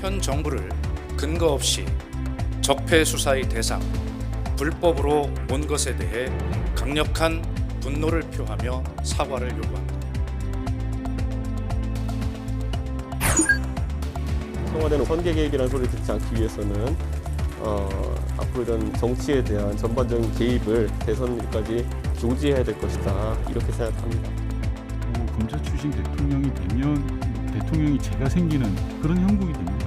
현 정부를 근거 없이 적폐 수사의 대상, 불법으로 몬 것에 대해 강력한 분노를 표하며 사과를 요구합니다. 청와대는 선거 개입이라는 소리를 듣지 않기 위해서는 앞으로 이런 정치에 대한 전반적인 개입을 대선까지 조지해야 될 것이다, 이렇게 생각합니다. 검사 출신 대통령이 되면 대통령이 죄가 생기는 그런 형국이 됩니다.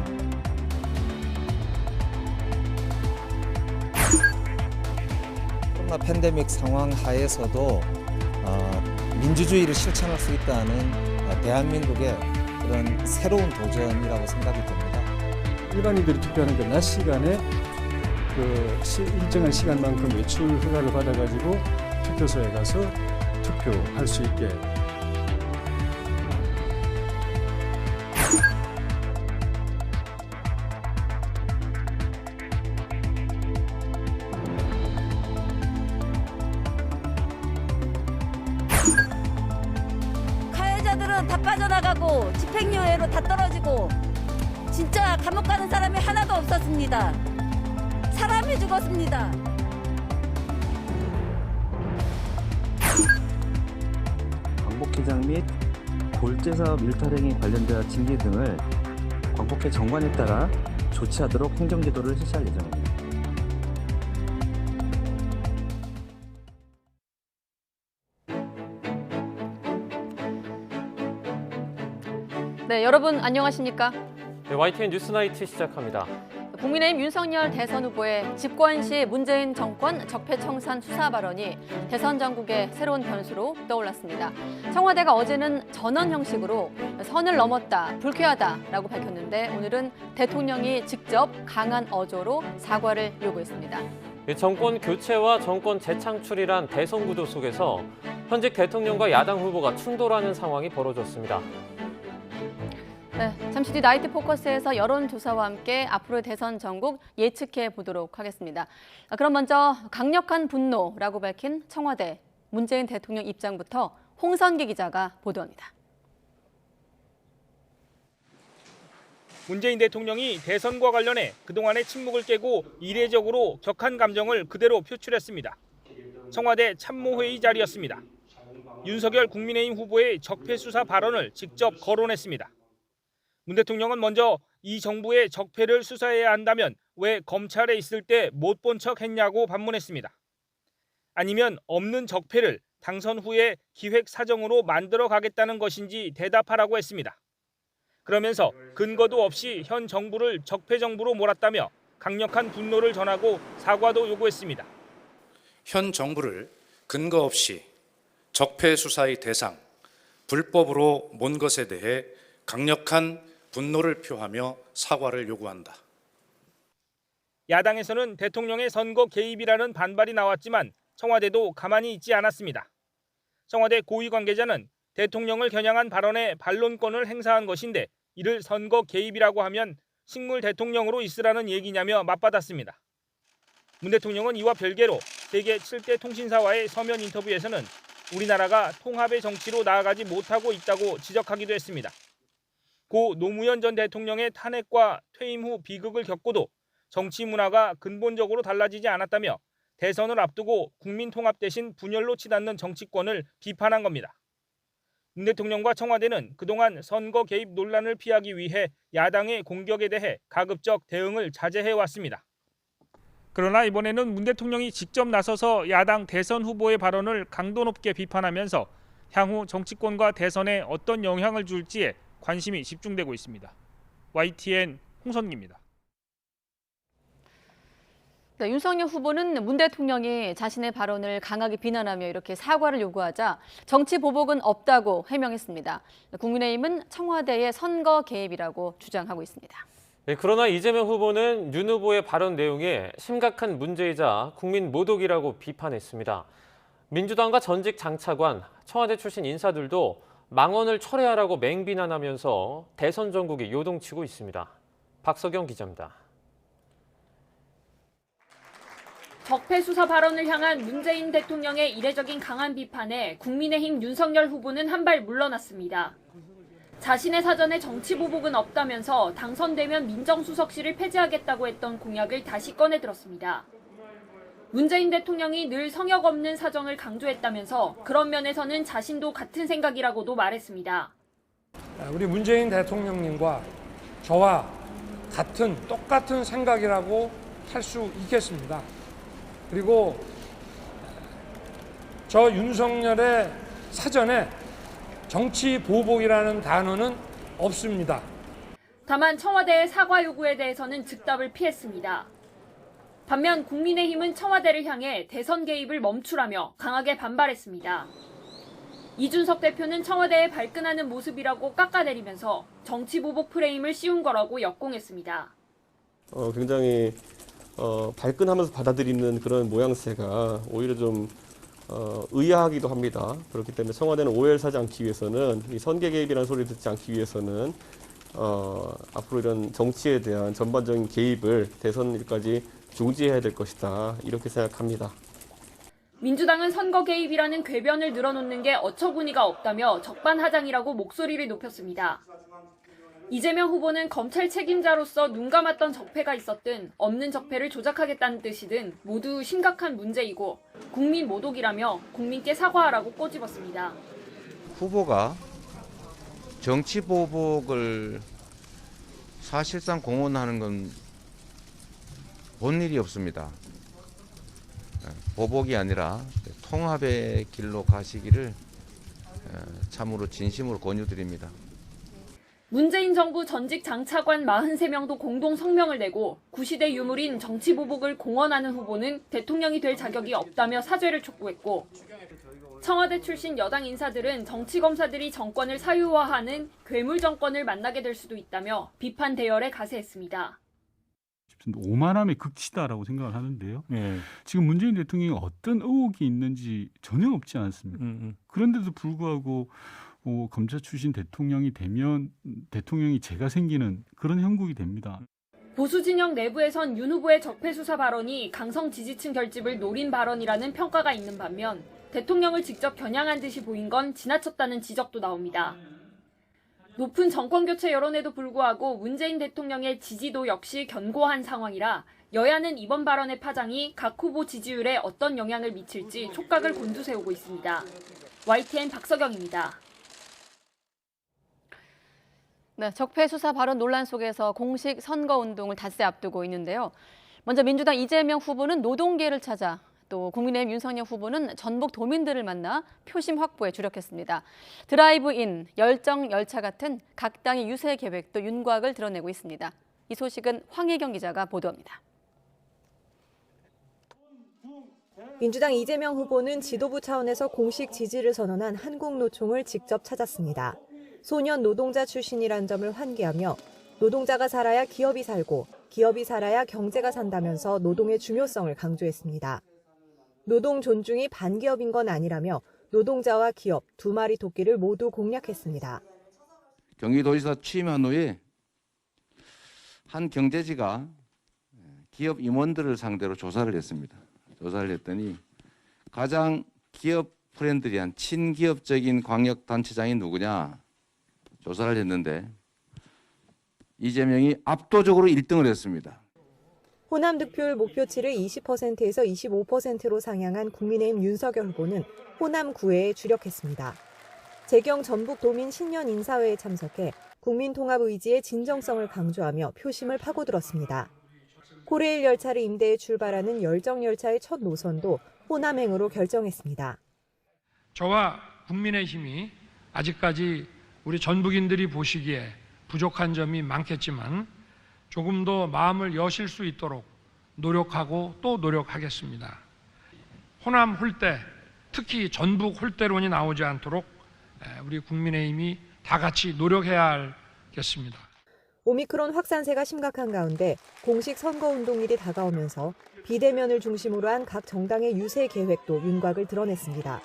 코로나 팬데믹 상황 하에서도 민주주의를 실천할 수 있다는 대한민국의 그런 새로운 도전이라고 생각이 듭니다. 일반인들이 투표하는 그 낮 시간에 일정한 시간만큼 외출 허가를 받아가지고 투표소에 가서 투표할 수 있게. 가해자들은 다 빠져나가고 집행유예로 다 떨어지고 진짜 감옥 가는 사람이 하나도 없었습니다. 사람이 죽었습니다. 광복회장 및 골재사업 일탈행위 관련자 징계 등을 광복회 정관에 따라 조치하도록 행정제도를 실시할 예정입니다. 네, 여러분 안녕하십니까? 네, YTN 뉴스나이트 시작합니다. 국민의힘 윤석열 대선 후보의 집권 시 문재인 정권 적폐청산 수사 발언이 대선 전국의 새로운 변수로 떠올랐습니다. 청와대가 어제는 전원 형식으로 선을 넘었다, 불쾌하다라고 밝혔는데 오늘은 대통령이 직접 강한 어조로 사과를 요구했습니다. 정권 교체와 정권 재창출이란 대선 구도 속에서 현직 대통령과 야당 후보가 충돌하는 상황이 벌어졌습니다. 네, 잠시 뒤 나이트 포커스에서 여론조사와 함께 앞으로의 대선 전국 예측해 보도록 하겠습니다. 그럼 먼저 강력한 분노라고 밝힌 청와대 문재인 대통령 입장부터 홍선기 기자가 보도합니다. 문재인 대통령이 대선과 관련해 그동안의 침묵을 깨고 이례적으로 격한 감정을 그대로 표출했습니다. 청와대 참모회의 자리였습니다. 윤석열 국민의힘 후보의 적폐 수사 발언을 직접 거론했습니다. 문 대통령은 먼저 이 정부의 적폐를 수사해야 한다면 왜 검찰에 있을 때 못 본 척 했냐고 반문했습니다. 아니면 없는 적폐를 당선 후에 기획사정으로 만들어 가겠다는 것인지 대답하라고 했습니다. 그러면서 근거도 없이 현 정부를 적폐 정부로 몰았다며 강력한 분노를 전하고 사과도 요구했습니다. 현 정부를 근거 없이 적폐 수사의 대상, 불법으로 몬 것에 대해 강력한 분노를 표하며 사과를 요구한다. 야당에서는 대통령의 선거 개입이라는 반발이 나왔지만 청와대도 가만히 있지 않았습니다. 청와대 고위 관계자는 대통령을 겨냥한 발언에 반론권을 행사한 것인데 이를 선거 개입이라고 하면 식물 대통령으로 있으라는 얘기냐며 맞받았습니다. 문 대통령은 이와 별개로 세계 7대 통신사와의 서면 인터뷰에서는 우리나라가 통합의 정치로 나아가지 못하고 있다고 지적하기도 했습니다. 고 노무현 전 대통령의 탄핵과 퇴임 후 비극을 겪고도 정치 문화가 근본적으로 달라지지 않았다며 대선을 앞두고 국민 통합 대신 분열로 치닫는 정치권을 비판한 겁니다. 문 대통령과 청와대는 그동안 선거 개입 논란을 피하기 위해 야당의 공격에 대해 가급적 대응을 자제해왔습니다. 그러나 이번에는 문 대통령이 직접 나서서 야당 대선 후보의 발언을 강도 높게 비판하면서 향후 정치권과 대선에 어떤 영향을 줄지에 관심이 집중되고 있습니다. YTN 홍선기입니다. 네, 윤석열 후보는 문 대통령이 자신의 발언을 강하게 비난하며 이렇게 사과를 요구하자 정치 보복은 없다고 해명했습니다. 국민의힘은 청와대의 선거 개입이라고 주장하고 있습니다. 네, 그러나 이재명 후보는 윤 후보의 발언 내용에 심각한 문제이자 국민 모독이라고 비판했습니다. 민주당과 전직 장차관, 청와대 출신 인사들도 망언을 철회하라고 맹비난하면서 대선 전국이 요동치고 있습니다. 박석영 기자입니다. 적폐 수사 발언을 향한 문재인 대통령의 이례적인 강한 비판에 국민의힘 윤석열 후보는 한 발 물러났습니다. 자신의 사전에 정치 보복은 없다면서 당선되면 민정수석실을 폐지하겠다고 했던 공약을 다시 꺼내 들었습니다. 문재인 대통령이 늘 성역 없는 사정을 강조했다면서 그런 면에서는 자신도 같은 생각이라고도 말했습니다. 우리 문재인 대통령님과 저와 똑같은 생각이라고 할 수 있겠습니다. 그리고 저 윤석열의 사전에 정치 보복이라는 단어는 없습니다. 다만 청와대의 사과 요구에 대해서는 즉답을 피했습니다. 반면 국민의힘은 청와대를 향해 대선 개입을 멈추라며 강하게 반발했습니다. 이준석 대표는 청와대에 발끈하는 모습이라고 깎아내리면서 정치 보복 프레임을 씌운 거라고 역공했습니다. 굉장히 발끈하면서 받아들이는 그런 모양새가 오히려 좀 의아하기도 합니다. 그렇기 때문에 청와대는 오해를 사지 않기 위해서는 이 선거 개입이라는 소리를 듣지 않기 위해서는 앞으로 이런 정치에 대한 전반적인 개입을 대선일까지 중지해야 될 것이다. 이렇게 생각합니다. 민주당은 선거 개입이라는 궤변을 늘어놓는 게 어처구니가 없다며 적반하장이라고 목소리를 높였습니다. 이재명 후보는 검찰 책임자로서 눈 감았던 적폐가 있었든 없는 적폐를 조작하겠다는 뜻이든 모두 심각한 문제이고 국민 모독이라며 국민께 사과하라고 꼬집었습니다. 후보가 정치 보복을 사실상 공언하는 건 본 일이 없습니다. 보복이 아니라 통합의 길로 가시기를 참으로 진심으로 권유드립니다. 문재인 정부 전직 장차관 43명도 공동 성명을 내고 구시대 유물인 정치 보복을 공언하는 후보는 대통령이 될 자격이 없다며 사죄를 촉구했고 청와대 출신 여당 인사들은 정치검사들이 정권을 사유화하는 괴물 정권을 만나게 될 수도 있다며 비판 대열에 가세했습니다. 오만함의 극치다라고 생각을 하는데요. 지금 문재인 대통령이 어떤 의혹이 있는지 전혀 없지 않습니다. 그런데도 불구하고 검사 출신 대통령이 되면 대통령이 죄가 생기는 그런 형국이 됩니다. 보수 진영 내부에선 윤 후보의 적폐 수사 발언이 강성 지지층 결집을 노린 발언이라는 평가가 있는 반면 대통령을 직접 겨냥한 듯이 보인 건 지나쳤다는 지적도 나옵니다. 높은 정권교체 여론에도 불구하고 문재인 대통령의 지지도 역시 견고한 상황이라 여야는 이번 발언의 파장이 각 후보 지지율에 어떤 영향을 미칠지 촉각을 곤두세우고 있습니다. YTN 박서경입니다. 네, 적폐 수사 발언 논란 속에서 공식 선거운동을 닷새 앞두고 있는데요. 먼저 민주당 이재명 후보는 노동계를 찾아 또 국민의힘 윤석열 후보는 전북 도민들을 만나 표심 확보에 주력했습니다. 드라이브인, 열정 열차 같은 각 당의 유세 계획도 윤곽을 드러내고 있습니다. 이 소식은 황혜경 기자가 보도합니다. 민주당 이재명 후보는 지도부 차원에서 공식 지지를 선언한 한국노총을 직접 찾았습니다. 소년 노동자 출신이란 점을 환기하며 노동자가 살아야 기업이 살고 기업이 살아야 경제가 산다면서 노동의 중요성을 강조했습니다. 노동 존중이 반기업인 건 아니라며 노동자와 기업 두 마리 토끼를 모두 공략했습니다. 경기도지사 취임한 후에 한 경제지가 기업 임원들을 상대로 조사를 했습니다. 조사를 했더니 가장 기업 프렌들리한 친기업적인 광역단체장이 누구냐 조사를 했는데 이재명이 압도적으로 1등을 했습니다. 호남 득표율 목표치를 20%에서 25%로 상향한 국민의힘 윤석열 후보는 호남 9회에 주력했습니다. 재경 전북 도민 신년 인사회에 참석해 국민 통합 의지의 진정성을 강조하며 표심을 파고들었습니다. 코레일 열차를 임대해 출발하는 열정 열차의 첫 노선도 호남행으로 결정했습니다. 저와 국민의힘이 아직까지 우리 전북인들이 보시기에 부족한 점이 많겠지만 조금 더 마음을 여실 수 있도록 노력하고 또 노력하겠습니다. 호남 홀대, 특히 전북 홀대론이 나오지 않도록 우리 국민의힘이 다 같이 노력해야 하겠습니다. 오미크론 확산세가 심각한 가운데 공식 선거운동일이 다가오면서 비대면을 중심으로 한 각 정당의 유세 계획도 윤곽을 드러냈습니다.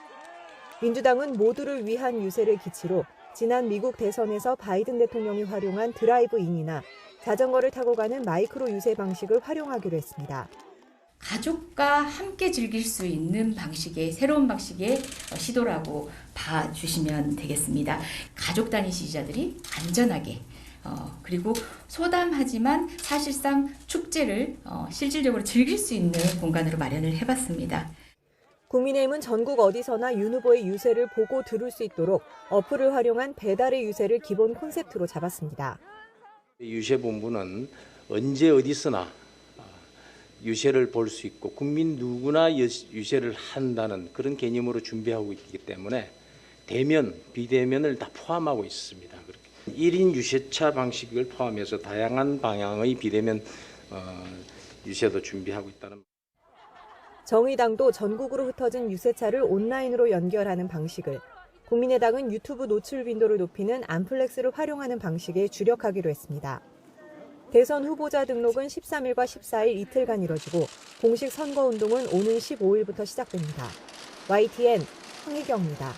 민주당은 모두를 위한 유세를 기치로 지난 미국 대선에서 바이든 대통령이 활용한 드라이브인이나 자전거를 타고 가는 마이크로 유세 방식을 활용하기로 했습니다. 가족과 함께 즐길 수 있는 방식의 새로운 방식의 시도라고 봐주시면 되겠습니다. 가족 단위 지지자들이 안전하게 그리고 소담하지만 사실상 축제를 실질적으로 즐길 수 있는 공간으로 마련을 해봤습니다. 국민의힘은 전국 어디서나 윤 후보의 유세를 보고 들을 수 있도록 어플을 활용한 배달의 유세를 기본 콘셉트로 잡았습니다. 유세본부는 언제 어디서나 유세를 볼 수 있고 국민 누구나 유세를 한다는 그런 개념으로 준비하고 있기 때문에 대면, 비대면을 다 포함하고 있습니다. 1인 유세차 방식을 포함해서 다양한 방향의 비대면 유세도 준비하고 있다는. 정의당도 전국으로 흩어진 유세차를 온라인으로 연결하는 방식을, 국민의당은 유튜브 노출 빈도를 높이는 암플렉스를 활용하는 방식에 주력하기로 했습니다. 대선 후보자 등록은 13일과 14일 이틀간 이뤄지고 공식 선거운동은 오는 15일부터 시작됩니다. YTN 황희경입니다.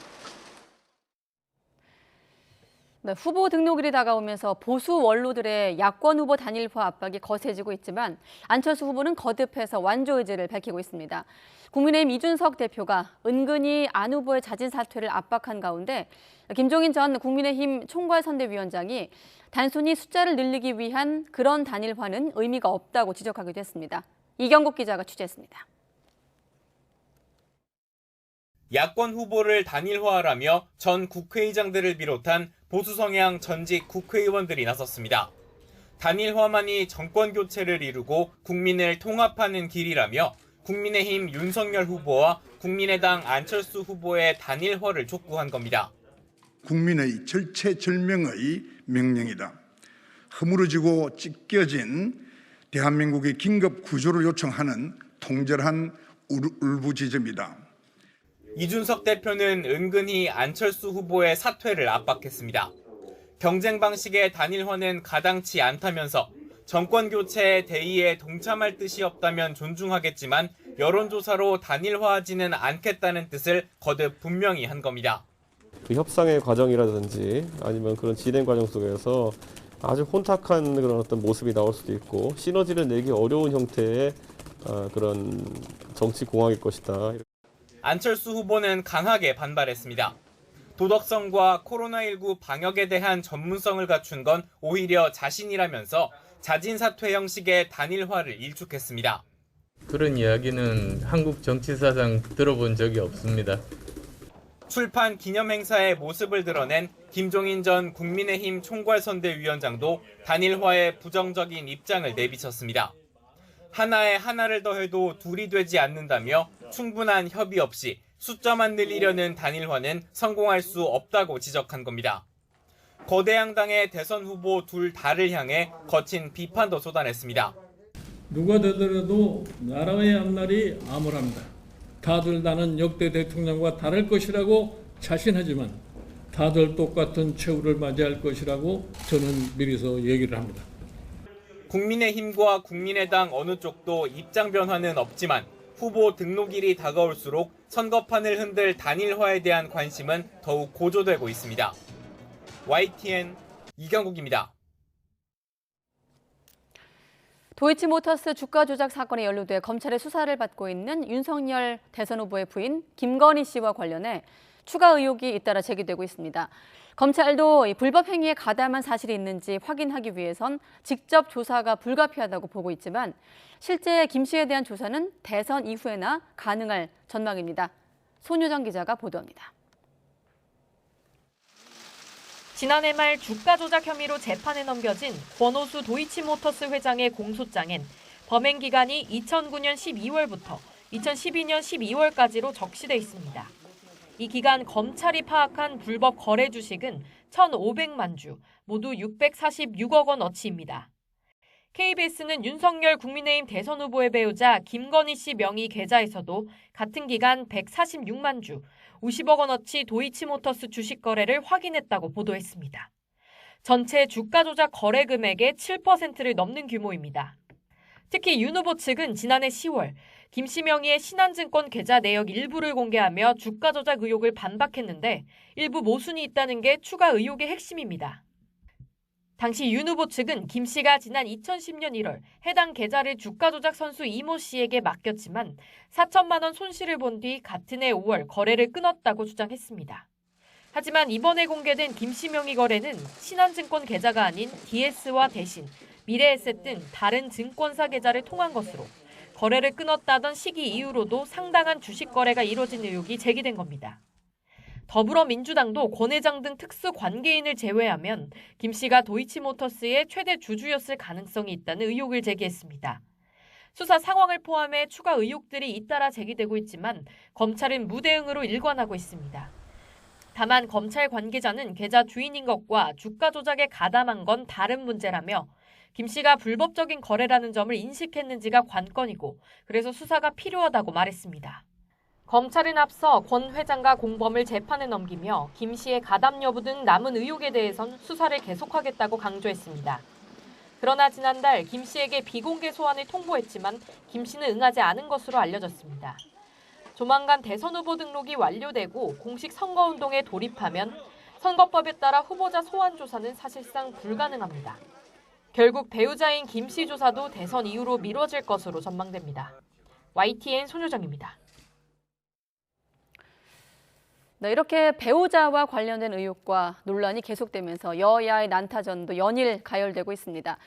네, 후보 등록일이 다가오면서 보수 원로들의 야권 후보 단일화 압박이 거세지고 있지만 안철수 후보는 거듭해서 완조 의지를 밝히고 있습니다. 국민의힘 이준석 대표가 은근히 안 후보의 자진 사퇴를 압박한 가운데 김종인 전 국민의힘 총괄선대위원장이 단순히 숫자를 늘리기 위한 그런 단일화는 의미가 없다고 지적하기도 했습니다. 이경국 기자가 취재했습니다. 야권 후보를 단일화하라며 전 국회의장들을 비롯한 보수 성향 전직 국회의원들이 나섰습니다. 단일화만이 정권 교체를 이루고 국민을 통합하는 길이라며 국민의힘 윤석열 후보와 국민의당 안철수 후보의 단일화를 촉구한 겁니다. 국민의 절체절명의 명령이다. 허물어지고 찢겨진 대한민국의 긴급 구조를 요청하는 통절한 울부짖음이다. 이준석 대표는 은근히 안철수 후보의 사퇴를 압박했습니다. 경쟁 방식의 단일화는 가당치 않다면서 정권 교체의 대의에 동참할 뜻이 없다면 존중하겠지만 여론조사로 단일화하지는 않겠다는 뜻을 거듭 분명히 한 겁니다. 그 협상의 과정이라든지 아니면 그런 진행 과정 속에서 아주 혼탁한 그런 어떤 모습이 나올 수도 있고 시너지를 내기 어려운 형태의 그런 정치 공학일 것이다. 안철수 후보는 강하게 반발했습니다. 도덕성과 코로나19 방역에 대한 전문성을 갖춘 건 오히려 자신이라면서 자진 사퇴 형식의 단일화를 일축했습니다. 그런 이야기는 한국 정치사상 들어본 적이 없습니다. 출판 기념행사의 모습을 드러낸 김종인 전 국민의힘 총괄선대위원장도 단일화에 부정적인 입장을 내비쳤습니다. 하나에 하나를 더해도 둘이 되지 않는다며 충분한 협의 없이 숫자만 늘리려는 단일화는 성공할 수 없다고 지적한 겁니다. 거대 양당의 대선 후보 둘 다를 향해 거친 비판도 쏟아냈습니다. 누가 되더라도 나라의 앞날이 암울합니다. 다들 나는 역대 대통령과 다를 것이라고 자신하지만 다들 똑같은 최후를 맞이할 것이라고 저는 미리서 얘기를 합니다. 국민의힘과 국민의당 어느 쪽도 입장 변화는 없지만 후보 등록일이 다가올수록 선거판을 흔들 단일화에 대한 관심은 더욱 고조되고 있습니다. YTN 이경국입니다. 도이치모터스 주가 조작 사건에 연루돼 검찰의 수사를 받고 있는 윤석열 대선 후보의 부인 김건희 씨와 관련해 추가 의혹이 잇따라 제기되고 있습니다. 검찰도 이 불법 행위에 가담한 사실이 있는지 확인하기 위해선 직접 조사가 불가피하다고 보고 있지만 실제 김 씨에 대한 조사는 대선 이후에나 가능할 전망입니다. 손유정 기자가 보도합니다. 지난해 말 주가 조작 혐의로 재판에 넘겨진 권오수 도이치모터스 회장의 공소장엔 범행 기간이 2009년 12월부터 2012년 12월까지로 적시돼 있습니다. 이 기간 검찰이 파악한 불법 거래 주식은 1,500만 주, 모두 646억 원어치입니다. KBS는 윤석열 국민의힘 대선 후보의 배우자 김건희 씨 명의 계좌에서도 같은 기간 146만 주, 50억 원어치 도이치모터스 주식 거래를 확인했다고 보도했습니다. 전체 주가 조작 거래 금액의 7%를 넘는 규모입니다. 특히 윤 후보 측은 지난해 10월 김 씨 명의의 신한증권 계좌 내역 일부를 공개하며 주가 조작 의혹을 반박했는데 일부 모순이 있다는 게 추가 의혹의 핵심입니다. 당시 윤 후보 측은 김 씨가 지난 2010년 1월 해당 계좌를 주가 조작 선수 이모 씨에게 맡겼지만 4천만 원 손실을 본 뒤 같은 해 5월 거래를 끊었다고 주장했습니다. 하지만 이번에 공개된 김 씨 명의 거래는 신한증권 계좌가 아닌 DS와 대신, 미래에셋 등 다른 증권사 계좌를 통한 것으로 거래를 끊었다던 시기 이후로도 상당한 주식 거래가 이뤄진 의혹이 제기된 겁니다. 더불어민주당도 권 회장 등 특수 관계인을 제외하면 김 씨가 도이치모터스의 최대 주주였을 가능성이 있다는 의혹을 제기했습니다. 수사 상황을 포함해 추가 의혹들이 잇따라 제기되고 있지만 검찰은 무대응으로 일관하고 있습니다. 다만 검찰 관계자는 계좌 주인인 것과 주가 조작에 가담한 건 다른 문제라며 김 씨가 불법적인 거래라는 점을 인식했는지가 관건이고 그래서 수사가 필요하다고 말했습니다. 검찰은 앞서 권 회장과 공범을 재판에 넘기며 김 씨의 가담 여부 등 남은 의혹에 대해선 수사를 계속하겠다고 강조했습니다. 그러나 지난달 김 씨에게 비공개 소환을 통보했지만 김 씨는 응하지 않은 것으로 알려졌습니다. 조만간 대선 후보 등록이 완료되고 공식 선거운동에 돌입하면 선거법에 따라 후보자 소환 조사는 사실상 불가능합니다. 결국 배우자인 김 씨 조사도 대선 이후로 미뤄질 것으로 전망됩니다. YTN 손효정입니다. 네, 이렇게 배우자와 관련된 의혹과 논란이 계속되면서 여야의 난타전도 연일 가열되고 있습니다.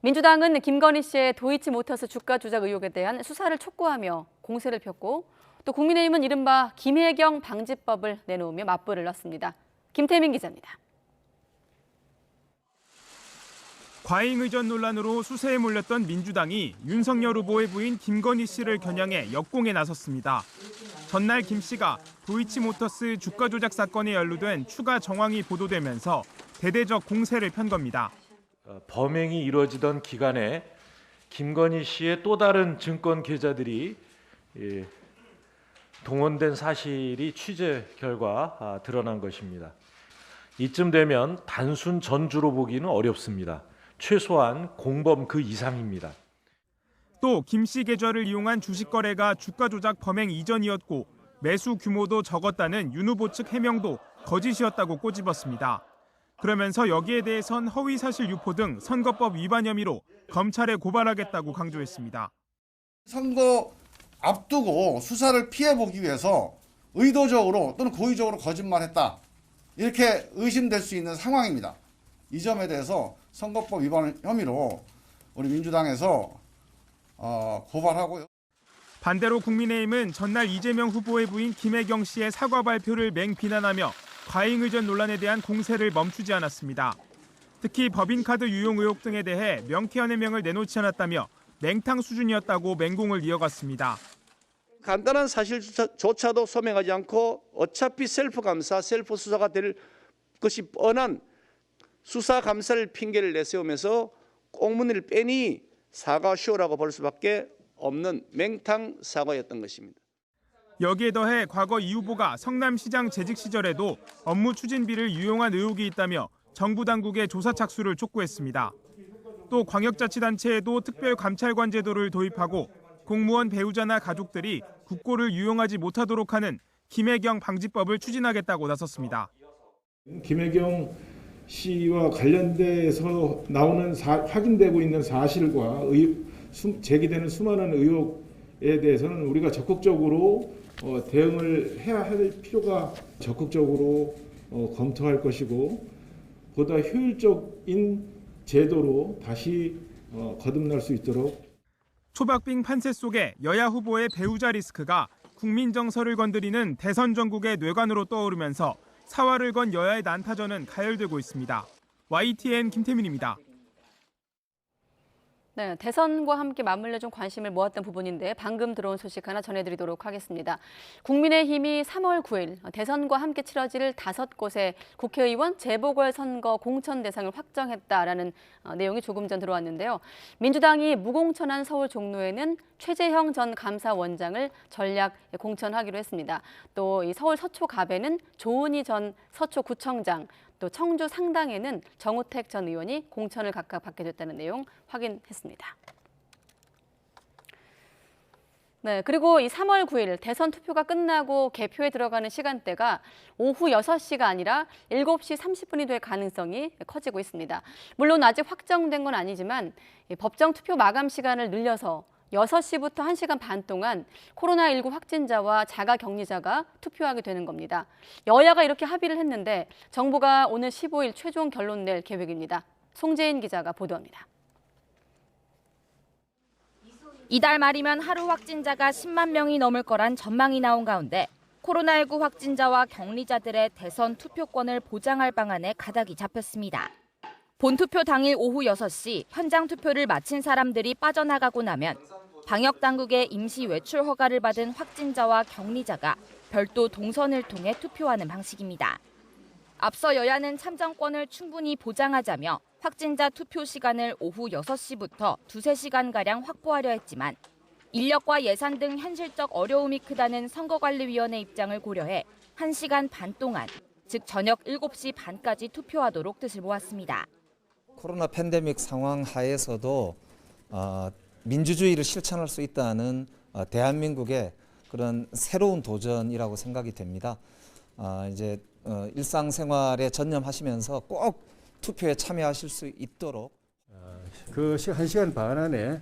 민주당은 김건희 씨의 도이치모터스 주가 조작 의혹에 대한 수사를 촉구하며 공세를 폈고 또 국민의힘은 이른바 김혜경 방지법을 내놓으며 맞불을 놨습니다. 김태민 기자입니다. 과잉 의전 논란으로 수세에 몰렸던 민주당이 윤석열 후보의 부인 김건희 씨를 겨냥해 역공에 나섰습니다. 전날 김 씨가 도이치모터스 주가 조작 사건에 연루된 추가 정황이 보도되면서 대대적 공세를 편 겁니다. 범행이 이루어지던 기간에 김건희 씨의 또 다른 증권 계좌들이 동원된 사실이 취재 결과 드러난 것입니다. 이쯤 되면 단순 전주로 보기는 어렵습니다. 최소한 공범 그 이상입니다. 또 김 씨 계좌를 이용한 주식 거래가 주가 조작 범행 이전이었고 매수 규모도 적었다는 윤 후보 측 해명도 거짓이었다고 꼬집었습니다. 그러면서 여기에 대해선 허위 사실 유포 등 선거법 위반 혐의로 검찰에 고발하겠다고 강조했습니다. 선거 앞두고 수사를 피해보기 위해서 의도적으로 또는 고의적으로 거짓말했다. 이렇게 의심될 수 있는 상황입니다. 이 점에 대해서 선거법 위반 혐의로 우리 민주당에서 고발하고요. 반대로 국민의힘은 전날 이재명 후보의 부인 김혜경 씨의 사과 발표를 맹비난하며 과잉 의전 논란에 대한 공세를 멈추지 않았습니다. 특히 법인카드 유용 의혹 등에 대해 명쾌한 해명을 내놓지 않았다며 맹탕 수준이었다고 맹공을 이어갔습니다. 간단한 사실조차도 소명하지 않고 어차피 셀프 감사, 셀프 수사가 될 것이 뻔한 수사 감사를 핑계를 내세우면서 꽁무니를 빼니 사과쇼라고 볼 수밖에 없는 맹탕 사과였던 것입니다. 여기에 더해 과거 이 후보가 성남시장 재직 시절에도 업무 추진비를 유용한 의혹이 있다며 정부 당국에 조사 착수를 촉구했습니다. 또 광역자치단체에도 특별감찰관 제도를 도입하고 공무원 배우자나 가족들이 국고를 유용하지 못하도록 하는 김혜경 방지법을 추진하겠다고 나섰습니다. 김혜경 씨와 관련돼서 나오는 확인되고 있는 사실과 제기되는 수많은 의혹에 대해서는 우리가 적극적으로 대응을 해야 할 필요가 적극적으로 검토할 것이고 보다 효율적인 제도로 다시 거듭날 수 있도록. 초박빙 판세 속에 여야 후보의 배우자 리스크가 국민 정서를 건드리는 대선 전국의 뇌관으로 떠오르면서 사활을 건 여야의 난타전은 가열되고 있습니다. YTN 김태민입니다. 네, 대선과 함께 맞물려 좀 관심을 모았던 부분인데 방금 들어온 소식 하나 전해드리도록 하겠습니다. 국민의힘이 3월 9일 대선과 함께 치러질 5곳의 국회의원 재보궐선거 공천 대상을 확정했다라는 내용이 조금 전 들어왔는데요. 민주당이 무공천한 서울 종로에는 최재형 전 감사원장을 전략 공천하기로 했습니다. 또 이 서울 서초갑에는 조은희 전 서초구청장, 또 청주 상당에는 정우택 전 의원이 공천을 각각 받게 됐다는 내용 확인했습니다. 네, 그리고 이 3월 9일 대선 투표가 끝나고 개표에 들어가는 시간대가 오후 6시가 아니라 7시 30분이 될 가능성이 커지고 있습니다. 물론 아직 확정된 건 아니지만 법정 투표 마감 시간을 늘려서 6시부터 1시간 반 동안 코로나19 확진자와 자가격리자가 투표하게 되는 겁니다. 여야가 이렇게 합의를 했는데 정부가 오늘 15일 최종 결론 낼 계획입니다. 송재인 기자가 보도합니다. 이달 말이면 하루 확진자가 10만 명이 넘을 거란 전망이 나온 가운데 코로나19 확진자와 격리자들의 대선 투표권을 보장할 방안에 가닥이 잡혔습니다. 본투표 당일 오후 6시 현장 투표를 마친 사람들이 빠져나가고 나면 방역당국의 임시 외출 허가를 받은 확진자와 격리자가 별도 동선을 통해 투표하는 방식입니다. 앞서 여야는 참정권을 충분히 보장하자며 확진자 투표 시간을 오후 6시부터 2~3시간가량 확보하려 했지만 인력과 예산 등 현실적 어려움이 크다는 선거관리위원회 입장을 고려해 1시간 반 동안, 즉 저녁 7시 반까지 투표하도록 뜻을 모았습니다. 코로나 팬데믹 상황 하에서도 민주주의를 실천할 수 있다는 대한민국의 그런 새로운 도전이라고 생각이 됩니다. 이제 일상생활에 전념하시면서 꼭 투표에 참여하실 수 있도록 그 1시간 반 안에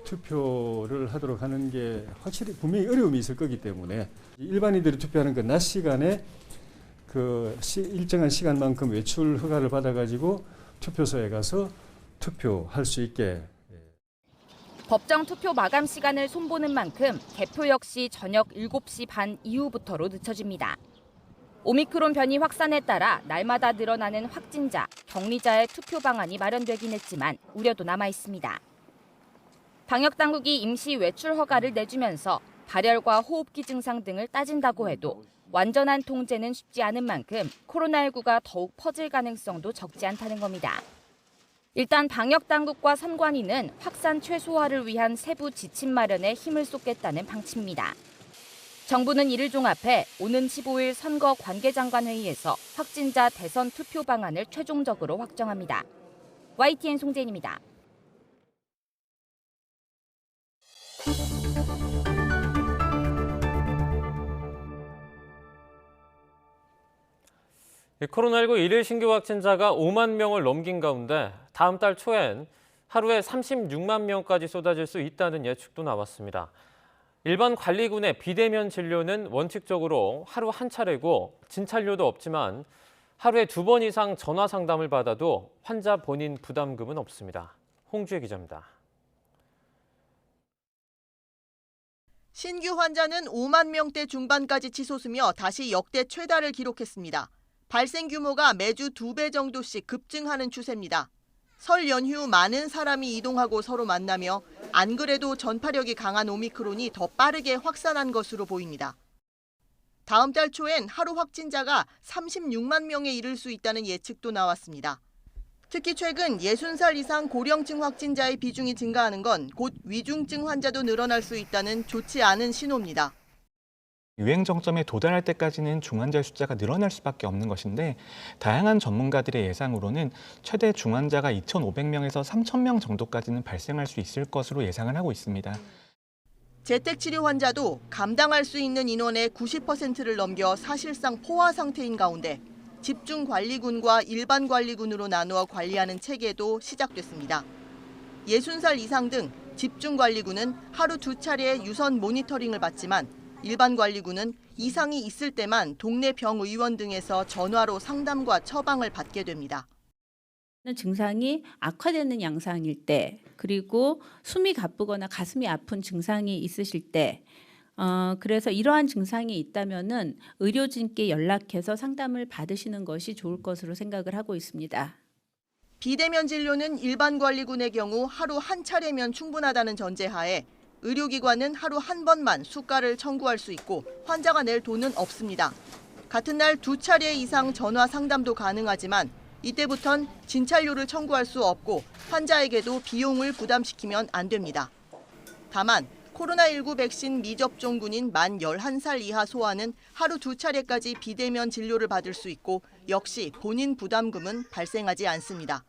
투표를 하도록 하는 게 확실히 분명히 어려움이 있을 거기 때문에 일반인들이 투표하는 그 낮 시간에 그 일정한 시간만큼 외출 허가를 받아가지고 투표소에 가서 투표할 수 있게. 법정 투표 마감 시간을 손보는 만큼 개표 역시 저녁 7시 반 이후부터로 늦춰집니다. 오미크론 변이 확산에 따라 날마다 늘어나는 확진자, 격리자의 투표 방안이 마련되긴 했지만 우려도 남아 있습니다. 방역당국이 임시 외출 허가를 내주면서 발열과 호흡기 증상 등을 따진다고 해도 완전한 통제는 쉽지 않은 만큼 코로나19가 더욱 퍼질 가능성도 적지 않다는 겁니다. 일단 방역당국과 선관위는 확산 최소화를 위한 세부 지침 마련에 힘을 쏟겠다는 방침입니다. 정부는 이를 종합해 오는 15일 선거 관계장관 회의에서 확진자 대선 투표 방안을 최종적으로 확정합니다. YTN 송재인입니다. 코로나19 일일 신규 확진자가 5만 명을 넘긴 가운데 다음 달 초엔 하루에 36만 명까지 쏟아질 수 있다는 예측도 나왔습니다. 일반 관리군의 비대면 진료는 원칙적으로 하루 한 차례고 진찰료도 없지만 하루에 2번 이상 전화 상담을 받아도 환자 본인 부담금은 없습니다. 홍주혜 기자입니다. 신규 환자는 5만 명대 중반까지 치솟으며 다시 역대 최다를 기록했습니다. 발생 규모가 매주 2배 정도씩 급증하는 추세입니다. 설 연휴 많은 사람이 이동하고 서로 만나며 안 그래도 전파력이 강한 오미크론이 더 빠르게 확산한 것으로 보입니다. 다음 달 초엔 하루 확진자가 36만 명에 이를 수 있다는 예측도 나왔습니다. 특히 최근 60살 이상 고령층 확진자의 비중이 증가하는 건 곧 위중증 환자도 늘어날 수 있다는 좋지 않은 신호입니다. 유행 정점에 도달할 때까지는 중환자의 숫자가 늘어날 수밖에 없는 것인데 다양한 전문가들의 예상으로는 최대 중환자가 2,500명에서 3,000명 정도까지는 발생할 수 있을 것으로 예상을 하고 있습니다. 재택치료 환자도 감당할 수 있는 인원의 90%를 넘겨 사실상 포화 상태인 가운데 집중관리군과 일반관리군으로 나누어 관리하는 체계도 시작됐습니다. 60살 이상 등 집중관리군은 하루 2차례 유선 모니터링을 받지만 일반관리군은 이상이 있을 때만 동네 병의원 등에서 전화로 상담과 처방을 받게 됩니다. 증상이 악화되는 양상일 때, 그리고 숨이 가쁘거나 가슴이 아픈 증상이 있으실 때, 그래서 이러한 증상이 있다면은 의료진께 연락해서 상담을 받으시는 것이 좋을 것으로 생각을 하고 있습니다. 비대면 진료는 일반관리군의 경우 하루 한 차례면 충분하다는 전제하에 의료기관은 하루 한 번만 수가를 청구할 수 있고 환자가 낼 돈은 없습니다. 같은 날 2차례 이상 전화 상담도 가능하지만 이때부턴 진찰료를 청구할 수 없고 환자에게도 비용을 부담시키면 안 됩니다. 다만 코로나19 백신 미접종군인 만 11살 이하 소아는 하루 2차례까지 비대면 진료를 받을 수 있고 역시 본인 부담금은 발생하지 않습니다.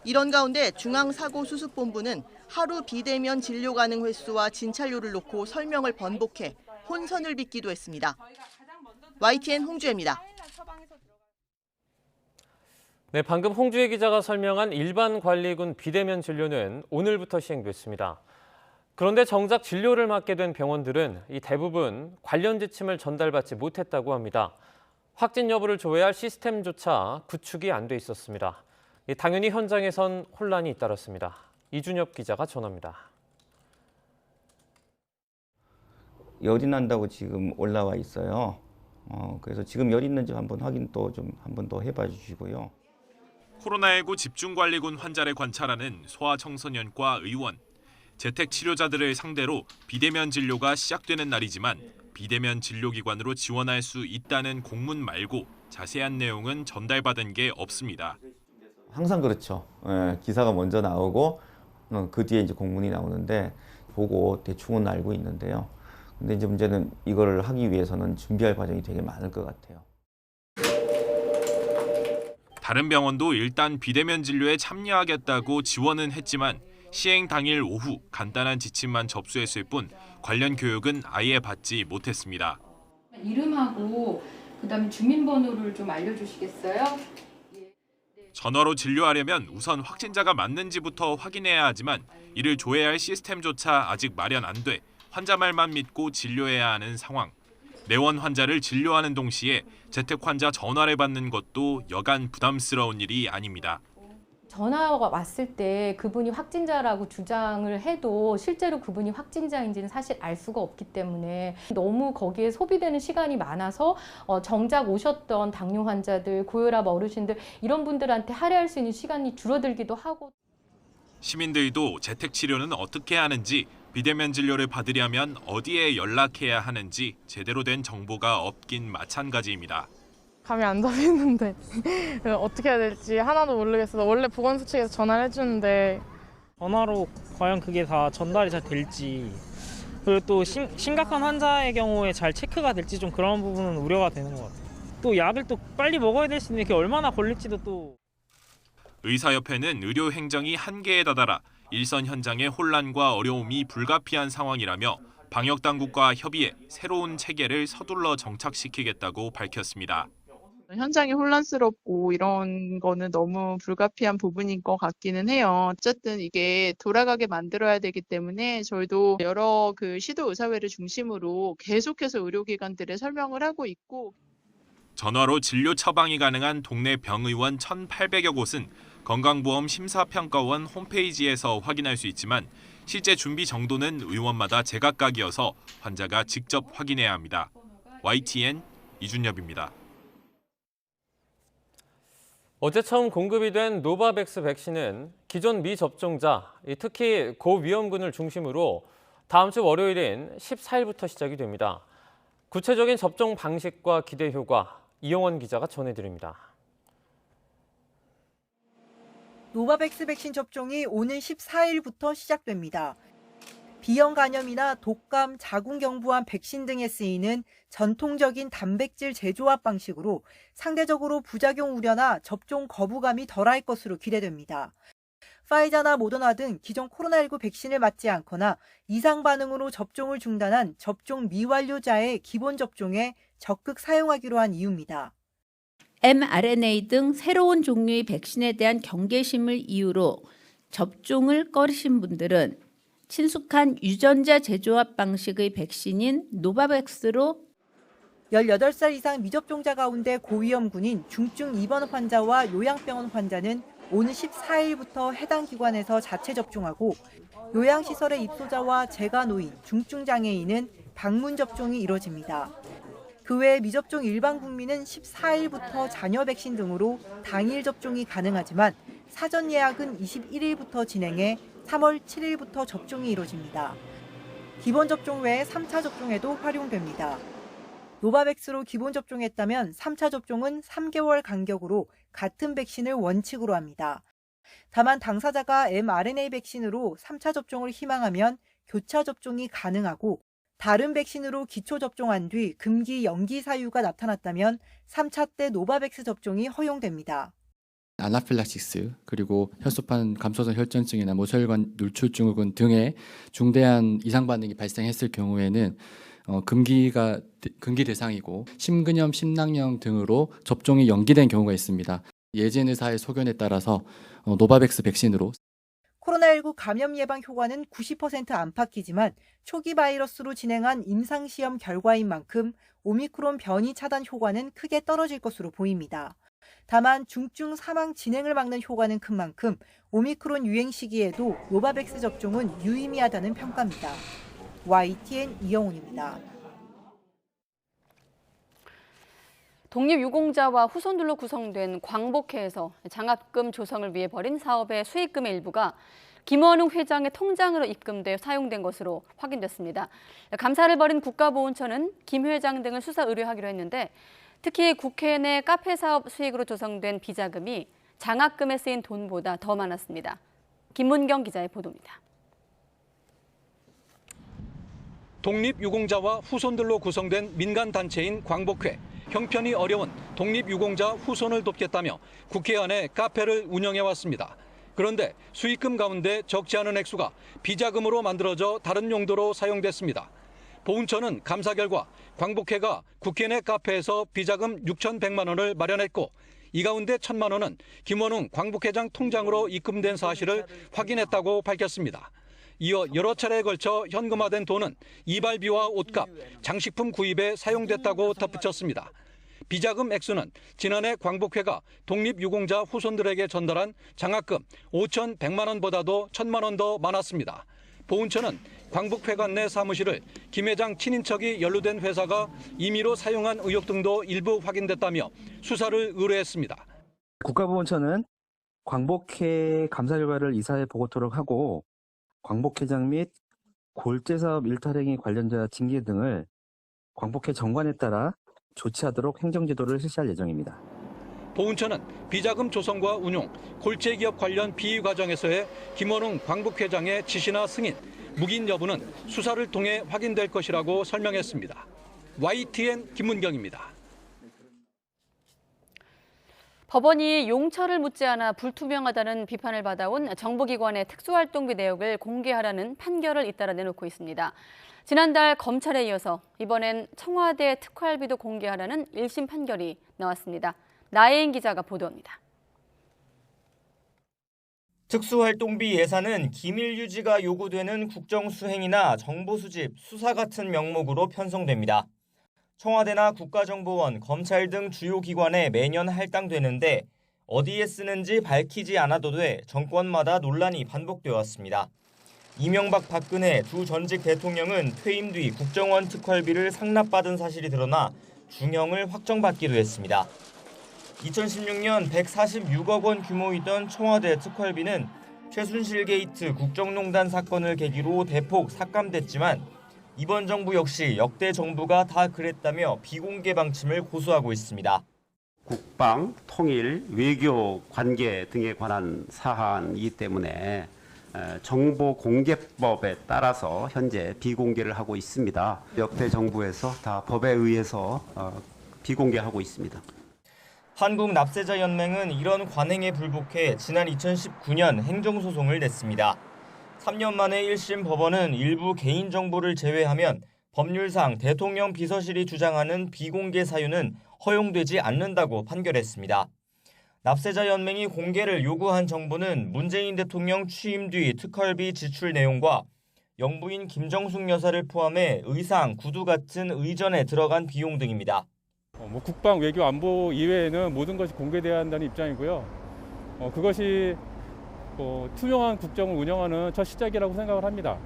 이런 가운데 중앙사고수습본부는 하루 비대면 진료 가능 횟수와 진찰료를 놓고 설명을 번복해 혼선을 빚기도 했습니다. YTN 홍주혜입니다. 네, 방금 홍주혜 기자가 설명한 일반관리군 비대면 진료는 오늘부터 시행됐습니다. 그런데 정작 진료를 맡게 된 병원들은 이 대부분 관련 지침을 전달받지 못했다고 합니다. 확진 여부를 조회할 시스템조차 구축이 안 돼 있었습니다. 당연히 현장에선 혼란이 잇따랐습니다. 이준엽 기자가 전합니다. 열이 난다고 지금 올라와 있어요. 그래서 지금 열이 있는지 한번 확인 또 좀 한번 더 해봐 주시고요. 코로나19 집중관리군 환자를 관찰하는 소아청소년과 의원, 재택치료자들을 상대로 비대면 진료가 시작되는 날이지만 비대면 진료기관으로 지원할 수 있다는 공문 말고 자세한 내용은 전달받은 게 없습니다. 항상 그렇죠. 기사가 먼저 나오고 그 뒤에 이제 공문이 나오는데 보고 대충은 알고 있는데요. 근데 이제 문제는 이거를 하기 위해서는 준비할 과정이 되게 많을 것 같아요. 다른 병원도 일단 비대면 진료에 참여하겠다고 지원은 했지만 시행 당일 오후 간단한 지침만 접수했을 뿐 관련 교육은 아예 받지 못했습니다. 이름하고 그다음에 주민번호를 좀 알려주시겠어요? 전화로 진료하려면 우선 확진자가 맞는지부터 확인해야 하지만 이를 조회할 시스템조차 아직 마련 안 돼 환자 말만 믿고 진료해야 하는 상황. 내원 환자를 진료하는 동시에 재택 환자 전화를 받는 것도 여간 부담스러운 일이 아닙니다. 전화가 왔을 때 그분이 확진자라고 주장을 해도 실제로 그분이 확진자인지는 사실 알 수가 없기 때문에 너무 거기에 소비되는 시간이 많아서 정작 오셨던 당뇨 환자들, 고혈압 어르신들 이런 분들한테 할애할 수 있는 시간이 줄어들기도 하고. 시민들도 재택 치료는 어떻게 하는지, 비대면 진료를 받으려면 어디에 연락해야 하는지 제대로 된 정보가 없긴 마찬가지입니다. 감이 안 잡히는데 어떻게 해야 될지 하나도 모르겠어서 원래 보건소 측에서 전화를 해주는데 전화로 과연 그게 다 전달이 잘 될지 그리고 또 심각한 환자의 경우에 잘 체크가 될지 좀 그런 부분은 우려가 되는 것 같아요. 또 약을 또 빨리 먹어야 될 수 있는 게 얼마나 걸릴지도 또. 의사협회는 의료 행정이 한계에 다다라 일선 현장의 혼란과 어려움이 불가피한 상황이라며 방역당국과 협의해 새로운 체계를 서둘러 정착시키겠다고 밝혔습니다. 현장이 혼란스럽고 이런 거는 너무 불가피한 부분인 것 같기는 해요. 어쨌든 이게 돌아가게 만들어야 되기 때문에 저희도 여러 시도 의사회를 중심으로 계속해서 의료기관들에 설명을 하고 있고. 전화로 진료 처방이 가능한 동네 병의원 1,800여 곳은 건강보험 심사평가원 홈페이지에서 확인할 수 있지만 실제 준비 정도는 의원마다 제각각이어서 환자가 직접 확인해야 합니다. YTN 이준엽입니다. 어제 처음 공급이 된 노바백스 백신은 기존 미접종자, 특히 고위험군을 중심으로 다음 주 월요일인 14일부터 시작이 됩니다. 구체적인 접종 방식과 기대 효과, 이용원 기자가 전해드립니다. 노바백스 백신 접종이 오는 14일부터 시작됩니다. B형 간염이나 독감, 자궁경부암 백신 등에 쓰이는 전통적인 단백질 재조합 방식으로 상대적으로 부작용 우려나 접종 거부감이 덜할 것으로 기대됩니다. 파이자나 모더나 등 기존 코로나19 백신을 맞지 않거나 이상 반응으로 접종을 중단한 접종 미완료자의 기본 접종에 적극 사용하기로 한 이유입니다. mRNA 등 새로운 종류의 백신에 대한 경계심을 이유로 접종을 꺼리신 분들은 친숙한 유전자 재조합 방식의 백신인 노바백스로 18살 이상 미접종자 가운데 고위험군인 중증 입원 환자와 요양병원 환자는 오는 14일부터 해당 기관에서 자체 접종하고 요양시설의 입소자와 재가노인, 중증장애인은 방문 접종이 이뤄집니다. 그 외 미접종 일반 국민은 14일부터 자녀 백신 등으로 당일 접종이 가능하지만 사전 예약은 21일부터 진행해 3월 7일부터 접종이 이뤄집니다. 기본 접종 외에 3차 접종에도 활용됩니다. 노바백스로 기본 접종했다면 3차 접종은 3개월 간격으로 같은 백신을 원칙으로 합니다. 다만 당사자가 mRNA 백신으로 3차 접종을 희망하면 교차 접종이 가능하고 다른 백신으로 기초 접종한 뒤 금기 연기 사유가 나타났다면 3차 때 노바백스 접종이 허용됩니다. 아나필락시스 그리고 혈소판 감소성 혈전증이나 모세혈관 눌출증후군 등의 중대한 이상 반응이 발생했을 경우에는 금기 대상이고 심근염, 심낭염 등으로 접종이 연기된 경우가 있습니다. 예진 의사의 소견에 따라서 노바백스 백신으로 코로나19 감염 예방 효과는 90% 안팎이지만 초기 바이러스로 진행한 임상시험 결과인 만큼 오미크론 변이 차단 효과는 크게 떨어질 것으로 보입니다. 다만 중증 사망 진행을 막는 효과는 큰 만큼 오미크론 유행 시기에도 노바백스 접종은 유의미하다는 평가입니다. YTN 이영훈입니다. 독립유공자와 후손들로 구성된 광복회에서 장학금 조성을 위해 벌인 사업의 수익금의 일부가 김원웅 회장의 통장으로 입금돼 사용된 것으로 확인됐습니다. 감사를 벌인 국가보훈처는 김 회장 등을 수사 의뢰하기로 했는데 특히 국회 내 카페 사업 수익으로 조성된 비자금이 장학금에 쓰인 돈보다 더 많았습니다. 김문경 기자의 보도입니다. 독립유공자와 후손들로 구성된 민간단체인 광복회. 형편이 어려운 독립유공자 후손을 돕겠다며 국회 안에 카페를 운영해왔습니다. 그런데 수익금 가운데 적지 않은 액수가 비자금으로 만들어져 다른 용도로 사용됐습니다. 보훈처는 감사 결과 광복회가 국회 내 카페에서 비자금 6,100만 원을 마련했고 이 가운데 1,000만 원은 김원웅 광복회장 통장으로 입금된 사실을 확인했다고 밝혔습니다. 이어 여러 차례에 걸쳐 현금화된 돈은 이발비와 옷값, 장식품 구입에 사용됐다고 덧붙였습니다. 비자금 액수는 지난해 광복회가 독립유공자 후손들에게 전달한 장학금 5,100만 원보다도 1,000만 원 더 많았습니다. 보훈처는 광복회관 내 사무실을 김 회장 친인척이 연루된 회사가 임의로 사용한 의혹 등도 일부 확인됐다며 수사를 의뢰했습니다. 국가보훈처는 광복회 감사 결과를 이사에 보고토록 하고 광복회장 및 골재사업 일탈행위 관련자 징계 등을 광복회 정관에 따라 조치하도록 행정지도를 실시할 예정입니다. 보훈처는 비자금 조성과 운용, 골재기업 관련 비위 과정에서의 김원웅 광복회장의 지시나 승인, 묵인 여부는 수사를 통해 확인될 것이라고 설명했습니다. YTN 김문경입니다. 법원이 용처를 묻지 않아 불투명하다는 비판을 받아온 정부기관의 특수활동비 내역을 공개하라는 판결을 잇따라 내놓고 있습니다. 지난달 검찰에 이어서 이번엔 청와대 특활비도 공개하라는 1심 판결이 나왔습니다. 나혜인 기자가 보도합니다. 특수활동비 예산은 기밀 유지가 요구되는 국정수행이나 정보수집, 수사 같은 명목으로 편성됩니다. 청와대나 국가정보원, 검찰 등 주요 기관에 매년 할당되는데 어디에 쓰는지 밝히지 않아도 돼 정권마다 논란이 반복되어 왔습니다. 이명박, 박근혜 두 전직 대통령은 퇴임 뒤 국정원 특활비를 상납받은 사실이 드러나 중형을 확정받기도 했습니다. 2016년 146억 원 규모이던 청와대 특활비는 최순실 게이트 국정농단 사건을 계기로 대폭 삭감됐지만 이번 정부 역시 역대 정부가 다 그랬다며 비공개 방침을 고수하고 있습니다. 국방, 통일, 외교 관계 등에 관한 사안이기 때문에 정보공개법에 따라서 현재 비공개를 하고 있습니다. 역대 정부에서 다 법에 의해서 비공개하고 있습니다. 한국납세자연맹은 이런 관행에 불복해 지난 2019년 행정소송을 냈습니다. 3년 만에 1심 법원은 일부 개인정보를 제외하면 법률상 대통령 비서실이 주장하는 비공개 사유는 허용되지 않는다고 판결했습니다. 납세자연맹이 공개를 요구한 정보는 문재인 대통령 취임 뒤 특활비 지출 내용과 영부인 김정숙 여사를 포함해 의상, 구두 같은 의전에 들어간 비용 등입니다. 국방, 외교, 안보 이외에는 모든 것이 공개돼야 한다는 입장이고요. 그것이 투명한 국정을 운영하는 첫 시작이라고 생각을 합니다.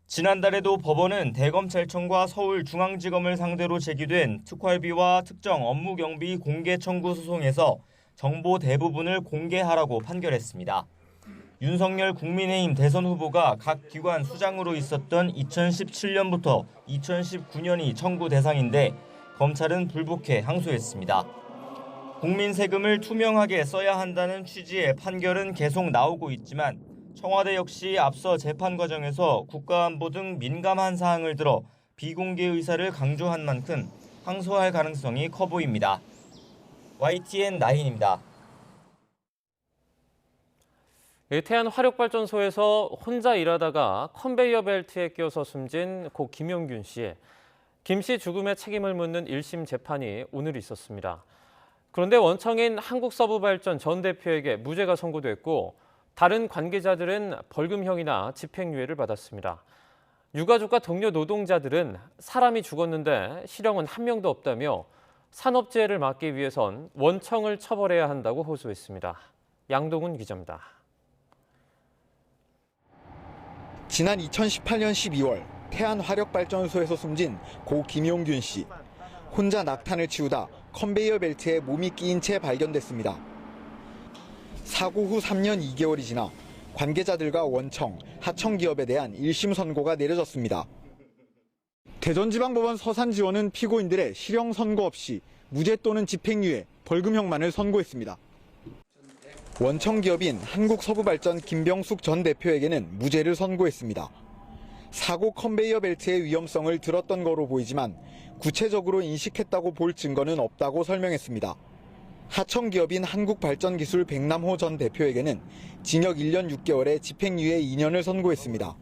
지난달에도 법원은 대검찰청과 서울중앙지검을 상대로 제기된 특활비와 특정 업무경비 공개 청구 소송에서 정보 대부분을 공개하라고 판결했습니다. 윤석열 국민의힘 대선 후보가 각 기관 수장으로 있었던 2017년부터 2019년이 청구 대상인데 검찰은 불복해 항소했습니다. 국민 세금을 투명하게 써야 한다는 취지의 판결은 계속 나오고 있지만 청와대 역시 앞서 재판 과정에서 국가안보 등 민감한 사항을 들어 비공개 의사를 강조한 만큼 항소할 가능성이 커 보입니다. YTN 나인입니다. 태안 화력발전소에서 혼자 일하다가 컨베이어 벨트에 끼어서 숨진 고 김용균 씨. 김 씨 죽음의 책임을 묻는 1심 재판이 오늘 있었습니다. 그런데 원청인 한국서부발전 전 대표에게 무죄가 선고됐고 다른 관계자들은 벌금형이나 집행유예를 받았습니다. 유가족과 동료 노동자들은 사람이 죽었는데 실형은 한 명도 없다며 산업재해를 막기 위해선 원청을 처벌해야 한다고 호소했습니다. 양동훈 기자입니다. 지난 2018년 12월 태안 화력발전소에서 숨진 고 김용균 씨. 혼자 낙탄을 치우다 컨베이어 벨트에 몸이 끼인 채 발견됐습니다. 사고 후 3년 2개월이 지나 관계자들과 원청, 하청기업에 대한 1심 선고가 내려졌습니다. 대전지방법원 서산지원은 피고인들의 실형 선고 없이 무죄 또는 집행유예, 벌금형만을 선고했습니다. 원청기업인 한국서부발전 김병숙 전 대표에게는 무죄를 선고했습니다. 사고 컨베이어 벨트의 위험성을 들었던 거로 보이지만 구체적으로 인식했다고 볼 증거는 없다고 설명했습니다. 하청기업인 한국발전기술 백남호 전 대표에게는 징역 1년 6개월에 집행유예 2년을 선고했습니다.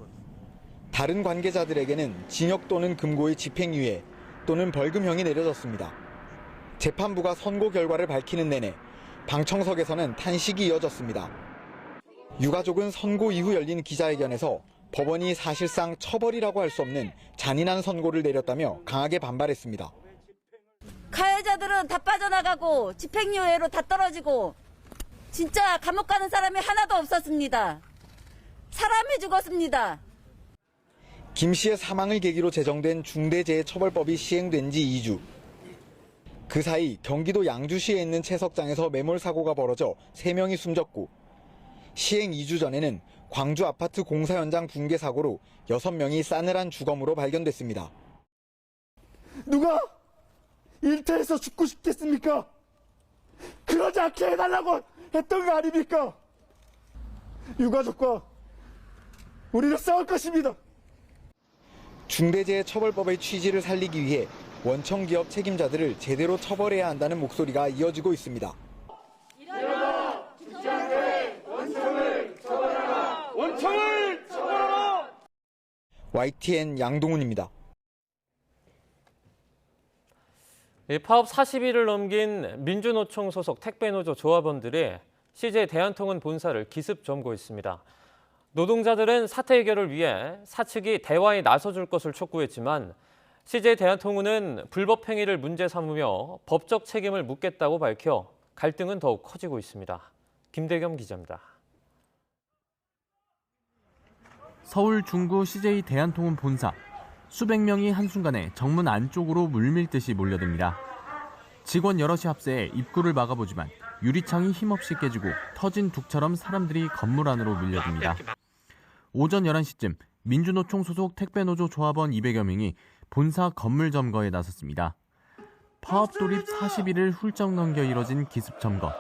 다른 관계자들에게는 징역 또는 금고의 집행유예 또는 벌금형이 내려졌습니다. 재판부가 선고 결과를 밝히는 내내 방청석에서는 탄식이 이어졌습니다. 유가족은 선고 이후 열린 기자회견에서 법원이 사실상 처벌이라고 할 수 없는 잔인한 선고를 내렸다며 강하게 반발했습니다. 가해자들은 다 빠져나가고 집행유예로 다 떨어지고 진짜 감옥 가는 사람이 하나도 없었습니다. 사람이 죽었습니다. 김 씨의 사망을 계기로 제정된 중대재해처벌법이 시행된 지 2주. 그 사이 경기도 양주시에 있는 채석장에서 매몰 사고가 벌어져 3명이 숨졌고 시행 2주 전에는 광주 아파트 공사 현장 붕괴 사고로 6명이 싸늘한 주검으로 발견됐습니다. 누가 일터에서 죽고 싶겠습니까? 그러지 않게 해달라고 했던 거 아닙니까? 유가족과 우리는 싸울 것입니다. 중대재해처벌법의 취지를 살리기 위해 원청기업 책임자들을 제대로 처벌해야 한다는 목소리가 이어지고 있습니다. 일어나! 직장내 원청을 처벌하라! 원청을 처벌하라! YTN 양동훈입니다. 파업 40일을 넘긴 민주노총 소속 택배노조 조합원들이 CJ 대한통운 본사를 기습 점거했습니다. 노동자들은 사태 해결을 위해 사측이 대화에 나서줄 것을 촉구했지만 CJ 대한통운은 불법 행위를 문제 삼으며 법적 책임을 묻겠다고 밝혀 갈등은 더욱 커지고 있습니다. 김대겸 기자입니다. 서울 중구 CJ 대한통운 본사. 수백 명이 한순간에 정문 안쪽으로 물밀듯이 몰려듭니다. 직원 여럿이 합세해 입구를 막아보지만 유리창이 힘없이 깨지고 터진 둑처럼 사람들이 건물 안으로 밀려듭니다. 오전 11시쯤 민주노총 소속 택배노조 조합원 200여 명이 본사 건물 점거에 나섰습니다. 파업 돌입 40일을 훌쩍 넘겨 이뤄진 기습 점거.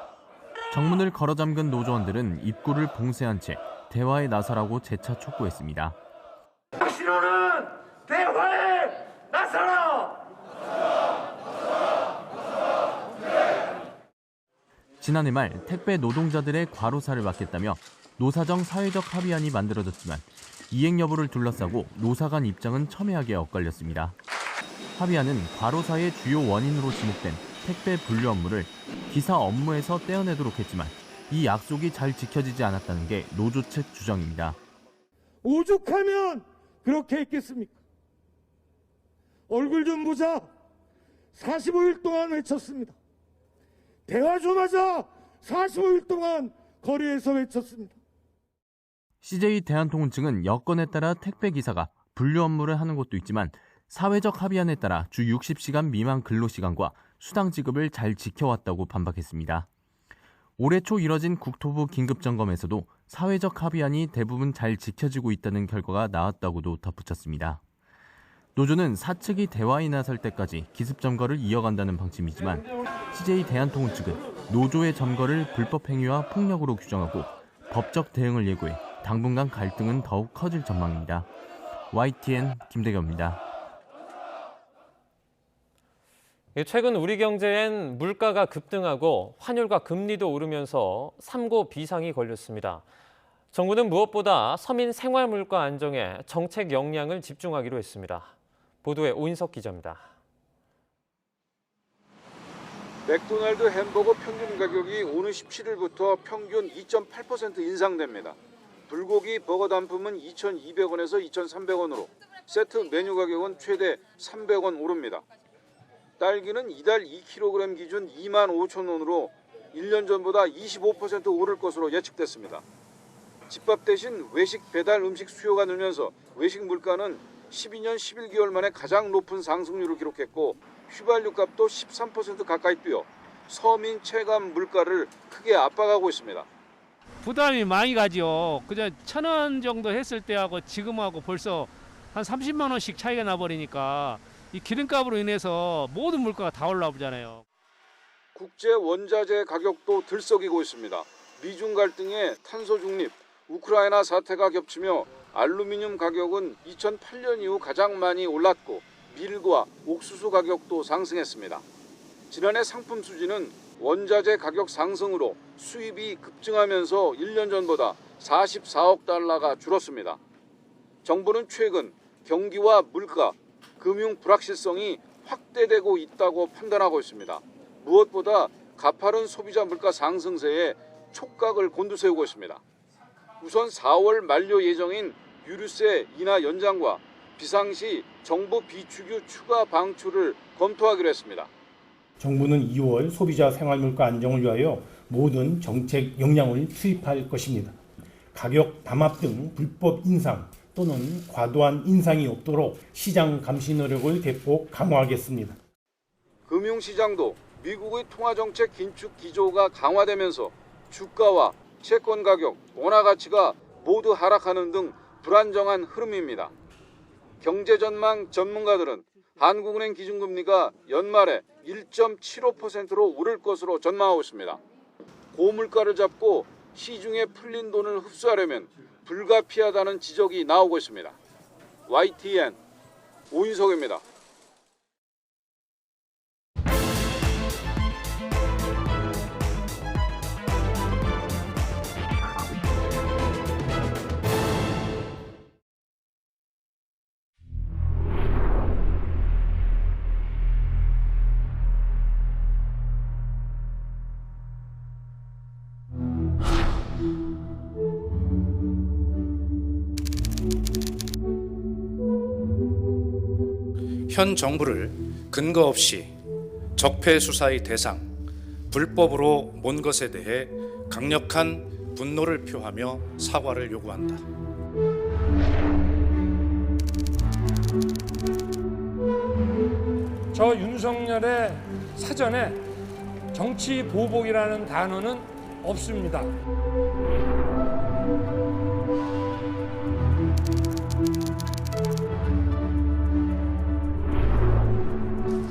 정문을 걸어 잠근 노조원들은 입구를 봉쇄한 채 대화에 나서라고 재차 촉구했습니다. 당신은 대화에 나서라! 지난해 말 택배 노동자들의 과로사를 막겠다며 노사정 사회적 합의안이 만들어졌지만 이행 여부를 둘러싸고 노사 간 입장은 첨예하게 엇갈렸습니다. 합의안은 과로사의 주요 원인으로 지목된 택배 분류 업무를 기사 업무에서 떼어내도록 했지만 이 약속이 잘 지켜지지 않았다는 게 노조 측 주장입니다. 오죽하면 그렇게 했겠습니까? 얼굴 좀 보자. 45일 동안 외쳤습니다. 대화 좀 하자. 45일 동안 거리에서 외쳤습니다. CJ 대한통운 측은 여건에 따라 택배 기사가 분류 업무를 하는 곳도 있지만 사회적 합의안에 따라 주 60시간 미만 근로시간과 수당 지급을 잘 지켜왔다고 반박했습니다. 올해 초 이뤄진 국토부 긴급점검에서도 사회적 합의안이 대부분 잘 지켜지고 있다는 결과가 나왔다고도 덧붙였습니다. 노조는 사측이 대화에 나설 때까지 기습 점거를 이어간다는 방침이지만 CJ 대한통운 측은 노조의 점거를 불법 행위와 폭력으로 규정하고 법적 대응을 예고해 당분간 갈등은 더욱 커질 전망입니다. YTN 김대겸입니다. 최근 우리 경제엔 물가가 급등하고 환율과 금리도 오르면서 삼고 비상이 걸렸습니다. 정부는 무엇보다 서민 생활 물가 안정에 정책 역량을 집중하기로 했습니다. 보도에 오인석 기자입니다. 맥도날드 햄버거 평균 가격이 오는 17일부터 평균 2.8% 인상됩니다. 불고기 버거 단품은 2,200원에서 2,300원으로 세트 메뉴 가격은 최대 300원 오릅니다. 딸기는 이달 2kg 기준 25,000원으로 1년 전보다 25% 오를 것으로 예측됐습니다. 집밥 대신 외식 배달 음식 수요가 늘면서 외식 물가는 12년 11개월 만에 가장 높은 상승률을 기록했고 휘발유 값도 13% 가까이 뛰어 서민 체감 물가를 크게 압박하고 있습니다. 부담이 많이 가죠. 그냥 1,000원 정도 했을 때하고 지금하고 벌써 한 30만 원씩 차이가 나버리니까 이 기름값으로 인해서 모든 물가가 다 올라오잖아요. 국제 원자재 가격도 들썩이고 있습니다. 미중 갈등에 탄소 중립, 우크라이나 사태가 겹치며 알루미늄 가격은 2008년 이후 가장 많이 올랐고 밀과 옥수수 가격도 상승했습니다. 지난해 상품 수지는 원자재 가격 상승으로 수입이 급증하면서 1년 전보다 44억 달러가 줄었습니다. 정부는 최근 경기와 물가, 금융 불확실성이 확대되고 있다고 판단하고 있습니다. 무엇보다 가파른 소비자 물가 상승세에 촉각을 곤두세우고 있습니다. 우선 4월 만료 예정인 유류세 인하 연장과 비상시 정부 비축유 추가 방출을 검토하기로 했습니다. 정부는 2월 소비자 생활물가 안정을 위하여 모든 정책 역량을 투입할 것입니다. 가격 담합 등 불법 인상 또는 과도한 인상이 없도록 시장 감시 노력을 대폭 강화하겠습니다. 금융시장도 미국의 통화정책 긴축 기조가 강화되면서 주가와 채권 가격, 원화 가치가 모두 하락하는 등 불안정한 흐름입니다. 경제전망 전문가들은 한국은행 기준금리가 연말에 1.75%로 오를 것으로 전망하고 있습니다. 고물가를 잡고 시중에 풀린 돈을 흡수하려면 불가피하다는 지적이 나오고 있습니다. YTN 오인석입니다. 현 정부를 근거 없이 적폐 수사의 대상, 불법으로 몬 것에 대해 강력한 분노를 표하며 사과를 요구한다. 저 윤석열의 사전에 정치 보복이라는 단어는 없습니다.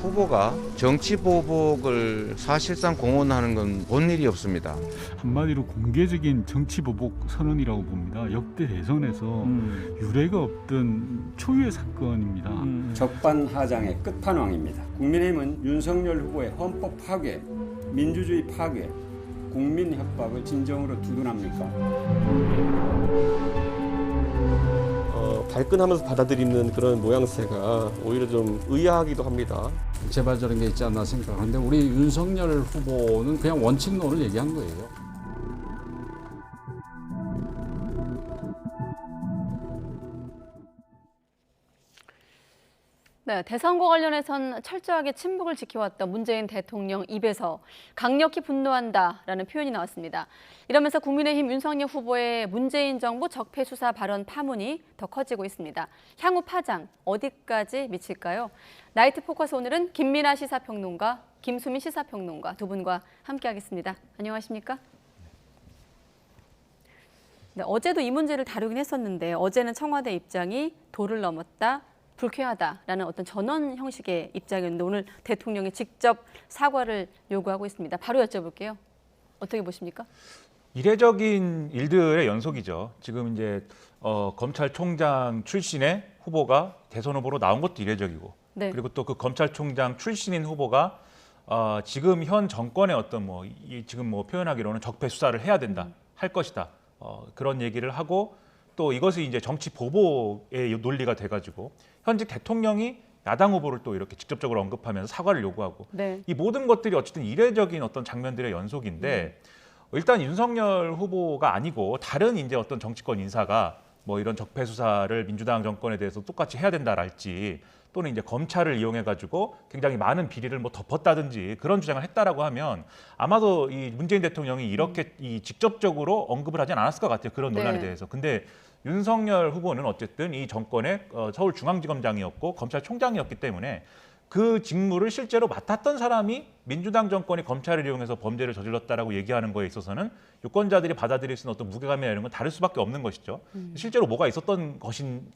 후보가 정치 보복을 사실상 공언하는 건 본 일이 없습니다. 한마디로 공개적인 정치 보복 선언이라고 봅니다. 역대 대선에서 유례가 없던 초유의 사건입니다. 적반하장의 끝판왕입니다. 국민의힘은 윤석열 후보의 헌법 파괴, 민주주의 파괴, 국민 협박을 진정으로 두둔합니까? 발끈하면서 받아들이는 그런 모양새가 오히려 좀 의아하기도 합니다. 재발적인 게 있지 않나 생각하는데 우리 윤석열 후보는 그냥 원칙론을 얘기한 거예요. 네, 대선과 관련해선 철저하게 침묵을 지켜왔던 문재인 대통령 입에서 강력히 분노한다라는 표현이 나왔습니다. 이러면서 국민의힘 윤석열 후보의 문재인 정부 적폐 수사 발언 파문이 더 커지고 있습니다. 향후 파장 어디까지 미칠까요? 나이트 포커스 오늘은 김민아 시사평론가, 김수민 시사평론가 두 분과 함께하겠습니다. 안녕하십니까? 네, 어제도 이 문제를 다루긴 했었는데 어제는 청와대 입장이 도를 넘었다. 불쾌하다라는 어떤 전원 형식의 입장이었는데 오늘 대통령이 직접 사과를 요구하고 있습니다. 바로 여쭤볼게요. 어떻게 보십니까? 이례적인 일들의 연속이죠. 지금 이제 검찰총장 출신의 후보가 대선 후보로 나온 것도 이례적이고, 네. 그리고 또 그 검찰총장 출신인 후보가 지금 현 정권의 어떤 지금 표현하기로는 적폐 수사를 해야 된다, 할 것이다. 그런 얘기를 하고 또 이것이 이제 정치 보복의 논리가 돼가지고 현직 대통령이 야당 후보를 또 이렇게 직접적으로 언급하면서 사과를 요구하고 이 모든 것들이 어쨌든 이례적인 어떤 장면들의 연속인데 일단 윤석열 후보가 아니고 다른 이제 어떤 정치권 인사가 뭐 이런 적폐 수사를 민주당 정권에 대해서 똑같이 해야 된다랄지 또는 이제 검찰을 이용해 가지고 굉장히 많은 비리를 뭐 덮었다든지 그런 주장을 했다라고 하면 아마도 이 문재인 대통령이 이렇게 이 직접적으로 언급을 하진 않았을 것 같아요. 그런 논란에 대해서. 근데 윤석열 후보는 어쨌든 이 정권의 서울중앙지검장이었고 검찰총장이었기 때문에 그 직무를 실제로 맡았던 사람이 민주당 정권이 검찰을 이용해서 범죄를 저질렀다라고 얘기하는 거에 있어서는 유권자들이 받아들일 수 있는 어떤 무게감이나 이런 건 다를 수밖에 없는 것이죠. 실제로 뭐가 있었던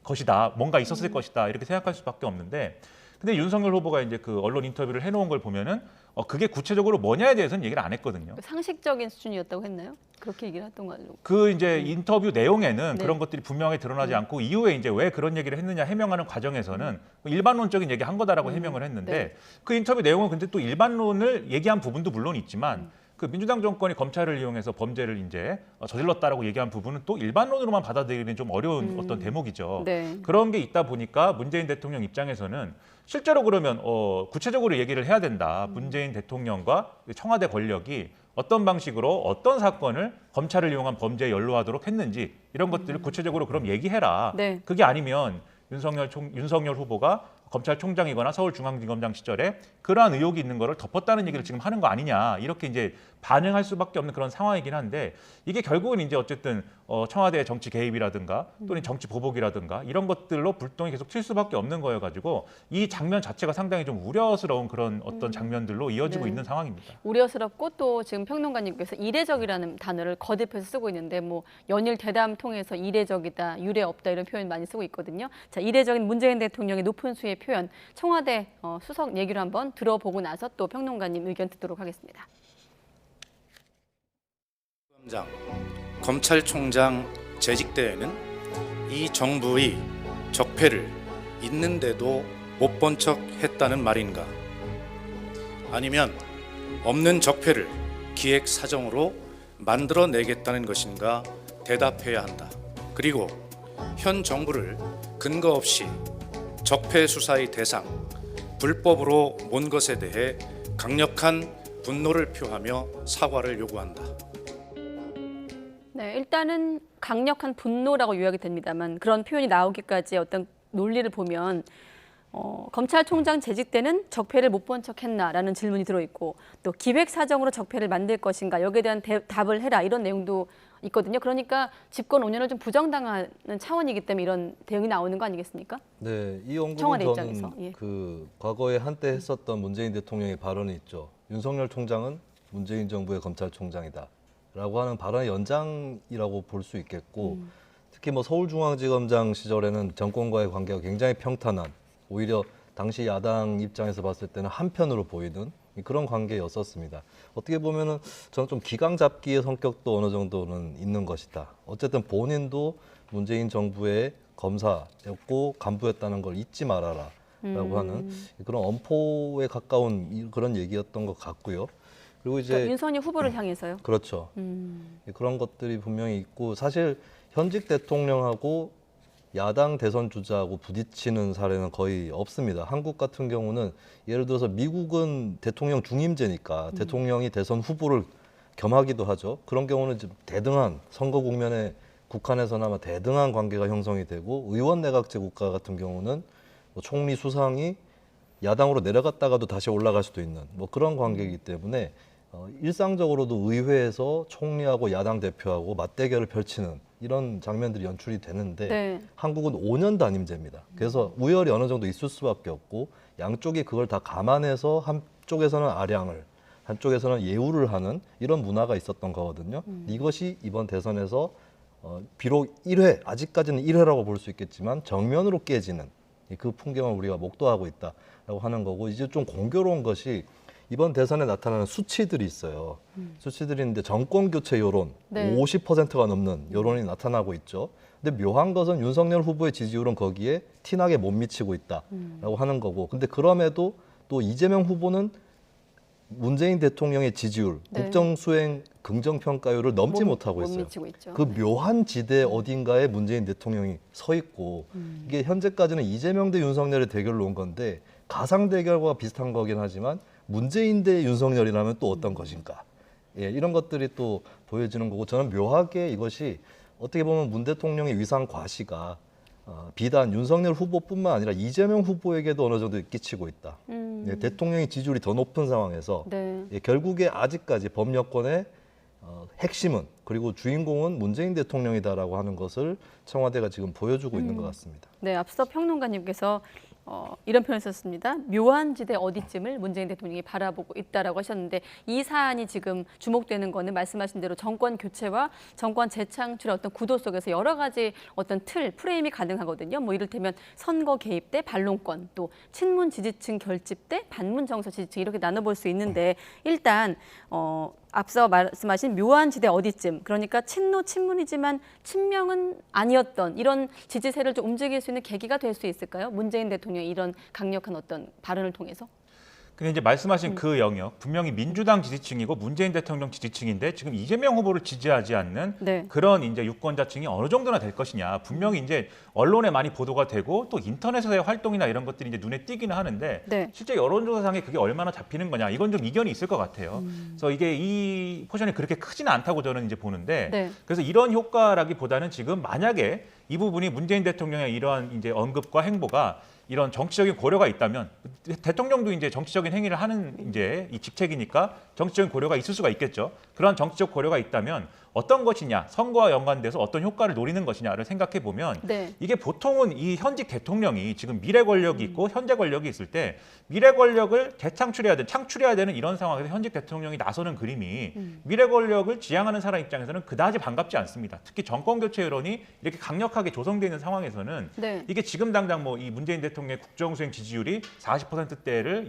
것이다, 뭔가 있었을 것이다 이렇게 생각할 수밖에 없는데, 근데 윤석열 후보가 이제 그 언론 인터뷰를 해놓은 걸 보면은 그게 구체적으로 뭐냐에 대해서는 얘기를 안 했거든요. 상식적인 수준이었다고 했나요? 그렇게 얘기를 했던 거 아니고. 그 이제 인터뷰 내용에는 그런 것들이 분명히 드러나지 않고 이후에 이제 왜 그런 얘기를 했느냐 해명하는 과정에서는 일반론적인 얘기 한 거다라고 해명을 했는데 그 인터뷰 내용은 근데 또 일반론을 얘기한 부분도 물론 있지만 그 민주당 정권이 검찰을 이용해서 범죄를 이제 저질렀다라고 얘기한 부분은 또 일반론으로만 받아들이기는 좀 어려운 어떤 대목이죠. 그런 게 있다 보니까 문재인 대통령 입장에서는 실제로 그러면 구체적으로 얘기를 해야 된다. 문재인 대통령과 청와대 권력이 어떤 방식으로 어떤 사건을 검찰을 이용한 범죄에 연루하도록 했는지 이런 것들을 구체적으로 그럼 얘기해라. 그게 아니면 윤석열 후보가 검찰총장이거나 서울중앙지검장 시절에 그러한 의혹이 있는 거를 덮었다는 얘기를 지금 하는 거 아니냐 이렇게 이제 반응할 수밖에 없는 그런 상황이긴 한데 이게 결국은 이제 어쨌든 청와대의 정치 개입이라든가 또는 정치 보복이라든가 이런 것들로 불똥이 계속 튈 수밖에 없는 거여가지고 이 장면 자체가 상당히 좀 우려스러운 그런 어떤 장면들로 이어지고 있는 상황입니다. 우려스럽고 또 지금 평론가님께서 이례적이라는 단어를 거듭해서 쓰고 있는데 뭐 연일 대담 통해서 이례적이다, 유례 없다 이런 표현 많이 쓰고 있거든요. 자, 이례적인 문재인 대통령의 높은 수의 표현 청와대 수석 얘기를 한번 들어보고 나서 또 평론가님 의견 듣도록 하겠습니다. 검찰총장 재직 때에는 이 정부의 적폐를 있는데도 못 본 척 했다는 말인가? 아니면 없는 적폐를 기획사정으로 만들어내겠다는 것인가 대답해야 한다. 그리고 현 정부를 근거 없이 적폐 수사의 대상, 불법으로 몬 것에 대해 강력한 분노를 표하며 사과를 요구한다. 네, 일단은 강력한 분노라고 요약이 됩니다만 그런 표현이 나오기까지 어떤 논리를 보면 검찰총장 재직 때는 적폐를 못 본 척했나라는 질문이 들어있고 또 기획사정으로 적폐를 만들 것인가 여기에 대한 답을 해라 이런 내용도 있거든요. 그러니까 집권 5년을 좀 부정당하는 차원이기 때문에 이런 대응이 나오는 거 아니겠습니까? 네, 이 언급은 청와대 저는 입장에서. 그 과거에 한때 했었던 문재인 대통령의 발언이 있죠. 윤석열 총장은 문재인 정부의 검찰총장이다. 라고 하는 발언의 연장이라고 볼 수 있겠고 특히 뭐 서울중앙지검장 시절에는 정권과의 관계가 굉장히 평탄한 오히려 당시 야당 입장에서 봤을 때는 한편으로 보이는 그런 관계였었습니다. 어떻게 보면은 저는 좀 기강 잡기의 성격도 어느 정도는 있는 것이다. 어쨌든 본인도 문재인 정부의 검사였고 간부였다는 걸 잊지 말아라 라고 하는 그런 엄포에 가까운 그런 얘기였던 것 같고요. 그리고 이제 그러니까 윤석열 후보를 향해서요? 그렇죠. 그런 것들이 분명히 있고 사실 현직 대통령하고 야당 대선 주자하고 부딪히는 사례는 거의 없습니다. 한국 같은 경우는 예를 들어서 미국은 대통령 중임제니까 대통령이 대선 후보를 겸하기도 하죠. 그런 경우는 좀 대등한 선거 국면에 국한에서는 아마 대등한 관계가 형성이 되고 의원 내각제 국가 같은 경우는 뭐 총리 수상이 야당으로 내려갔다가도 다시 올라갈 수도 있는 뭐 그런 관계이기 때문에 일상적으로도 의회에서 총리하고 야당 대표하고 맞대결을 펼치는 이런 장면들이 연출이 되는데 한국은 5년 단임제입니다. 그래서 우열이 어느 정도 있을 수밖에 없고 양쪽이 그걸 다 감안해서 한쪽에서는 아량을 한쪽에서는 예우를 하는 이런 문화가 있었던 거거든요. 이것이 이번 대선에서 비록 1회, 아직까지는 1회라고 볼 수 있겠지만 정면으로 깨지는 그 풍경을 우리가 목도하고 있다라고 하는 거고 이제 좀 공교로운 것이 이번 대선에 나타나는 수치들이 있어요. 수치들이 있는데 정권 교체 여론 50%가 넘는 여론이 나타나고 있죠. 근데 묘한 것은 윤석열 후보의 지지율은 거기에 티나게 못 미치고 있다라고 하는 거고 근데 그럼에도 또 이재명 후보는 문재인 대통령의 지지율, 네. 국정 수행 긍정 평가율을 넘지 못하고 있어요. 미치고 있죠. 그 묘한 지대 어딘가에 문재인 대통령이 서 있고 이게 현재까지는 이재명 대 윤석열의 대결로 온 건데 가상 대결과 비슷한 거긴 하지만 문재인 대 윤석열이라면 또 어떤 것인가? 예, 이런 것들이 또 보여지는 거고 저는 묘하게 이것이 어떻게 보면 문 대통령의 위상 과시가 비단 윤석열 후보뿐만 아니라 이재명 후보에게도 어느 정도 끼치고 있다. 예, 대통령의 지지율이 더 높은 상황에서 네. 예, 결국에 아직까지 법여권의 핵심은 그리고 주인공은 문재인 대통령이다라고 하는 것을 청와대가 지금 보여주고 있는 것 같습니다. 네, 앞서 평론가님께서 이런 표현을 썼습니다. 묘한 지대 어디쯤을 문재인 대통령이 바라보고 있다라고 하셨는데 이 사안이 지금 주목되는 거는 말씀하신 대로 정권 교체와 정권 재창출의 어떤 구도 속에서 여러 가지 어떤 틀, 프레임이 가능하거든요. 뭐 이를테면 선거 개입 때 반론권, 또 친문 지지층 결집 때 반문 정서 지지층 이렇게 나눠볼 수 있는데 일단 앞서 말씀하신 묘한 지대 어디쯤, 그러니까 친노 친문이지만 친명은 아니었던 이런 지지세를 좀 움직일 수 있는 계기가 될 수 있을까요? 문재인 대통령의 이런 강력한 어떤 발언을 통해서? 근데 이제 말씀하신 그 영역 분명히 민주당 지지층이고 문재인 대통령 지지층인데 지금 이재명 후보를 지지하지 않는 네. 그런 이제 유권자층이 어느 정도나 될 것이냐. 분명히 이제 언론에 많이 보도가 되고 또 인터넷에서의 활동이나 이런 것들이 이제 눈에 띄기는 하는데 네. 실제 여론조사상에 그게 얼마나 잡히는 거냐. 이건 좀 이견이 있을 것 같아요. 그래서 이게 이 포션이 그렇게 크지는 않다고 저는 이제 보는데 네. 그래서 이런 효과라기보다는 지금 만약에 이 부분이 문재인 대통령의 이러한 이제 언급과 행보가 이런 정치적인 고려가 있다면 대통령도 이제 정치적인 행위를 하는 이제 이 직책이니까 정치적인 고려가 있을 수가 있겠죠. 그런 정치적 고려가 있다면 어떤 것이냐, 선거와 연관돼서 어떤 효과를 노리는 것이냐를 생각해 보면 네. 이게 보통은 이 현직 대통령이 지금 미래 권력이 있고 현재 권력이 있을 때 미래 권력을 창출해야 되는 이런 상황에서 현직 대통령이 나서는 그림이 미래 권력을 지향하는 사람 입장에서는 그다지 반갑지 않습니다. 특히 정권 교체 여론이 이렇게 강력하게 조성되어 있는 상황에서는 네. 이게 지금 당장 뭐 이 문재인 대통령의 국정수행 지지율이 40%대를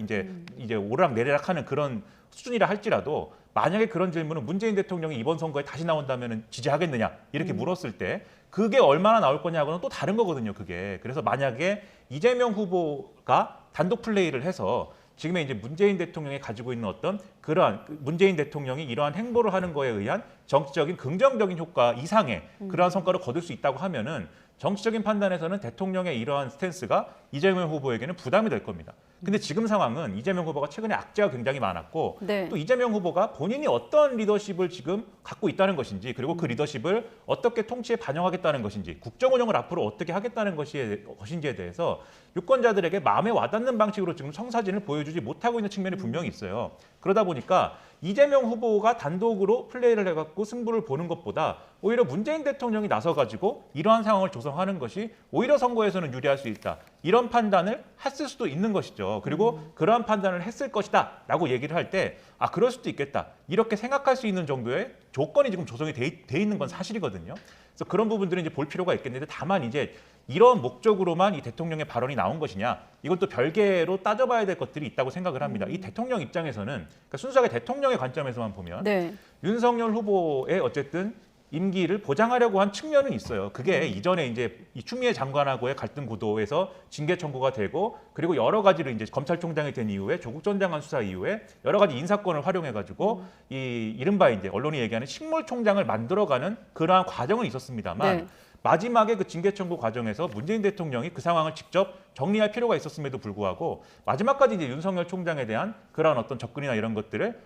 이제 오르락내리락하는 그런 수준이라 할지라도 만약에 그런 질문은 문재인 대통령이 이번 선거에 다시 나온다면 지지하겠느냐 이렇게 물었을 때 그게 얼마나 나올 거냐고는 또 다른 거거든요. 그게. 그래서 만약에 이재명 후보가 단독 플레이를 해서 지금의 이제 문재인 대통령이 가지고 있는 어떤 그러한 문재인 대통령이 이러한 행보를 하는 거에 의한 정치적인 긍정적인 효과 이상의 그러한 성과를 거둘 수 있다고 하면은 정치적인 판단에서는 대통령의 이러한 스탠스가 이재명 후보에게는 부담이 될 겁니다. 근데 지금 상황은 이재명 후보가 최근에 악재가 굉장히 많았고 네. 또 이재명 후보가 본인이 어떤 리더십을 지금 갖고 있다는 것인지 그리고 그 리더십을 어떻게 통치에 반영하겠다는 것인지 국정 운영을 앞으로 어떻게 하겠다는 것인지에 대해서 유권자들에게 마음에 와닿는 방식으로 지금 청사진을 보여주지 못하고 있는 측면이 분명히 있어요. 그러다 보니까 이재명 후보가 단독으로 플레이를 해갖고 승부를 보는 것보다 오히려 문재인 대통령이 나서가지고 이러한 상황을 조성하는 것이 오히려 선거에서는 유리할 수 있다. 이런 판단을 했을 수도 있는 것이죠. 그리고 그러한 판단을 했을 것이다 라고 얘기를 할 때 그럴 수도 있겠다. 이렇게 생각할 수 있는 정도의 조건이 지금 조성이 돼 있는 건 사실이거든요. 그래서 그런 부분들은 이제 볼 필요가 있겠는데 다만 이제 이런 목적으로만 이 대통령의 발언이 나온 것이냐 이건 또 별개로 따져봐야 될 것들이 있다고 생각을 합니다. 이 대통령 입장에서는 그러니까 순수하게 대통령의 관점에서만 보면 네. 윤석열 후보의 어쨌든 임기를 보장하려고 한 측면은 있어요. 그게 이전에 이제 이 추미애 장관하고의 갈등 구도에서 징계 청구가 되고 그리고 여러 가지로 이제 검찰총장이 된 이후에 조국 전 장관 수사 이후에 여러 가지 인사권을 활용해가지고 이 이른바 이제 언론이 얘기하는 식물총장을 만들어가는 그러한 과정은 있었습니다만. 네. 마지막에 그 징계 청구 과정에서 문재인 대통령이 그 상황을 직접 정리할 필요가 있었음에도 불구하고 마지막까지 이제 윤석열 총장에 대한 그런 어떤 접근이나 이런 것들을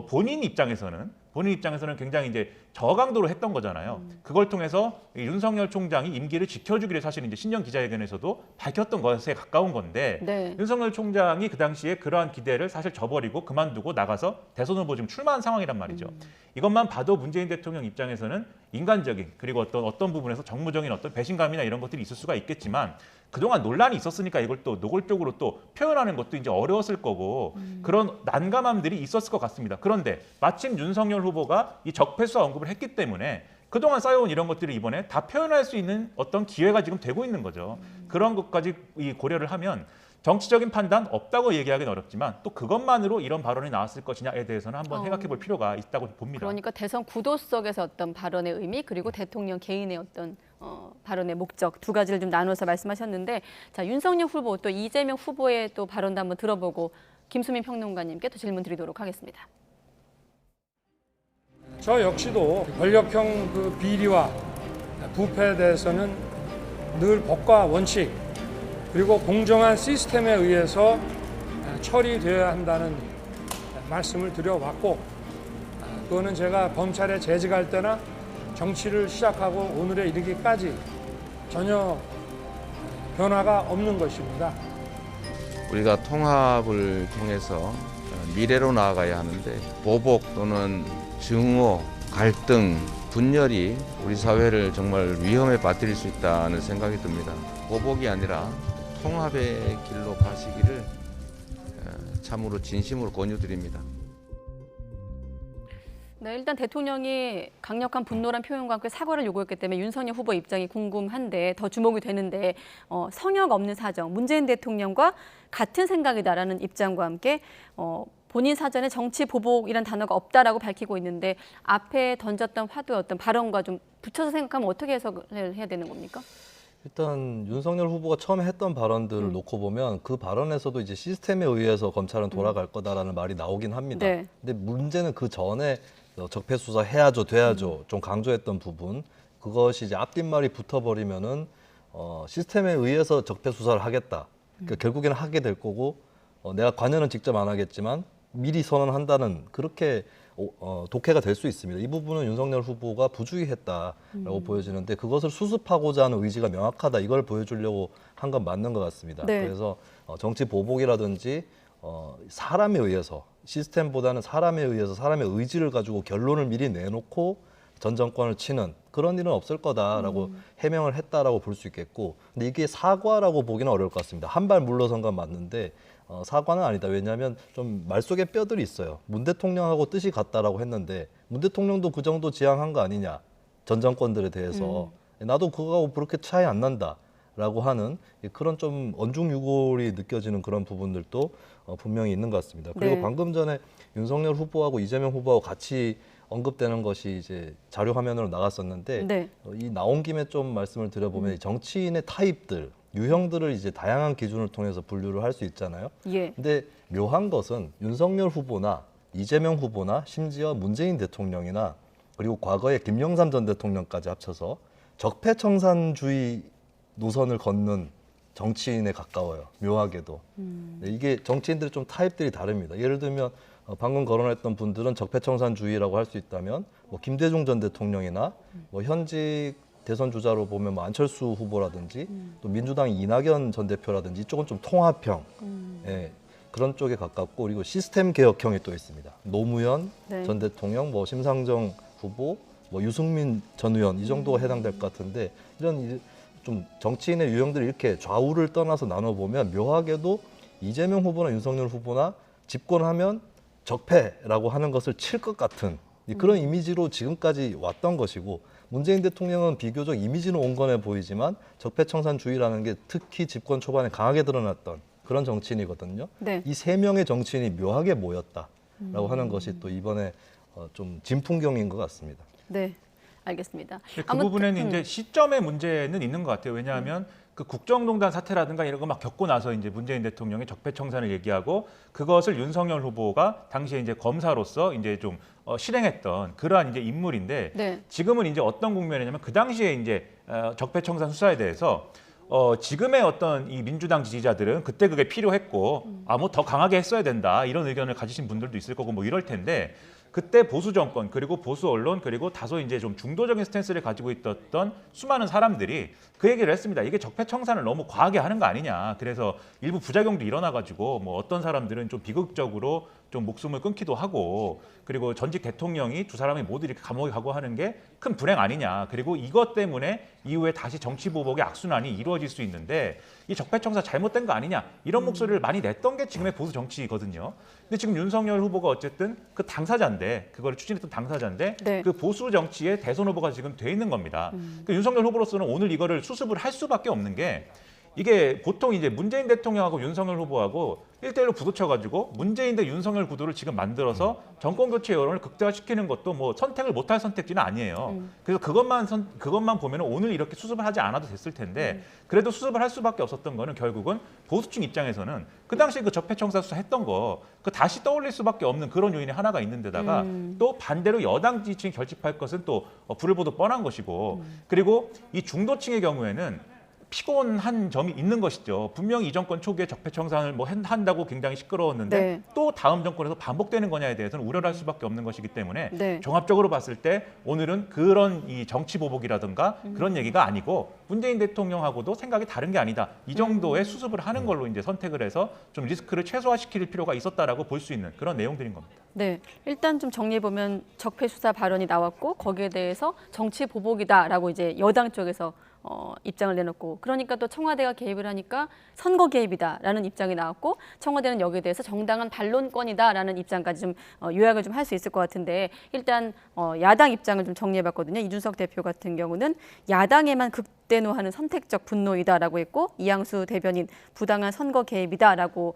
본인 입장에서는 굉장히 이제 저강도로 했던 거잖아요. 그걸 통해서 윤석열 총장이 임기를 지켜주기를 사실 이제 신년 기자회견에서도 밝혔던 것에 가까운 건데 네. 윤석열 총장이 그 당시에 그러한 기대를 사실 저버리고 그만두고 나가서 대선 후보 지금 출마한 상황이란 말이죠. 이것만 봐도 문재인 대통령 입장에서는 인간적인 그리고 어떤 부분에서 정무적인 어떤 배신감이나 이런 것들이 있을 수가 있겠지만 그동안 논란이 있었으니까 이걸 또 노골적으로 또 표현하는 것도 이제 어려웠을 거고 그런 난감함들이 있었을 것 같습니다. 그런데 마침 윤석열 후보가 이 적폐수사 언급을 했기 때문에 그동안 쌓여온 이런 것들을 이번에 다 표현할 수 있는 어떤 기회가 지금 되고 있는 거죠. 그런 것까지 고려를 하면 정치적인 판단 없다고 얘기하기는 어렵지만 또 그것만으로 이런 발언이 나왔을 것이냐에 대해서는 한번 생각해 볼 필요가 있다고 봅니다. 그러니까 대선 구도 속에서 어떤 발언의 의미 그리고 대통령 개인의 어떤 발언의 목적 두 가지를 좀 나눠서 말씀하셨는데 자 윤석열 후보 또 이재명 후보의 또 발언도 한번 들어보고 김수민 평론가님께 또 질문 드리도록 하겠습니다. 저 역시도 권력형 그 비리와 부패에 대해서는 늘 법과 원칙 그리고 공정한 시스템에 의해서 처리되어야 한다는 말씀을 드려왔고, 그거는 제가 검찰에 재직할 때나 정치를 시작하고 오늘에 이르기까지 전혀 변화가 없는 것입니다. 우리가 통합을 통해서 미래로 나아가야 하는데 보복 또는 증오, 갈등, 분열이 우리 사회를 정말 위험에 빠뜨릴 수 있다는 생각이 듭니다. 보복이 아니라 통합의 길로 가시기를 참으로 진심으로 권유드립니다. 네, 일단 대통령이 강력한 분노란 표현과 함께 사과를 요구했기 때문에 윤석열 후보 입장이 궁금한데 더 주목이 되는데 성역 없는 사정, 문재인 대통령과 같은 생각이다라는 입장과 함께 본인 사전에 정치 보복이란 단어가 없다라고 밝히고 있는데 앞에 던졌던 화두의 어떤 발언과 좀 붙여서 생각하면 어떻게 해석을 해야 되는 겁니까? 일단 윤석열 후보가 처음에 했던 발언들을 놓고 보면 그 발언에서도 이제 시스템에 의해서 검찰은 돌아갈 거다라는 말이 나오긴 합니다. 네. 근데 문제는 그 전에 적폐 수사 해야죠, 돼야죠 좀 강조했던 부분, 그것이 이제 앞뒷말이 붙어버리면은 시스템에 의해서 적폐 수사를 하겠다. 그러니까 결국에는 하게 될 거고 내가 관여는 직접 안 하겠지만 미리 선언한다는 그렇게 독해가 될 수 있습니다. 이 부분은 윤석열 후보가 부주의했다라고 보여지는데 그것을 수습하고자 하는 의지가 명확하다, 이걸 보여주려고 한 건 맞는 것 같습니다. 네. 그래서 정치 보복이라든지 사람에 의해서, 시스템보다는 사람에 의해서 사람의 의지를 가지고 결론을 미리 내놓고 전 정권을 치는 그런 일은 없을 거다라고 해명을 했다라고 볼 수 있겠고, 근데 이게 사과라고 보기는 어려울 것 같습니다. 한 발 물러선 건 맞는데 사과는 아니다. 왜냐하면 좀 말 속에 뼈들이 있어요. 문 대통령하고 뜻이 같다라고 했는데 문 대통령도 그 정도 지향한 거 아니냐, 전 정권들에 대해서. 나도 그거하고 그렇게 차이 안 난다라고 하는 그런 좀 언중유골이 느껴지는 그런 부분들도 분명히 있는 것 같습니다. 그리고 네. 방금 전에 윤석열 후보하고 이재명 후보하고 같이 언급되는 것이 이제 자료 화면으로 나갔었는데 네. 이 나온 김에 좀 말씀을 드려보면 정치인의 타입들, 유형들을 이제 다양한 기준을 통해서 분류를 할 수 있잖아요. 예. 근데 묘한 것은 윤석열 후보나 이재명 후보나 심지어 문재인 대통령이나 그리고 과거에 김영삼 전 대통령까지 합쳐서 적폐청산주의 노선을 걷는 정치인에 가까워요. 묘하게도. 네, 이게 정치인들의 좀 타입들이 다릅니다. 예를 들면 방금 거론했던 분들은 적폐청산주의라고 할 수 있다면 뭐 김대중 전 대통령이나 뭐 현직 대선 주자로 보면 뭐 안철수 후보라든지 또 민주당 이낙연 전 대표라든지 이쪽은 좀 통합형 예, 그런 쪽에 가깝고, 그리고 시스템 개혁형이 또 있습니다. 노무현 네. 전 대통령, 뭐 심상정 후보, 뭐 유승민 전 의원 이 정도가 해당될 것 같은데, 이런 좀 정치인의 유형들이 이렇게 좌우를 떠나서 나눠보면 묘하게도 이재명 후보나 윤석열 후보나 집권하면 적폐라고 하는 것을 칠 것 같은 그런 이미지로 지금까지 왔던 것이고, 문재인 대통령은 비교적 이미지는 온건해 보이지만 적폐청산주의라는 게 특히 집권 초반에 강하게 드러났던 그런 정치인이거든요. 네. 이 세 명의 정치인이 묘하게 모였다라고 하는 것이 또 이번에 좀 진풍경인 것 같습니다. 네, 알겠습니다. 그 부분에는 이제 시점의 문제는 있는 것 같아요. 왜냐하면 그 국정농단 사태라든가 이런 거 막 겪고 나서 이제 문재인 대통령이 적폐청산을 얘기하고 그것을 윤석열 후보가 당시에 이제 검사로서 이제 좀 실행했던 그러한 이제 인물인데, 네. 지금은 이제 어떤 국면이냐면 그 당시에 이제 적폐청산 수사에 대해서 지금의 어떤 이 민주당 지지자들은 그때 그게 필요했고 뭐 더 강하게 했어야 된다 이런 의견을 가지신 분들도 있을 거고 뭐 이럴 텐데, 그때 보수 정권 그리고 보수 언론 그리고 다소 이제 좀 중도적인 스탠스를 가지고 있었던 수많은 사람들이 그 얘기를 했습니다. 이게 적폐청산을 너무 과하게 하는 거 아니냐. 그래서 일부 부작용도 일어나가지고 뭐 어떤 사람들은 좀 비극적으로 좀 목숨을 끊기도 하고, 그리고 전직 대통령이 두 사람이 모두 이렇게 감옥에 가고 하는 게 큰 불행 아니냐. 그리고 이것 때문에 이후에 다시 정치 보복의 악순환이 이루어질 수 있는데 이 적폐청산 잘못된 거 아니냐. 이런 목소리를 많이 냈던 게 지금의 보수 정치거든요. 근데 지금 윤석열 후보가 어쨌든 그 당사자인데, 그걸 추진했던 당사자인데 네. 그 보수 정치의 대선 후보가 지금 돼 있는 겁니다. 그 윤석열 후보로서는 오늘 이거를 수습을 할 수밖에 없는 게, 이게 보통 이제 문재인 대통령하고 윤석열 후보하고 1대1로 부딪혀가지고 문재인 대 윤석열 구도를 지금 만들어서 정권 교체 여론을 극대화시키는 것도 뭐 선택을 못할 선택지는 아니에요. 그래서 그것만 보면 오늘 이렇게 수습을 하지 않아도 됐을 텐데 그래도 수습을 할 수밖에 없었던 거는 결국은 보수층 입장에서는 그 당시 그 적폐청산 수사 했던 거 그 다시 떠올릴 수밖에 없는 그런 요인이 하나가 있는 데다가 또 반대로 여당 지지층이 결집할 것은 또 불을 보듯 뻔한 것이고 그리고 이 중도층의 경우에는 피곤한 점이 있는 것이죠. 분명히 이 정권 초기에 적폐청산을 뭐 한다고 굉장히 시끄러웠는데 네. 또 다음 정권에서 반복되는 거냐에 대해서는 우려를 할 수밖에 없는 것이기 때문에 네. 종합적으로 봤을 때 오늘은 그런 이 정치 보복이라든가 그런 얘기가 아니고 문재인 대통령하고도 생각이 다른 게 아니다. 이 정도의 수습을 하는 걸로 이제 선택을 해서 좀 리스크를 최소화시킬 필요가 있었다라고 볼 수 있는 그런 내용들인 겁니다. 네, 일단 좀 정리해 보면 적폐 수사 발언이 나왔고 거기에 대해서 정치 보복이다라고 이제 여당 쪽에서 입장을 내놓고 그러니까 또 청와대가 개입을 하니까 선거 개입이다라는 입장이 나왔고 청와대는 여기에 대해서 정당한 반론권이다라는 입장까지 좀 요약을 좀 할 수 있을 것 같은데 일단 야당 입장을 좀 정리해봤거든요. 이준석 대표 같은 경우는 야당에만 극대노하는 선택적 분노이다라고 했고 이양수 대변인 부당한 선거 개입이다라고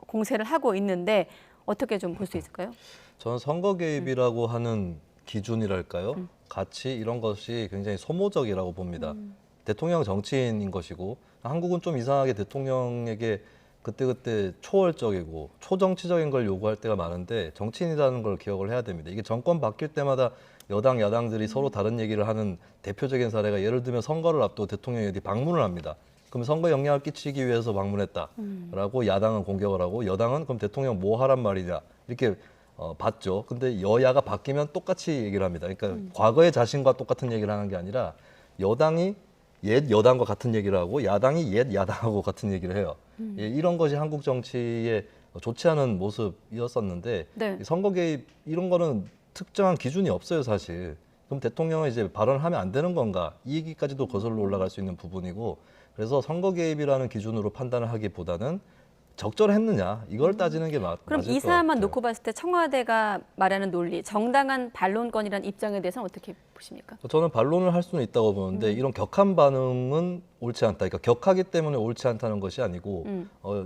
공세를 하고 있는데 어떻게 좀 볼 수 있을까요? 저는 선거 개입이라고 하는 기준이랄까요? 가치 이런 것이 굉장히 소모적이라고 봅니다. 대통령 정치인인 것이고 한국은 좀 이상하게 대통령에게 그때그때 초월적이고 초정치적인 걸 요구할 때가 많은데 정치인이라는 걸 기억을 해야 됩니다. 이게 정권 바뀔 때마다 여당, 야당들이 서로 다른 얘기를 하는 대표적인 사례가 예를 들면 선거를 앞두고 대통령이 어디 방문을 합니다. 그럼 선거에 영향을 끼치기 위해서 방문했다라고 야당은 공격을 하고 여당은 그럼 대통령 뭐 하란 말이냐 이렇게 봤죠. 근데 여야가 바뀌면 똑같이 얘기를 합니다. 그러니까 과거의 자신과 똑같은 얘기를 하는 게 아니라 여당이 옛 여당과 같은 얘기를 하고 야당이 옛 야당하고 같은 얘기를 해요. 예, 이런 것이 한국 정치의 좋지 않은 모습이었었는데 네. 선거 개입 이런 거는 특정한 기준이 없어요, 사실. 그럼 대통령은 이제 발언을 하면 안 되는 건가? 이 얘기까지도 거슬러 올라갈 수 있는 부분이고 그래서 선거 개입이라는 기준으로 판단을 하기보다는 적절했느냐 이걸 따지는 게 맞을 것 같아요. 그럼 이 사안만 놓고 봤을 때 청와대가 말하는 논리, 정당한 반론권이라는 입장에 대해서는 어떻게 보십니까? 저는 반론을 할 수는 있다고 보는데 이런 격한 반응은 옳지 않다. 그러니까 격하기 때문에 옳지 않다는 것이 아니고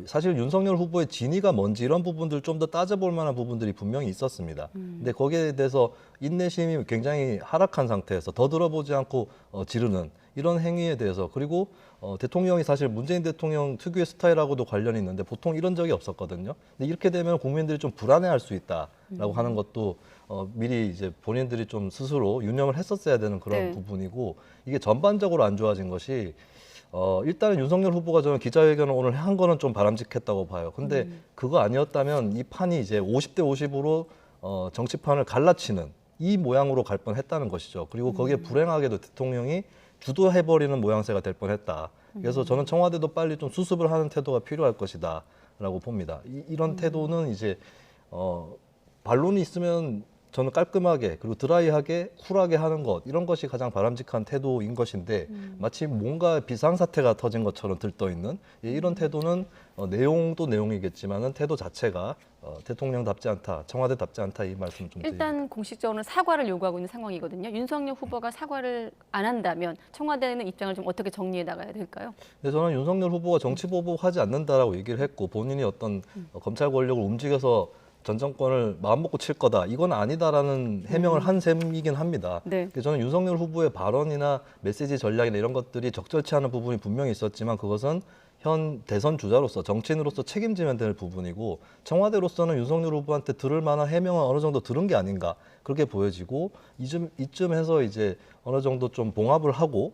사실 윤석열 후보의 진위가 뭔지 이런 부분들 좀 더 따져볼 만한 부분들이 분명히 있었습니다. 근데 거기에 대해서 인내심이 굉장히 하락한 상태에서 더 들어보지 않고 지르는 이런 행위에 대해서 그리고 대통령이 사실 문재인 대통령 특유의 스타일하고도 관련이 있는데 보통 이런 적이 없었거든요. 근데 이렇게 되면 국민들이 좀 불안해할 수 있다라고 하는 것도 미리 이제 본인들이 좀 스스로 유념을 했었어야 되는 그런 네. 부분이고 이게 전반적으로 안 좋아진 것이 일단은 윤석열 후보가 저는 기자회견을 오늘 한 거는 좀 바람직했다고 봐요. 근데 그거 아니었다면 이 판이 이제 50대 50으로 정치판을 갈라치는 이 모양으로 갈 뻔했다는 것이죠. 그리고 거기에 불행하게도 대통령이 주도해버리는 모양새가 될 뻔했다. 그래서 저는 청와대도 빨리 좀 수습을 하는 태도가 필요할 것이다라고 봅니다. 이런 태도는 이제 반론이 있으면 저는 깔끔하게 그리고 드라이하게 쿨하게 하는 것 이런 것이 가장 바람직한 태도인 것인데 마치 뭔가 비상사태가 터진 것처럼 들떠있는 이런 태도는 내용도 내용이겠지만은 태도 자체가 대통령답지 않다, 청와대답지 않다 이 말씀 좀 드립니다. 일단 공식적으로는 사과를 요구하고 있는 상황이거든요. 윤석열 후보가 사과를 안 한다면 청와대는 입장을 좀 어떻게 정리해 나가야 될까요? 근데 저는 윤석열 후보가 정치 보복하지 않는다라고 얘기를 했고 본인이 어떤 검찰 권력을 움직여서 전 정권을 마음먹고 칠 거다. 이건 아니다라는 해명을 한 셈이긴 합니다. 네. 저는 윤석열 후보의 발언이나 메시지 전략이나 이런 것들이 적절치 않은 부분이 분명히 있었지만 그것은 현 대선 주자로서 정치인으로서 책임지면 될 부분이고 청와대로서는 윤석열 후보한테 들을 만한 해명은 어느 정도 들은 게 아닌가 그렇게 보여지고 이쯤에서 이제 어느 정도 좀 봉합을 하고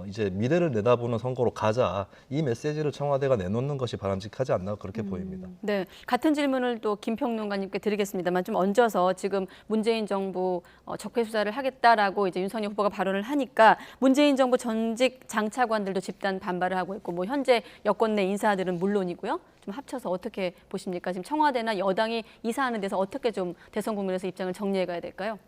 이제 미래를 내다보는 선거로 가자 이 메시지를 청와대가 내놓는 것이 바람직하지 않나 그렇게 보입니다. 네, 같은 질문을 또 김평론가님께 드리겠습니다만 좀 얹어서 지금 문재인 정부 적폐 수사를 하겠다라고 이제 윤석열 후보가 발언을 하니까 문재인 정부 전직 장차관들도 집단 반발을 하고 있고 뭐 현재 여권 내 인사들은 물론이고요. 좀 합쳐서 어떻게 보십니까? 지금 청와대나 여당이 이 사안에 대해서 어떻게 좀 대선 국민에서 입장을 정리해 가야 될까요?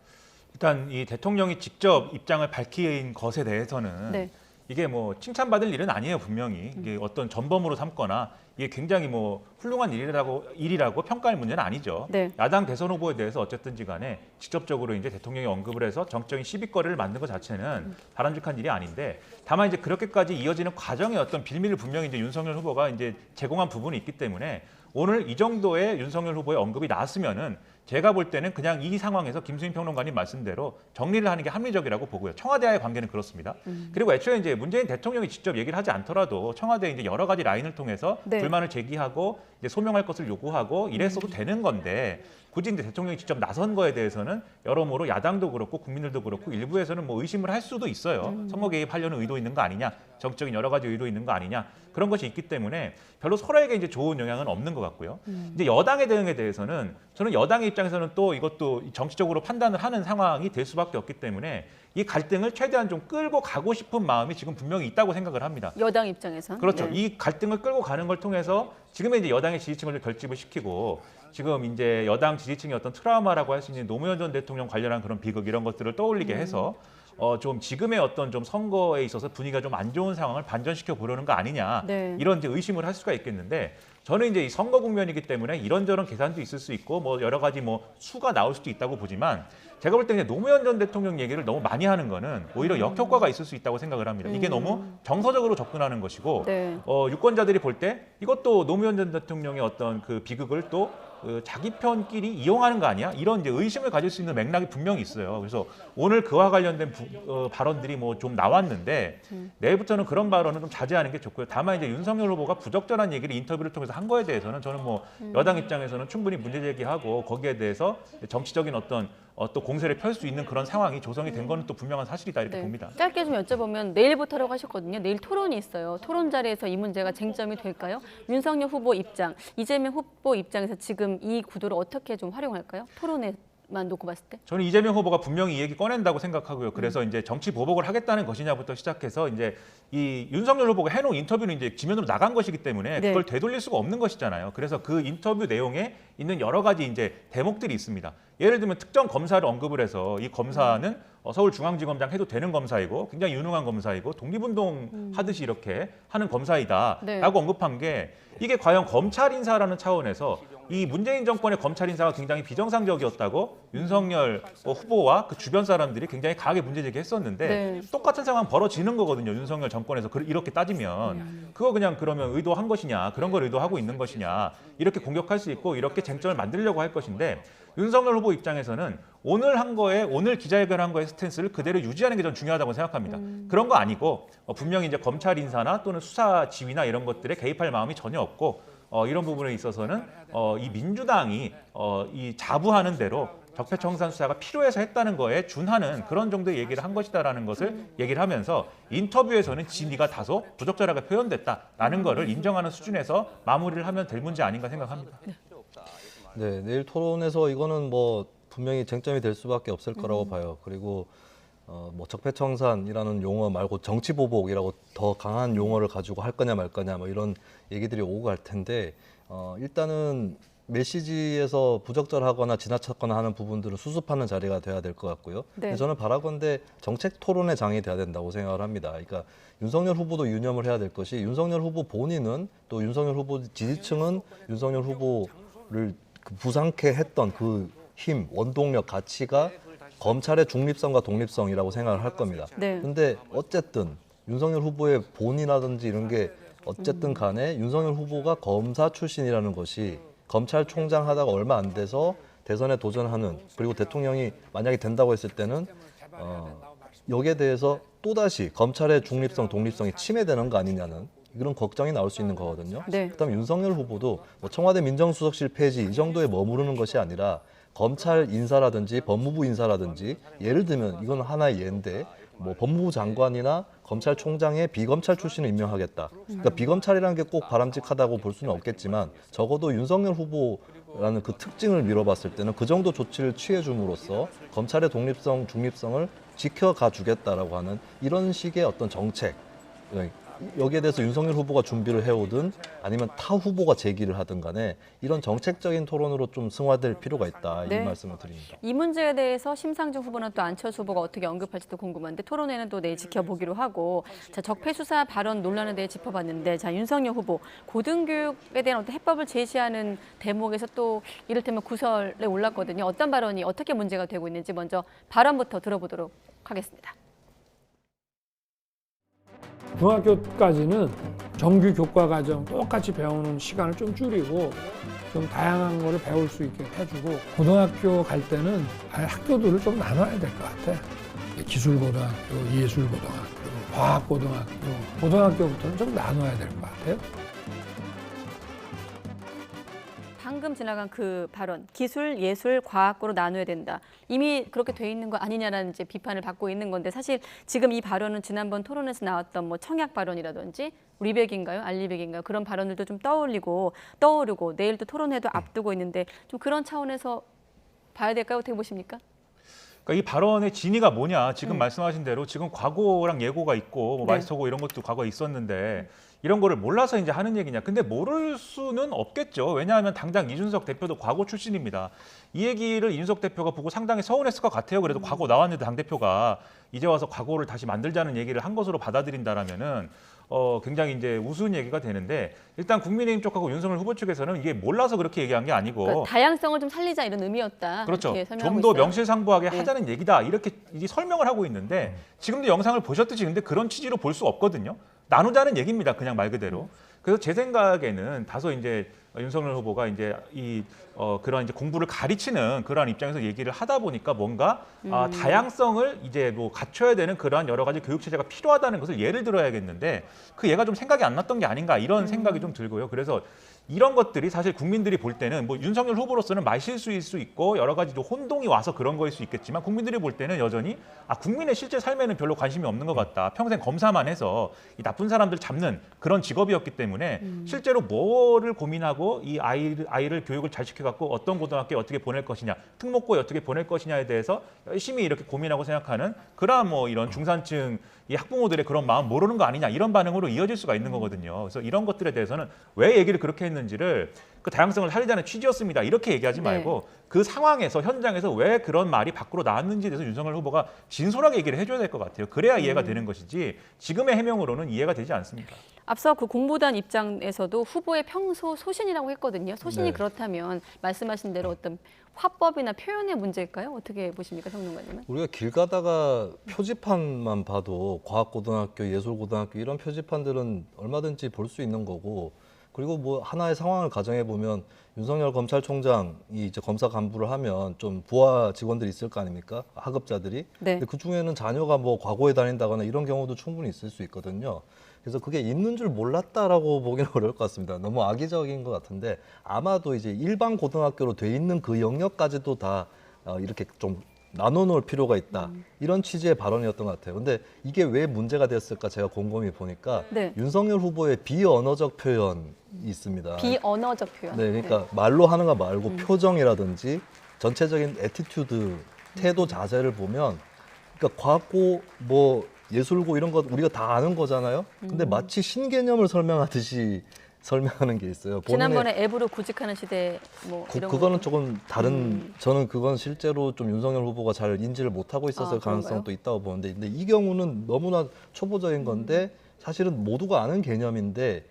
일단 이 대통령이 직접 입장을 밝힌 것에 대해서는 네. 이게 뭐 칭찬받을 일은 아니에요, 분명히. 이게 어떤 전범으로 삼거나 이게 굉장히 뭐 훌륭한 일이라고 평가할 문제는 아니죠. 네. 야당 대선 후보에 대해서 어쨌든지 간에 직접적으로 이제 대통령이 언급을 해서 정적인 시비거리를 만든 것 자체는 바람직한 일이 아닌데, 다만 이제 그렇게까지 이어지는 과정에 어떤 빌미를 분명히 이제 윤석열 후보가 이제 제공한 부분이 있기 때문에 오늘 이 정도의 윤석열 후보의 언급이 나왔으면은 제가 볼 때는 그냥 이 상황에서 김수민 평론가님 말씀대로 정리를 하는 게 합리적이라고 보고요. 청와대와의 관계는 그렇습니다. 그리고 애초에 이제 문재인 대통령이 직접 얘기를 하지 않더라도 청와대에 이제 여러 가지 라인을 통해서 네. 불만을 제기하고 이제 소명할 것을 요구하고 이랬어도 되는 건데, 굳이 이제 대통령이 직접 나선 거에 대해서는 여러모로 야당도 그렇고 국민들도 그렇고 일부에서는 뭐 의심을 할 수도 있어요. 선거 개입하려는 의도 있는 거 아니냐, 정적인 여러 가지 의도 있는 거 아니냐, 그런 것이 있기 때문에 별로 서로에게 이제 좋은 영향은 없는 것 같고요. 이제 여당의 대응에 대해서는 저는 여당의 입장에서는 또 이것도 정치적으로 판단을 하는 상황이 될 수밖에 없기 때문에 이 갈등을 최대한 좀 끌고 가고 싶은 마음이 지금 분명히 있다고 생각을 합니다. 여당 입장에선. 그렇죠. 네. 이 갈등을 끌고 가는 걸 통해서 지금의 이제 여당의 지지층을 좀 결집을 시키고, 지금 이제 여당 지지층의 어떤 트라우마라고 할 수 있는 노무현 전 대통령 관련한 그런 비극 이런 것들을 떠올리게 해서 좀 지금의 어떤 좀 선거에 있어서 분위기가 좀 안 좋은 상황을 반전시켜 보려는 거 아니냐, 네. 이런 이제 의심을 할 수가 있겠는데, 저는 이제 이 선거 국면이기 때문에 이런저런 계산도 있을 수 있고 뭐 여러 가지 뭐 수가 나올 수도 있다고 보지만, 제가 볼 때는 노무현 전 대통령 얘기를 너무 많이 하는 거는 오히려 역효과가 있을 수 있다고 생각을 합니다. 이게 너무 정서적으로 접근하는 것이고, 네. 유권자들이 볼 때 이것도 노무현 전 대통령의 어떤 그 비극을 또 자기 편끼리 이용하는 거 아니야? 이런 이제 의심을 가질 수 있는 맥락이 분명히 있어요. 그래서 오늘 그와 관련된 발언들이 뭐 좀 나왔는데 내일부터는 그런 발언은 좀 자제하는 게 좋고요. 다만 이제 윤석열 후보가 부적절한 얘기를 인터뷰를 통해서 한 거에 대해서는 저는 뭐 여당 입장에서는 충분히 문제 제기하고 거기에 대해서 정치적인 어떤 또 공세를 펼 수 있는 그런 상황이 조성이 된 거는 또 분명한 사실이다, 이렇게 네. 봅니다. 짧게 좀 여쭤보면 내일부터라고 하셨거든요. 내일 토론이 있어요. 토론 자리에서 이 문제가 쟁점이 될까요? 윤석열 후보 입장, 이재명 후보 입장에서 지금 이 구도를 어떻게 좀 활용할까요? 토론에만 놓고 봤을 때? 저는 이재명 후보가 분명히 이 얘기 꺼낸다고 생각하고요. 그래서 이제 정치 보복을 하겠다는 것이냐부터 시작해서 이제 이 윤석열 후보가 해놓은 인터뷰는 이제 지면으로 나간 것이기 때문에 네. 그걸 되돌릴 수가 없는 것이잖아요. 그래서 그 인터뷰 내용에 있는 여러 가지 이제 대목들이 있습니다. 예를 들면 특정 검사를 언급을 해서 이 검사는 서울중앙지검장 해도 되는 검사이고 굉장히 유능한 검사이고 독립운동 하듯이 이렇게 하는 검사이다라고 네. 언급한 게, 이게 과연 검찰 인사라는 차원에서 이 문재인 정권의 검찰 인사가 굉장히 비정상적이었다고 윤석열 후보와 그 주변 사람들이 굉장히 강하게 문제 제기했었는데 네. 똑같은 상황 벌어지는 거거든요. 윤석열 정권에서 이렇게 따지면 그거 그냥 그러면 의도한 것이냐, 그런 걸 의도하고 있는 것이냐, 이렇게 공격할 수 있고 이렇게 쟁점을 만들려고 할 것인데, 윤석열 후보 입장에서는 오늘 한 거에, 오늘 기자회견한 거의 스탠스를 그대로 유지하는 게 전 중요하다고 생각합니다. 그런 거 아니고 분명히 이제 검찰 인사나 또는 수사 지휘나 이런 것들에 개입할 마음이 전혀 없고 이런 부분에 있어서는 이 민주당이 이 자부하는 대로 적폐청산 수사가 필요해서 했다는 거에 준하는 그런 정도의 얘기를 한 것이다라는 것을 얘기를 하면서 인터뷰에서는 진위가 다소 부적절하게 표현됐다라는 거를 인정하는 수준에서 마무리를 하면 될 문제 아닌가 생각합니다. 네, 내일 토론에서 이거는 뭐 분명히 쟁점이 될 수밖에 없을 거라고 봐요. 그리고 뭐 적폐청산이라는 용어 말고 정치보복이라고 더 강한 용어를 가지고 할 거냐 말 거냐 뭐 이런 얘기들이 오고 갈 텐데, 일단은 메시지에서 부적절하거나 지나쳤거나 하는 부분들은 수습하는 자리가 돼야 될 것 같고요. 네. 저는 바라건대 정책 토론의 장이 돼야 된다고 생각을 합니다. 그러니까 윤석열 후보도 유념을 해야 될 것이, 윤석열 후보 본인은 또 윤석열 후보 지지층은 윤석열 후보를 부상케 했던 그 힘, 원동력, 가치가 검찰의 중립성과 독립성이라고 생각을 할 겁니다. 네. 근데 어쨌든 윤석열 후보의 본이라든지 이런 게 어쨌든 간에 윤석열 후보가 검사 출신이라는 것이 검찰총장 하다가 얼마 안 돼서 대선에 도전하는, 그리고 대통령이 만약에 된다고 했을 때는 여기에 대해서 또다시 검찰의 중립성, 독립성이 침해되는 거 아니냐는 그런 걱정이 나올 수 있는 거거든요. 네. 그다음에 윤석열 후보도 뭐 청와대 민정수석실 폐지 이 정도에 머무르는 것이 아니라 검찰 인사라든지 법무부 인사라든지, 예를 들면 이건 하나의 예인데 뭐 법무부 장관이나 검찰총장의 비검찰 출신을 임명하겠다. 그러니까 비검찰이라는 게 꼭 바람직하다고 볼 수는 없겠지만 적어도 윤석열 후보라는 그 특징을 미뤄봤을 때는 그 정도 조치를 취해줌으로써 검찰의 독립성, 중립성을 지켜가 주겠다라고 하는 이런 식의 어떤 정책, 여기에 대해서 윤석열 후보가 준비를 해오든 아니면 타 후보가 제기를 하든 간에 이런 정책적인 토론으로 좀 승화될 필요가 있다. 네. 이 말씀을 드립니다. 이 문제에 대해서 심상정 후보나 또 안철수 후보가 어떻게 언급할지도 궁금한데 토론회는 또 내일 지켜보기로 하고 자 적폐 수사 발언 논란에 대해 짚어봤는데 자 윤석열 후보 고등교육에 대한 어떤 해법을 제시하는 대목에서 또 이를테면 구설에 올랐거든요. 어떤 발언이 어떻게 문제가 되고 있는지 먼저 발언부터 들어보도록 하겠습니다. 중학교까지는 정규 교과 과정 똑같이 배우는 시간을 좀 줄이고 좀 다양한 거를 배울 수 있게 해주고 고등학교 갈 때는 아예 학교들을 좀 나눠야 될 것 같아. 기술고등학교, 예술고등학교, 과학고등학교, 고등학교부터는 좀 나눠야 될 것 같아요. 방금 지나간 그 발언, 기술, 예술, 과학고로 나눠야 된다. 이미 그렇게 돼 있는 거 아니냐라는 이제 비판을 받고 있는 건데 사실 지금 이 발언은 지난번 토론에서 나왔던 뭐 청약 발언이라든지 리백인가요? 알리백인가요? 그런 발언들도 좀 떠오르고 내일 또 토론회도 앞두고 있는데 좀 그런 차원에서 봐야 될까요? 어떻게 보십니까? 그러니까 이 발언의 진위가 뭐냐? 지금 말씀하신 대로 지금 과거랑 예고가 있고 뭐 마스터고 이런 것도 과거에 있었는데 이런 거를 몰라서 이제 하는 얘기냐? 근데 모를 수는 없겠죠. 왜냐하면 당장 이준석 대표도 과거 출신입니다. 이 얘기를 이준석 대표가 보고 상당히 서운했을 것 같아요. 그래도 과거 나왔는데 당 대표가 이제 와서 과거를 다시 만들자는 얘기를 한 것으로 받아들인다라면은 굉장히 이제 우스운 얘기가 되는데 일단 국민의힘 쪽하고 윤석열 후보 측에서는 이게 몰라서 그렇게 얘기한 게 아니고 그러니까 다양성을 좀 살리자 이런 의미였다. 그렇죠. 이렇게 설명하고 좀 더 있어요. 명실상부하게 네. 하자는 얘기다 이렇게 설명을 하고 있는데 지금도 영상을 보셨듯이 근데 그런 취지로 볼 수 없거든요. 나누자는 얘기입니다. 그냥 말 그대로. 그래서 제 생각에는 다소 이제 윤석열 후보가 이제 그런 이제 공부를 가르치는 그러한 입장에서 얘기를 하다 보니까 뭔가 다양성을 이제 뭐 갖춰야 되는 그러한 여러 가지 교육 체제가 필요하다는 것을 예를 들어야겠는데 그 얘가 좀 생각이 안 났던 게 아닌가 이런 생각이 좀 들고요. 그래서 이런 것들이 사실 국민들이 볼 때는 뭐 윤석열 후보로서는 말실수일 수 있고 여러 가지 좀 혼동이 와서 그런 거일 수 있겠지만 국민들이 볼 때는 여전히 국민의 실제 삶에는 별로 관심이 없는 것 같다. 평생 검사만 해서 이 나쁜 사람들 잡는 그런 직업이었기 때문에 실제로 뭐를 고민하고 이 아이를 교육을 잘 시켜갖고 어떤 고등학교에 어떻게 보낼 것이냐, 특목고에 어떻게 보낼 것이냐에 대해서 열심히 이렇게 고민하고 생각하는 그러한 뭐 이런 중산층 이 학부모들의 그런 마음 모르는 거 아니냐 이런 반응으로 이어질 수가 있는 거거든요. 그래서 이런 것들에 대해서는 왜 얘기를 그렇게 했는지를 그 다양성을 살리자는 취지였습니다. 이렇게 얘기하지 말고 그 상황에서 현장에서 왜 그런 말이 밖으로 나왔는지에 대해서 윤석열 후보가 진솔하게 얘기를 해줘야 될 것 같아요. 그래야 이해가 되는 것이지 지금의 해명으로는 이해가 되지 않습니다. 앞서 그 공보단 입장에서도 후보의 평소 소신이라고 했거든요. 소신이 그렇다면 말씀하신 대로 어떤 화법이나 표현의 문제일까요? 어떻게 보십니까, 평론가님은? 우리가 길 가다가 표지판만 봐도 과학고등학교, 예술고등학교 이런 표지판들은 얼마든지 볼 수 있는 거고 그리고 뭐 하나의 상황을 가정해 보면 윤석열 검찰총장이 이제 검사 간부를 하면 좀 부하 직원들이 있을 거 아닙니까? 하급자들이. 네. 근데 그 중에는 자녀가 뭐 과거에 다닌다거나 이런 경우도 충분히 있을 수 있거든요. 그래서 그게 있는 줄 몰랐다라고 보기는 어려울 것 같습니다. 너무 악의적인 것 같은데 아마도 이제 일반 고등학교로 돼 있는 그 영역까지도 다 이렇게 좀 나눠놓을 필요가 있다. 이런 취지의 발언이었던 것 같아요. 근데 이게 왜 문제가 됐을까 제가 곰곰이 보니까 윤석열 후보의 비언어적 표현이 있습니다. 비언어적 표현. 네, 그러니까 말로 하는 거 말고 표정이라든지 전체적인 애티튜드, 태도, 자세를 보면 그러니까 과학고 뭐 예술고 이런 것 우리가 다 아는 거잖아요. 근데 마치 신개념을 설명하듯이 설명하는 게 있어요. 지난번에 앱으로 구직하는 시대 뭐 이런 그거는 조금 다른 저는 그건 실제로 좀 윤석열 후보가 잘 인지를 못하고 있었을 가능성도 있다고 보는데 근데 이 경우는 너무나 초보적인 건데 사실은 모두가 아는 개념인데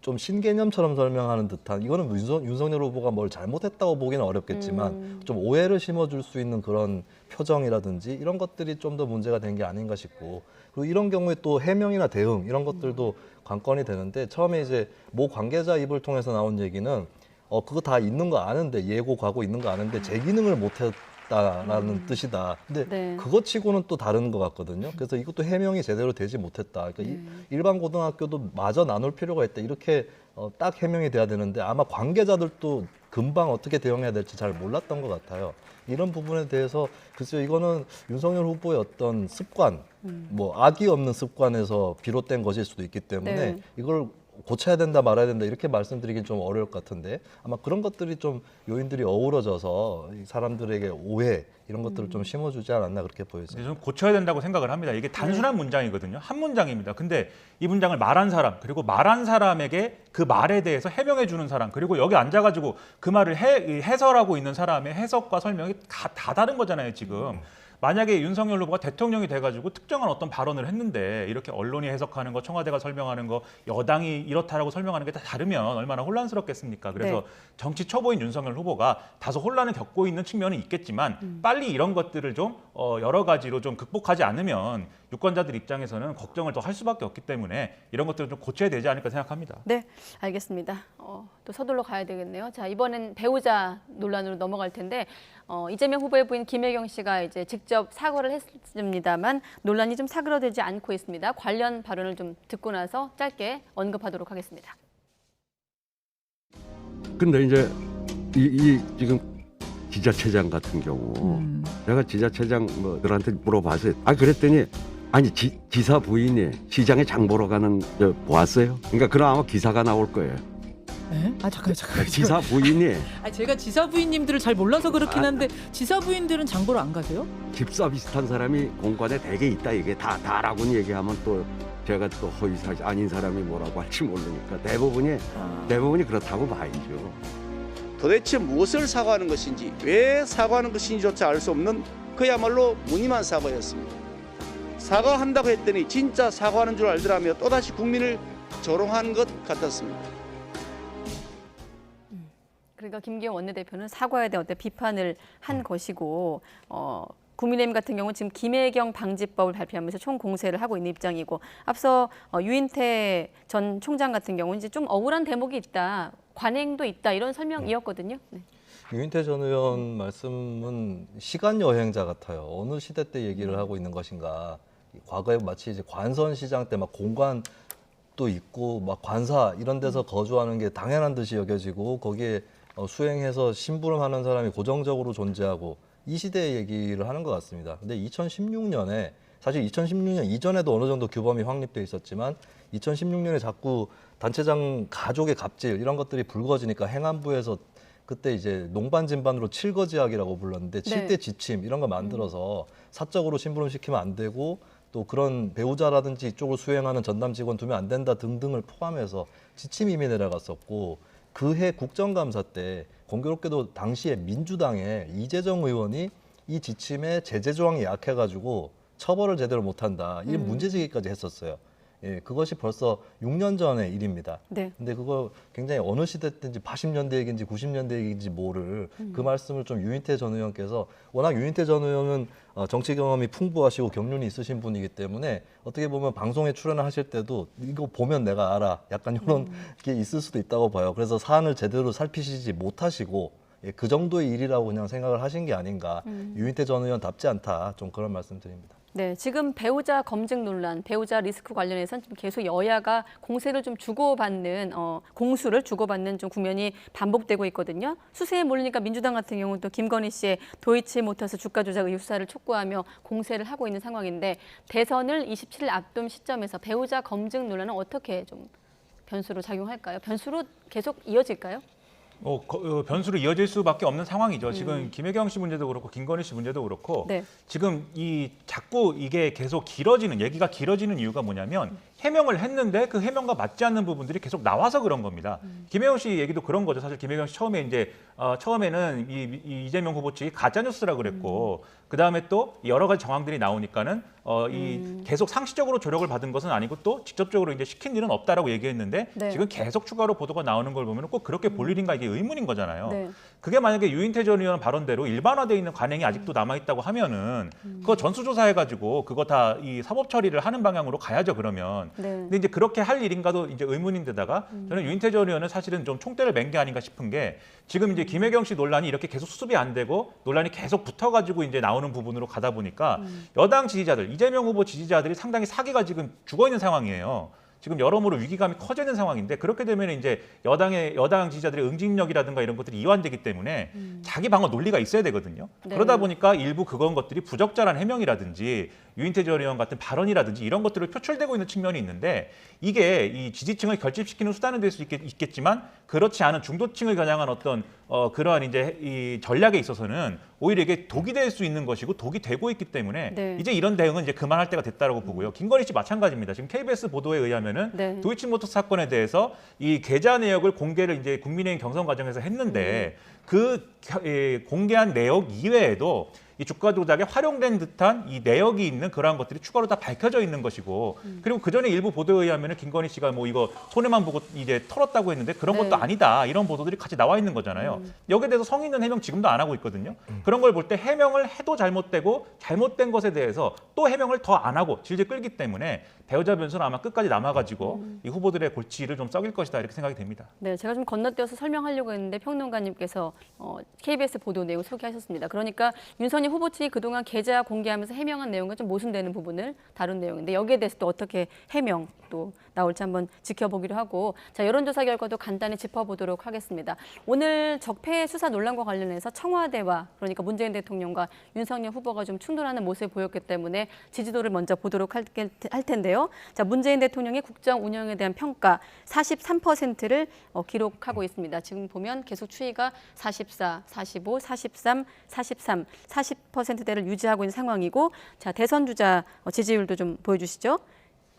좀 신개념처럼 설명하는 듯한 이거는 윤석열 후보가 뭘 잘못했다고 보기는 어렵겠지만 좀 오해를 심어줄 수 있는 그런 표정이라든지 이런 것들이 좀 더 문제가 된 게 아닌가 싶고 그리고 이런 경우에 또 해명이나 대응 이런 것들도 관건이 되는데 처음에 이제 모 관계자 입을 통해서 나온 얘기는 그거 다 있는 거 아는데 예고 과거 있는 거 아는데 제 기능을 못했다라는 뜻이다. 근데 그거 치고는 또 다른 것 같거든요. 그래서 이것도 해명이 제대로 되지 못했다. 그러니까 일반 고등학교도 마저 나눌 필요가 있다. 이렇게 딱 해명이 돼야 되는데 아마 관계자들도 금방 어떻게 대응해야 될지 잘 몰랐던 것 같아요. 이런 부분에 대해서 글쎄요 이거는 윤석열 후보의 어떤 습관, 뭐 악의 없는 습관에서 비롯된 것일 수도 있기 때문에 이걸 고쳐야 된다 말아야 된다 이렇게 말씀드리긴 좀 어려울 것 같은데 아마 그런 것들이 좀 요인들이 어우러져서 이 사람들에게 오해 이런 것들을 좀 심어주지 않았나 그렇게 보여져요. 좀 고쳐야 된다고 생각을 합니다. 이게 단순한 문장이거든요. 한 문장입니다. 근데 이 문장을 말한 사람 그리고 말한 사람에게 그 말에 대해서 해명해 주는 사람 그리고 여기 앉아가지고 그 말을 해설하고 있는 사람의 해석과 설명이 다 다른 거잖아요. 지금. 만약에 윤석열 후보가 대통령이 돼가지고 특정한 어떤 발언을 했는데 이렇게 언론이 해석하는 거, 청와대가 설명하는 거, 여당이 이렇다라고 설명하는 게 다 다르면 얼마나 혼란스럽겠습니까? 그래서 정치 초보인 윤석열 후보가 다소 혼란을 겪고 있는 측면은 있겠지만 빨리 이런 것들을 좀 여러 가지로 좀 극복하지 않으면 유권자들 입장에서는 걱정을 더 할 수밖에 없기 때문에 이런 것들을 좀 고쳐야 되지 않을까 생각합니다. 네, 알겠습니다. 또 서둘러 가야 되겠네요. 자, 이번엔 배우자 논란으로 넘어갈 텐데 이재명 후보의 부인 김혜경 씨가 이제 직접 사과를 했습니다만 논란이 좀 사그러들지 않고 있습니다. 관련 발언을 좀 듣고 나서 짧게 언급하도록 하겠습니다. 근데 이제 이 지금 지자체장 같은 경우 내가 지자체장 뭐들한테 물어봤어요. 그랬더니 아니 지사 부인이 시장에 장 보러 가는 저 보았어요? 그러니까 그럼 아마 기사가 나올 거예요. 네? 잠깐. 지사 부인이 제가 지사 부인님들을 잘 몰라서 그렇긴 한데 지사 부인들은 장 보러 안 가세요? 집사 비슷한 사람이 공관에 대개 있다 이게 다라고는 얘기하면 또 제가 또 허위사실 아닌 사람이 뭐라고 할지 모르니까 대부분이 그렇다고 봐야죠. 도대체 무엇을 사과하는 것인지 왜 사과하는 것인지조차 알 수 없는 그야말로 무늬만 사과였습니다. 사과한다고 했더니 진짜 사과하는 줄 알더라며 또다시 국민을 조롱한 것 같았습니다. 그러니까 김기현 원내대표는 사과에 대한 어떤 비판을 한 것이고 국민의힘 같은 경우는 지금 김혜경 방지법을 발표하면서 총공세를 하고 있는 입장이고 앞서 유인태 전 총장 같은 경우는 이제 좀 억울한 대목이 있다. 관행도 있다. 이런 설명이었거든요. 네. 유인태 전 의원 말씀은 시간 여행자 같아요. 어느 시대 때 얘기를 하고 있는 것인가. 과거에 마치 이제 관선 시장 때 막 공관도 있고 막 관사 이런 데서 거주하는 게 당연한 듯이 여겨지고 거기에 수행해서 심부름하는 사람이 고정적으로 존재하고 이 시대의 얘기를 하는 것 같습니다. 근데 2016년에 사실 2016년 이전에도 어느 정도 규범이 확립돼 있었지만 2016년에 자꾸 단체장 가족의 갑질 이런 것들이 불거지니까 행안부에서 그때 이제 농반진반으로 칠거지약이라고 불렀는데 칠대 지침 이런 거 만들어서 사적으로 심부름시키면 안 되고 또 그런 배우자라든지 이쪽을 수행하는 전담 직원 두면 안 된다 등등을 포함해서 지침이 이미 내려갔었고 그해 국정감사 때 공교롭게도 당시에 민주당의 이재정 의원이 이 지침에 제재 조항이 약해가지고 처벌을 제대로 못한다 이런 문제제기까지 했었어요. 예, 그것이 벌써 6년 전의 일입니다. 네. 근데 그거 굉장히 어느 시대 때인지 80년대 얘기인지 90년대 얘기인지 모를 그 말씀을 좀 유인태 전 의원께서 워낙 유인태 전 의원은 정치 경험이 풍부하시고 경륜이 있으신 분이기 때문에 어떻게 보면 방송에 출연하실 때도 이거 보면 내가 알아 약간 이런 게 있을 수도 있다고 봐요. 그래서 사안을 제대로 살피시지 못하시고 예, 그 정도의 일이라고 그냥 생각을 하신 게 아닌가. 유인태 전 의원답지 않다. 좀 그런 말씀 드립니다. 네, 지금 배우자 검증 논란, 배우자 리스크 관련해서는 좀 계속 여야가 공세를 좀 주고받는, 공수를 주고받는 좀 국면이 반복되고 있거든요. 수세에 몰리니까 민주당 같은 경우는 또 김건희 씨의 도이치모터스 주가 조작 의혹 수사를 촉구하며 공세를 하고 있는 상황인데 대선을 27일 앞둔 시점에서 배우자 검증 논란은 어떻게 좀 변수로 작용할까요? 변수로 계속 이어질까요? 변수로 이어질 수밖에 없는 상황이죠. 지금 김혜경 씨 문제도 그렇고 김건희 씨 문제도 그렇고 지금 자꾸 이게 계속 얘기가 길어지는 이유가 뭐냐면 해명을 했는데 그 해명과 맞지 않는 부분들이 계속 나와서 그런 겁니다. 김혜경 씨 얘기도 그런 거죠. 사실 김혜경 씨 처음에는 이재명 후보 측이 가짜 뉴스라 그랬고 그 다음에 또 여러 가지 정황들이 나오니까는 계속 상시적으로 조력을 받은 것은 아니고 또 직접적으로 이제 시킨 일은 없다라고 얘기했는데 지금 계속 추가로 보도가 나오는 걸 보면 꼭 그렇게 볼 일인가 이게 의문인 거잖아요. 그게 만약에 유인태 전 의원 발언대로 일반화돼 있는 관행이 아직도 남아 있다고 하면은 그거 전수조사해가지고 그거 다 이 사법 처리를 하는 방향으로 가야죠. 그러면. 근데 이제 그렇게 할 일인가도 이제 의문인데다가 저는 유인태 전 의원은 사실은 좀 총대를 맨 게 아닌가 싶은 게 지금 이제 김혜경 씨 논란이 이렇게 계속 수습이 안 되고 논란이 계속 붙어가지고 이제 나오는 부분으로 가다 보니까 여당 지지자들, 이재명 후보 지지자들이 상당히 사기가 지금 죽어 있는 상황이에요. 지금 여러모로 위기감이 커져 있는 상황인데 그렇게 되면 이제 여당 지지자들의 응징력이라든가 이런 것들이 이완되기 때문에 자기 방어 논리가 있어야 되거든요. 그러다 보니까 일부 그건 것들이 부적절한 해명이라든지 유인태 전 의원 같은 발언이라든지 이런 것들을 표출되고 있는 측면이 있는데 이게 이 지지층을 결집시키는 수단은 될 수 있겠지만 그렇지 않은 중도층을 겨냥한 어떤 그러한 이제 이 전략에 있어서는 오히려 이게 독이 될 수 있는 것이고 독이 되고 있기 때문에 네. 이제 이런 대응은 이제 그만할 때가 됐다라고 보고요. 김건희 씨 마찬가지입니다. 지금 KBS 보도에 의하면은 네. 도이치모터 사건에 대해서 이 계좌 내역을 공개를 이제 국민의힘 경선 과정에서 했는데 그 공개한 내역 이외에도 이 주가 조작에 활용된 듯한 이 내역이 있는 그러한 것들이 추가로 다 밝혀져 있는 것이고 그리고 그 전에 일부 보도에 의하면은 김건희 씨가 뭐 이거 손해만 보고 이제 털었다고 했는데 그런 것도 아니다 이런 보도들이 같이 나와 있는 거잖아요. 여기에 대해서 성의 있는 해명 지금도 안 하고 있거든요. 그런 걸 볼 때 해명을 해도 잘못되고 잘못된 것에 대해서 또 해명을 더 안 하고 질질 끌기 때문에 배우자 변수는 아마 끝까지 남아가지고 이 후보들의 골치를 좀 썩일 것이다 이렇게 생각이 됩니다. 네, 제가 좀 건너뛰어서 설명하려고 했는데 평론가님께서 KBS 보도 내용 소개하셨습니다. 그러니까 윤석열 후보 측이 그동안 계좌 공개하면서 해명한 내용과 좀 모순되는 부분을 다룬 내용인데 여기에 대해서 또 어떻게 해명 또 나올지 한번 지켜보기로 하고 자 여론조사 결과도 간단히 짚어보도록 하겠습니다. 오늘 적폐 수사 논란과 관련해서 청와대와 그러니까 문재인 대통령과 윤석열 후보가 좀 충돌하는 모습을 보였기 때문에 지지도를 먼저 보도록 할 텐데요. 자 문재인 대통령의 국정 운영에 대한 평가 43%를 기록하고 있습니다. 지금 보면 계속 추이가 44, 45, 43, 43, 40%대를 유지하고 있는 상황이고 자 대선 주자 지지율도 좀 보여주시죠.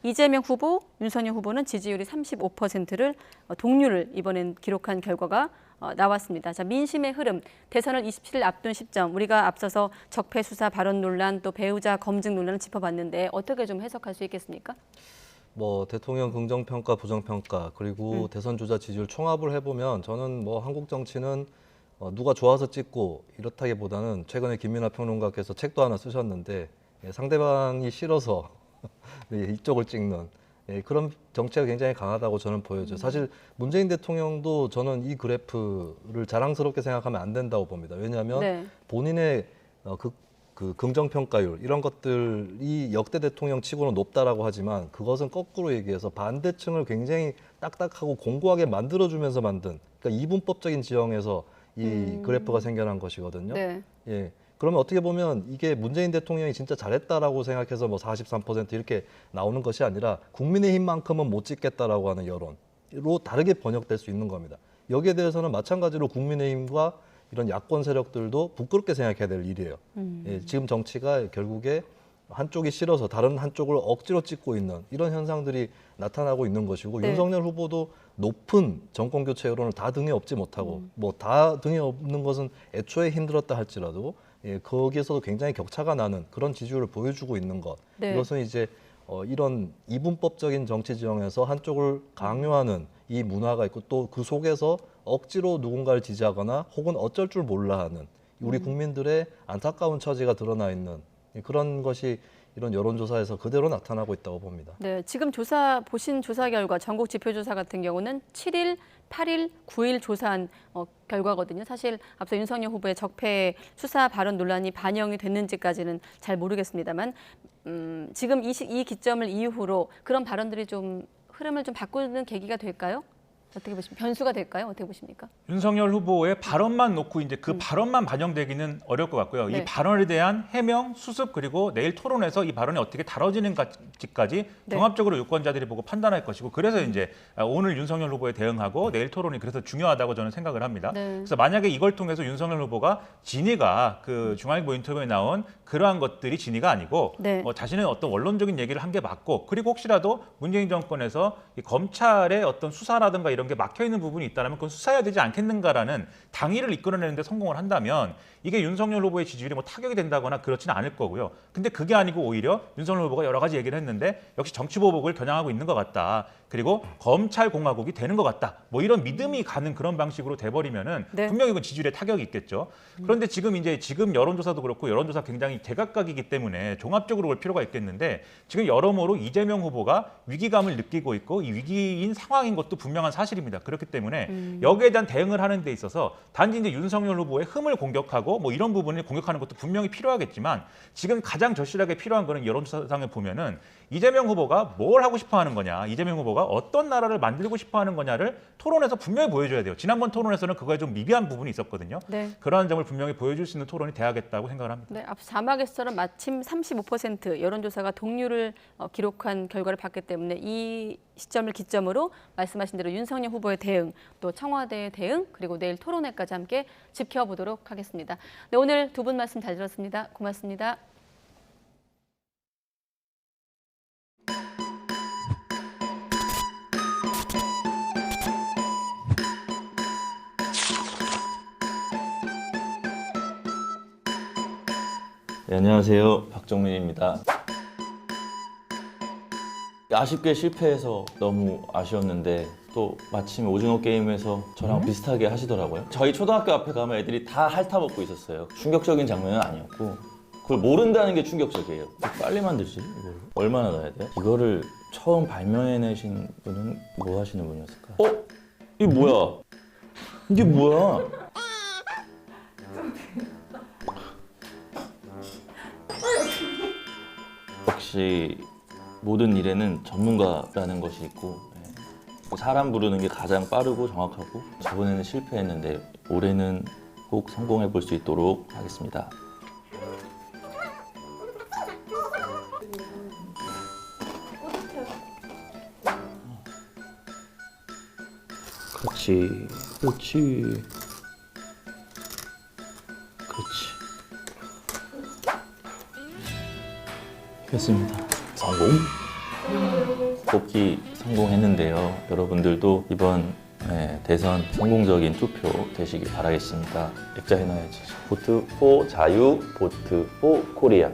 이재명 후보, 윤석열 후보는 지지율이 35%를 동률을 이번엔 기록한 결과가 나왔습니다. 자, 민심의 흐름, 대선을 27일 앞둔 시점, 우리가 앞서서 적폐 수사 발언 논란 또 배우자 검증 논란을 짚어봤는데 어떻게 좀 해석할 수 있겠습니까? 뭐 대통령 긍정평가, 부정평가 그리고 대선 주자 지지율 총합을 해보면 저는 뭐 한국 정치는 누가 좋아서 찍고 이렇다기보다는 최근에 김민하 평론가께서 책도 하나 쓰셨는데 상대방이 싫어서 이쪽을 찍는 그런 정치가 굉장히 강하다고 저는 보여져요. 사실 문재인 대통령도 저는 이 그래프를 자랑스럽게 생각하면 안 된다고 봅니다. 왜냐하면 본인의 그 긍정평가율 이런 것들이 역대 대통령 치고는 높다라고 하지만 그것은 거꾸로 얘기해서 반대층을 굉장히 딱딱하고 공고하게 만들어주면서 만든 그러니까 이분법적인 지형에서 이 그래프가 생겨난 것이거든요. 예. 그러면 어떻게 보면 이게 문재인 대통령이 진짜 잘했다라고 생각해서 뭐 43% 이렇게 나오는 것이 아니라 국민의힘만큼은 못 찍겠다라고 하는 여론으로 다르게 번역될 수 있는 겁니다. 여기에 대해서는 마찬가지로 국민의힘과 이런 야권 세력들도 부끄럽게 생각해야 될 일이에요. 예, 지금 정치가 결국에 한쪽이 싫어서 다른 한쪽을 억지로 찍고 있는 이런 현상들이 나타나고 있는 것이고 윤석열 후보도 높은 정권 교체 여론을 다 등에 업지 못하고 뭐 다 등에 업는 것은 애초에 힘들었다 할지라도 거기에서도 굉장히 격차가 나는 그런 지지율을 보여주고 있는 것. 이것은 이제 이런 이분법적인 정치 지형에서 한쪽을 강요하는 이 문화가 있고 또 그 속에서 억지로 누군가를 지지하거나 혹은 어쩔 줄 몰라 하는 우리 국민들의 안타까운 처지가 드러나 있는 그런 것이 이런 여론조사에서 그대로 나타나고 있다고 봅니다. 네, 지금 보신 조사 결과 전국 지표조사 같은 경우는 7일, 8일, 9일 조사한 결과거든요. 사실 앞서 윤석열 후보의 적폐 수사 발언 논란이 반영이 됐는지까지는 잘 모르겠습니다만 지금 이 기점을 이후로 그런 발언들이 좀 흐름을 좀 바꾸는 계기가 될까요? 어떻게 보십니까? 변수가 될까요? 어떻게 보십니까? 윤석열 후보의 발언만 놓고 이제 그 발언만 반영되기는 어려울 것 같고요. 이 발언에 대한 해명, 수습 그리고 내일 토론에서 이 발언이 어떻게 다뤄지는지까지 종합적으로 유권자들이 보고 판단할 것이고 그래서 이제 오늘 윤석열 후보에 대응하고 내일 토론이 그래서 중요하다고 저는 생각을 합니다. 그래서 만약에 이걸 통해서 윤석열 후보가 진위가 그 중앙일보 인터뷰에 나온 그러한 것들이 진위가 아니고 자신의 어떤 원론적인 얘기를 한 게 맞고 그리고 혹시라도 문재인 정권에서 이 검찰의 어떤 수사라든가 이런 게 막혀 있는 부분이 있다면 그건 수사해야 되지 않겠는가라는 당위를 이끌어내는데 성공을 한다면 이게 윤석열 후보의 지지율이 뭐 타격이 된다거나 그렇지는 않을 거고요. 근데 그게 아니고 오히려 윤석열 후보가 여러 가지 얘기를 했는데 역시 정치 보복을 겨냥하고 있는 것 같다. 그리고 검찰 공화국이 되는 것 같다. 뭐 이런 믿음이 가는 그런 방식으로 돼버리면은 분명히 이건 지지율에 타격이 있겠죠. 그런데 지금 여론조사도 그렇고 여론조사 굉장히 제각각이기 때문에 종합적으로 볼 필요가 있겠는데 지금 여러모로 이재명 후보가 위기감을 느끼고 있고 이 위기인 상황인 것도 분명한 사실입니다. 그렇기 때문에 여기에 대한 대응을 하는 데 있어서 단지 이제 윤석열 후보의 흠을 공격하고 뭐 이런 부분을 공격하는 것도 분명히 필요하겠지만 지금 가장 절실하게 필요한 거는 여론조사상을 보면은 이재명 후보가 뭘 하고 싶어 하는 거냐, 이재명 후보가 어떤 나라를 만들고 싶어 하는 거냐를 토론에서 분명히 보여줘야 돼요. 지난번 토론에서는 그거에 좀 미비한 부분이 있었거든요. 네. 그러한 점을 분명히 보여줄 수 있는 토론이 돼야겠다고 생각을 합니다. 네, 앞서 자막에서처럼 마침 35% 여론조사가 동률을 기록한 결과를 봤기 때문에 이 시점을 기점으로 말씀하신 대로 윤석열 후보의 대응, 또 청와대의 대응, 그리고 내일 토론회까지 함께 지켜보도록 하겠습니다. 네, 오늘 두 분 말씀 잘 들었습니다. 고맙습니다. 네, 안녕하세요. 박정민입니다. 아쉽게 실패해서 너무 아쉬웠는데 또 마침 오징어 게임에서 저랑 비슷하게 하시더라고요. 저희 초등학교 앞에 가면 애들이 다 핥아먹고 있었어요. 충격적인 장면은 아니었고 그걸 모른다는 게 충격적이에요. 빨리 만들지 이걸 얼마나 넣어야 돼? 이거를 처음 발명해내신 분은 뭐 하시는 분이었을까? 이게 뭐야? 이게 뭐야? 역시 모든 일에는 전문가라는 것이 있고 사람 부르는 게 가장 빠르고 정확하고 저번에는 실패했는데 올해는 꼭 성공해 볼 수 있도록 하겠습니다. 그렇지, 그렇지, 그렇지. 됐습니다. 성공. 뽑기 성공했는데요. 여러분들도 이번 대선 성공적인 투표 되시길 바라겠습니다. 액자 해놔야지. 보트 4 자유, 보트 4 코리아.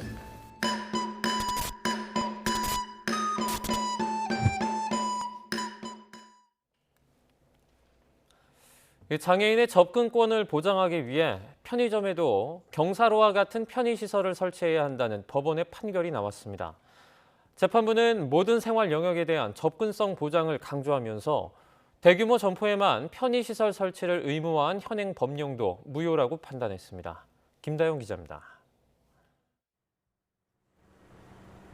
장애인의 접근권을 보장하기 위해 편의점에도 경사로와 같은 편의시설을 설치해야 한다는 법원의 판결이 나왔습니다. 재판부는 모든 생활 영역에 대한 접근성 보장을 강조하면서 대규모 점포에만 편의시설 설치를 의무화한 현행 법령도 무효라고 판단했습니다. 김다영 기자입니다.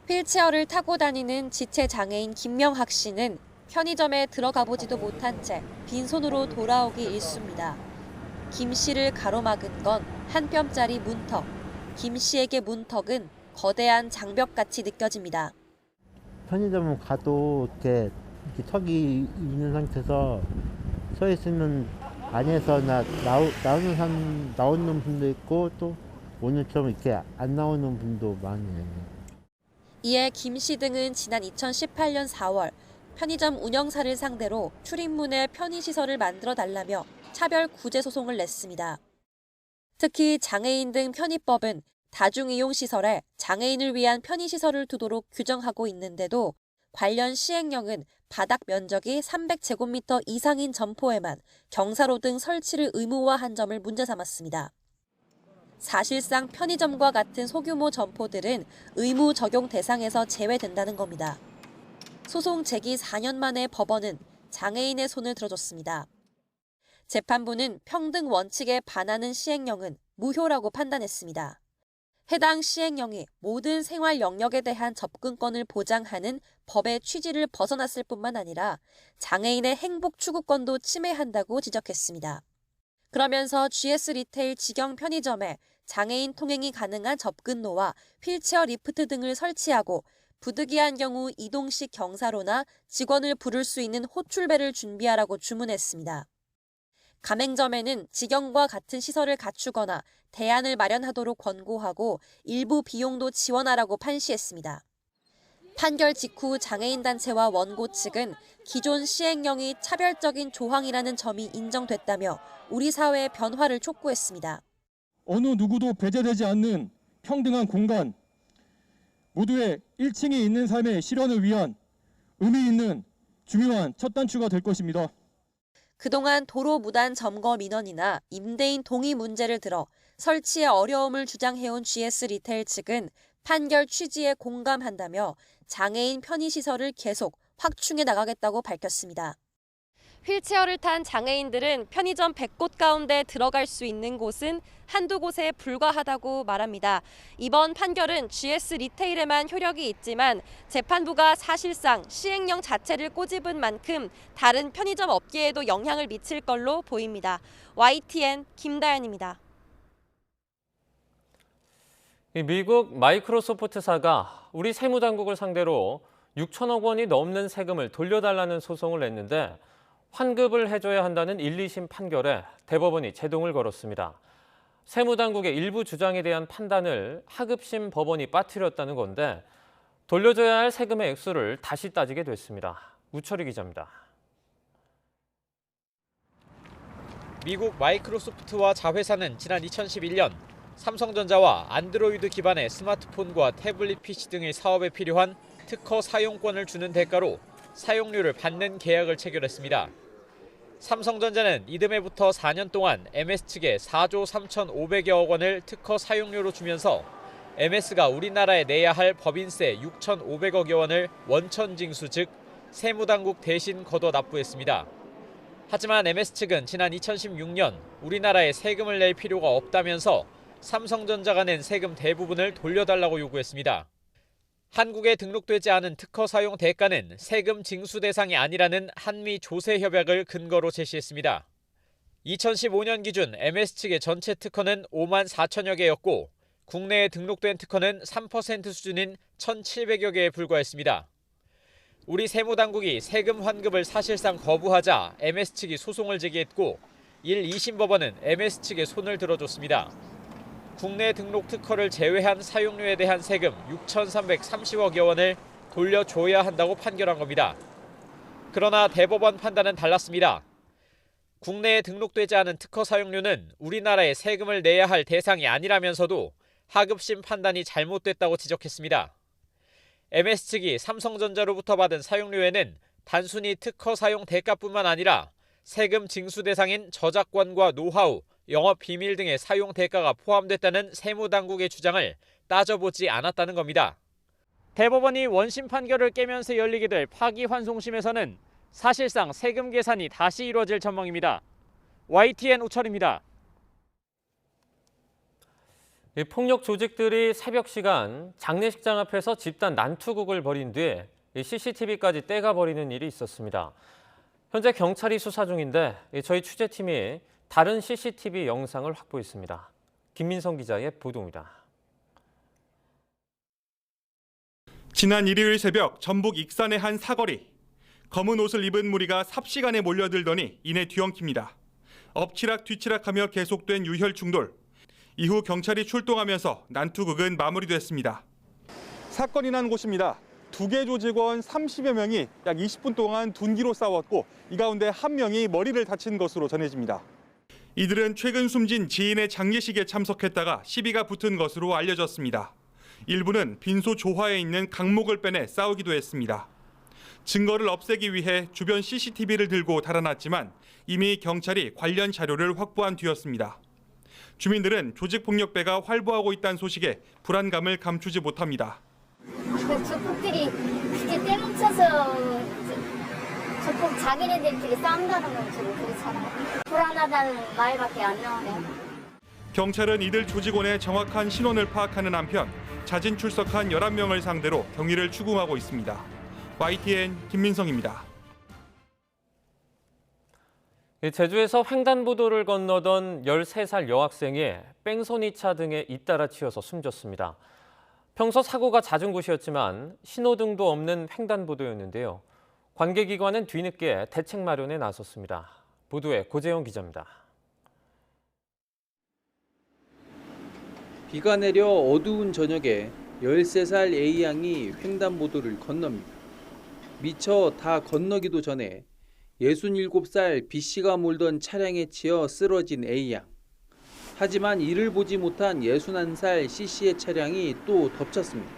휠체어를 타고 다니는 지체장애인 김명학 씨는 편의점에 들어가 보지도 못한 채 빈손으로 돌아오기 일쑤입니다. 김 씨를 가로막은 건 한 뼘짜리 문턱. 김 씨에게 문턱은 거대한 장벽같이 느껴집니다. 편의점 가도 이렇게 턱이 있는 상태에서 서 있으면 안에서 나오는 분도 있고 또 오늘처럼 이렇게 안 나오는 분도 많아요. 이에 김 씨 등은 지난 2018년 4월 편의점 운영사를 상대로 출입문에 편의시설을 만들어 달라며 차별 구제 소송을 냈습니다. 특히 장애인 등 편의법은 다중이용시설에 장애인을 위한 편의시설을 두도록 규정하고 있는데도 관련 시행령은 바닥 면적이 300제곱미터 이상인 점포에만 경사로 등 설치를 의무화한 점을 문제 삼았습니다. 사실상 편의점과 같은 소규모 점포들은 의무 적용 대상에서 제외된다는 겁니다. 소송 제기 4년 만에 법원은 장애인의 손을 들어줬습니다. 재판부는 평등 원칙에 반하는 시행령은 무효라고 판단했습니다. 해당 시행령이 모든 생활 영역에 대한 접근권을 보장하는 법의 취지를 벗어났을 뿐만 아니라 장애인의 행복 추구권도 침해한다고 지적했습니다. 그러면서 GS 리테일 직영 편의점에 장애인 통행이 가능한 접근로와 휠체어 리프트 등을 설치하고 부득이한 경우 이동식 경사로나 직원을 부를 수 있는 호출배를 준비하라고 주문했습니다. 가맹점에는 직영과 같은 시설을 갖추거나 대안을 마련하도록 권고하고 일부 비용도 지원하라고 판시했습니다. 판결 직후 장애인단체와 원고 측은 기존 시행령이 차별적인 조항이라는 점이 인정됐다며 우리 사회의 변화를 촉구했습니다. 어느 누구도 배제되지 않는 평등한 공간, 모두의 1층에 있는 삶의 실현을 위한 의미 있는 중요한 첫 단추가 될 것입니다. 그동안 도로 무단 점거 민원이나 임대인 동의 문제를 들어 설치에 어려움을 주장해온 GS 리테일 측은 판결 취지에 공감한다며 장애인 편의시설을 계속 확충해 나가겠다고 밝혔습니다. 휠체어를 탄 장애인들은 편의점 100곳 가운데 들어갈 수 있는 곳은 한두 곳에 불과하다고 말합니다. 이번 판결은 GS 리테일에만 효력이 있지만 재판부가 사실상 시행령 자체를 꼬집은 만큼 다른 편의점 업계에도 영향을 미칠 걸로 보입니다. YTN 김다연입니다. 미국 마이크로소프트사가 우리 세무당국을 상대로 6천억 원이 넘는 세금을 돌려달라는 소송을 냈는데 환급을 해줘야 한다는 1, 2심 판결에 대법원이 제동을 걸었습니다. 세무당국의 일부 주장에 대한 판단을 하급심 법원이 빠뜨렸다는 건데 돌려줘야 할 세금의 액수를 다시 따지게 됐습니다. 우철희 기자입니다. 미국 마이크로소프트와 자회사는 지난 2011년 삼성전자와 안드로이드 기반의 스마트폰과 태블릿 PC 등의 사업에 필요한 특허 사용권을 주는 대가로 사용료를 받는 계약을 체결했습니다. 삼성전자는 이듬해부터 4년 동안 MS 측에 4조 3,500여억 원을 특허 사용료로 주면서 MS가 우리나라에 내야 할 법인세 6,500억여 원을 원천 징수, 즉 세무당국 대신 걷어 납부했습니다. 하지만 MS 측은 지난 2016년 우리나라에 세금을 낼 필요가 없다면서 삼성전자가 낸 세금 대부분을 돌려달라고 요구했습니다. 한국에 등록되지 않은 특허 사용 대가는 세금 징수 대상이 아니라는 한미 조세 협약을 근거로 제시했습니다. 2015년 기준 MS 측의 전체 특허는 5만 4천여 개였고 국내에 등록된 특허는 3% 수준인 1,700여 개에 불과했습니다. 우리 세무당국이 세금 환급을 사실상 거부하자 MS 측이 소송을 제기했고 1, 2심 법원은 MS 측에 손을 들어줬습니다. 국내 등록 특허를 제외한 사용료에 대한 세금 6,330억여 원을 돌려줘야 한다고 판결한 겁니다. 그러나 대법원 판단은 달랐습니다. 국내에 등록되지 않은 특허 사용료는 우리나라에 세금을 내야 할 대상이 아니라면서도 하급심 판단이 잘못됐다고 지적했습니다. MS 측이 삼성전자로부터 받은 사용료에는 단순히 특허 사용 대가뿐만 아니라 세금 징수 대상인 저작권과 노하우, 영업 비밀 등의 사용 대가가 포함됐다는 세무당국의 주장을 따져보지 않았다는 겁니다. 대법원이 원심 판결을 깨면서 열리게 될 파기환송심에서는 사실상 세금 계산이 다시 이루어질 전망입니다. YTN 우철입니다. 폭력 조직들이 새벽 시간 장례식장 앞에서 집단 난투극을 벌인 뒤에 CCTV까지 떼가버리는 일이 있었습니다. 현재 경찰이 수사 중인데 저희 취재팀이 다른 CCTV 영상을 확보했습니다. 김민성 기자의 보도입니다. 지난 일요일 새벽 전북 익산의 한 사거리. 검은 옷을 입은 무리가 삽시간에 몰려들더니 이내 뒤엉킵니다. 엎치락 뒤치락하며 계속된 유혈 충돌. 이후 경찰이 출동하면서 난투극은 마무리됐습니다. 사건이 난 곳입니다. 두 개 조직원 30여 명이 약 20분 동안 둔기로 싸웠고 이 가운데 한 명이 머리를 다친 것으로 전해집니다. 이들은 최근 숨진 지인의 장례식에 참석했다가 시비가 붙은 것으로 알려졌습니다. 일부는 빈소 조화에 있는 강목을 빼내 싸우기도 했습니다. 증거를 없애기 위해 주변 CCTV를 들고 달아났지만 이미 경찰이 관련 자료를 확보한 뒤였습니다. 주민들은 조직폭력배가 활보하고 있다는 소식에 불안감을 감추지 못합니다. 조폭들이 그렇게 때뭉쳐서 조폭 자기네들끼리 싸운다는 건 좀 그렇잖아요. 불안하다는 말밖에 안 나오네요. 경찰은 이들 조직원의 정확한 신원을 파악하는 한편 자진 출석한 11명을 상대로 경위를 추궁하고 있습니다. YTN 김민성입니다. 제주에서 횡단보도를 건너던 13살 여학생이 뺑소니차 등에 잇따라 치여서 숨졌습니다. 평소 사고가 잦은 곳이었지만 신호등도 없는 횡단보도였는데요. 관계기관은 뒤늦게 대책 마련에 나섰습니다. 보도에 고재영 기자입니다. 비가 내려 어두운 저녁에 13살 A양이 횡단보도를 건넙니다. 미처 다 건너기도 전에 67살 B씨가 몰던 차량에 치여 쓰러진 A양. 하지만 이를 보지 못한 61살 C씨의 차량이 또 덮쳤습니다.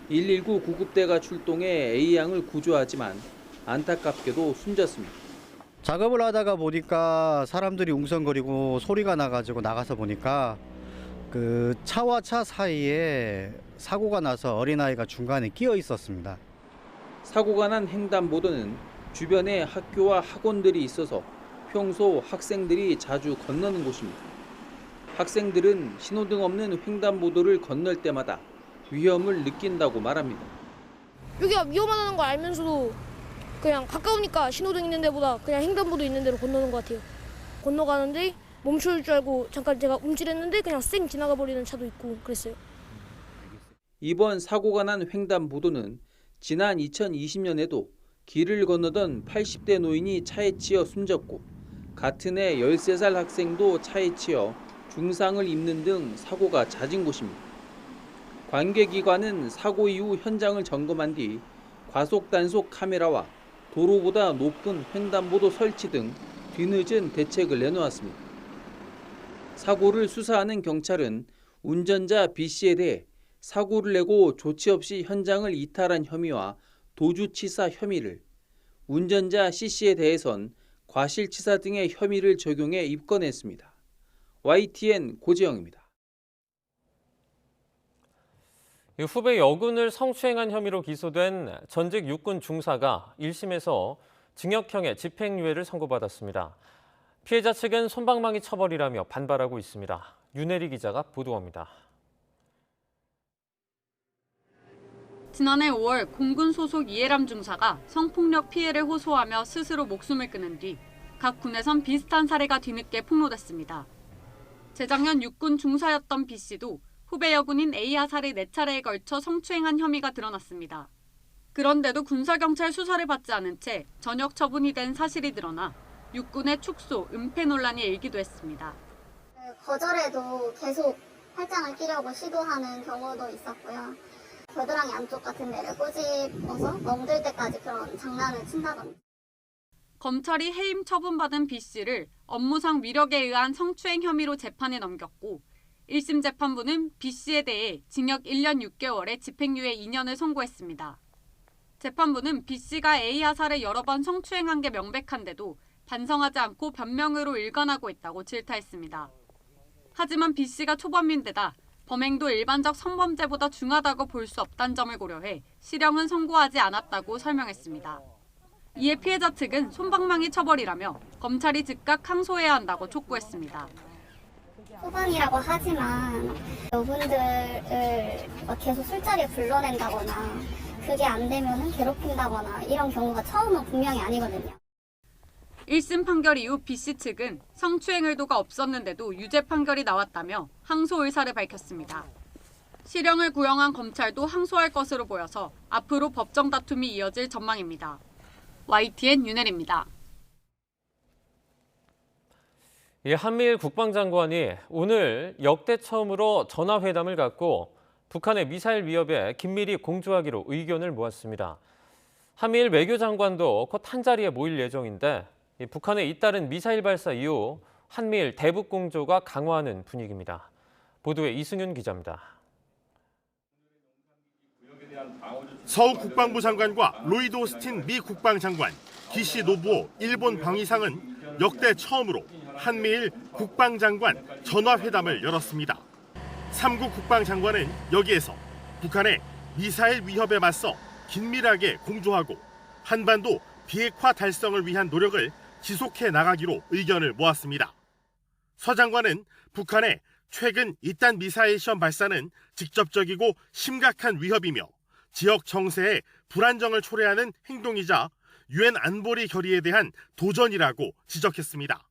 119 구급대가 출동해 A양을 구조하지만 안타깝게도 숨졌습니다. 작업을 하다가 보니까 사람들이 웅성거리고 소리가 나가지고 나가서 보니까 그 차와 차 사이에 사고가 나서 어린아이가 중간에 끼어 있었습니다. 사고가 난 횡단보도는 주변에 학교와 학원들이 있어서 평소 학생들이 자주 건너는 곳입니다. 학생들은 신호등 없는 횡단보도를 건널 때마다 위험을 느낀다고 말합니다. 여기가 위험하다는 걸 알면서도 그냥 가까우니까 신호등 있는 데보다 그냥 횡단보도 있는 데로 건너는 것 같아요. 건너가는데 멈출 줄 알고 잠깐 제가 움찔했는데 그냥 쌩 지나가 버리는 차도 있고 그랬어요. 이번 사고가 난 횡단보도는 지난 2020년에도 길을 건너던 80대 노인이 차에 치여 숨졌고 같은 해 13살 학생도 차에 치여 중상을 입는 등 사고가 잦은 곳입니다. 관계기관은 사고 이후 현장을 점검한 뒤 과속 단속 카메라와 도로보다 높은 횡단보도 설치 등 뒤늦은 대책을 내놓았습니다. 사고를 수사하는 경찰은 운전자 B씨에 대해 사고를 내고 조치 없이 현장을 이탈한 혐의와 도주치사 혐의를, 운전자 C씨에 대해선 과실치사 등의 혐의를 적용해 입건했습니다. YTN 고지영입니다. 후배 여군을 성추행한 혐의로 기소된 전직 육군 중사가 1심에서 징역형의 집행유예를 선고받았습니다. 피해자 측은 솜방망이 처벌이라며 반발하고 있습니다. 윤혜리 기자가 보도합니다. 지난해 5월 공군 소속 이해람 중사가 성폭력 피해를 호소하며 스스로 목숨을 끊은 뒤 각 군에선 비슷한 사례가 뒤늦게 폭로됐습니다. 재작년 육군 중사였던 B씨도 후배 여군인 A와 살이 4차례에 걸쳐 성추행한 혐의가 드러났습니다. 그런데도 군사경찰 수사를 받지 않은 채 전역 처분이 된 사실이 드러나 육군의 축소, 은폐 논란이 일기도 했습니다. 거절해도 계속 팔짱을 끼려고 시도하는 경우도 있었고요. 겨드랑이 안쪽 같은 데를 꼬집어서 멍들 때까지 그런 장난을 친다든지. 검찰이 해임 처분받은 B씨를 업무상 위력에 의한 성추행 혐의로 재판에 넘겼고 1심 재판부는 B씨에 대해 징역 1년 6개월에 집행유예 2년을 선고했습니다. 재판부는 B씨가 A와 살을 여러 번 성추행한 게 명백한데도 반성하지 않고 변명으로 일관하고 있다고 질타했습니다. 하지만 B씨가 초범인데다 범행도 일반적 성범죄보다 중하다고 볼 수 없다는 점을 고려해 실형은 선고하지 않았다고 설명했습니다. 이에 피해자 측은 솜방망이 처벌이라며 검찰이 즉각 항소해야 한다고 촉구했습니다. 초반이라고 하지만 여군들을 계속 술자리에 불러낸다거나 그게 안 되면 괴롭힌다거나 이런 경우가 처음은 분명히 아니거든요. 1심 판결 이후 B씨 측은 성추행 의도가 없었는데도 유죄 판결이 나왔다며 항소 의사를 밝혔습니다. 실형을 구형한 검찰도 항소할 것으로 보여서 앞으로 법정 다툼이 이어질 전망입니다. YTN 윤혜리입니다. 한미일 국방장관이 오늘 역대 처음으로 전화회담을 갖고 북한의 미사일 위협에 긴밀히 공조하기로 의견을 모았습니다. 한미일 외교장관도 곧 한자리에 모일 예정인데 북한의 잇따른 미사일 발사 이후 한미일 대북 공조가 강화하는 분위기입니다. 보도에 이승윤 기자입니다. 서욱 국방부 장관과 로이드 오스틴 미 국방장관, 기시 노부오 일본 방위상은 역대 처음으로 한미일 국방장관 전화회담을 열었습니다. 3국 국방장관은 여기에서 북한의 미사일 위협에 맞서 긴밀하게 공조하고 한반도 비핵화 달성을 위한 노력을 지속해 나가기로 의견을 모았습니다. 서 장관은 북한의 최근 잇단 미사일 시험 발사는 직접적이고 심각한 위협이며 지역 정세에 불안정을 초래하는 행동이자 유엔 안보리 결의에 대한 도전이라고 지적했습니다.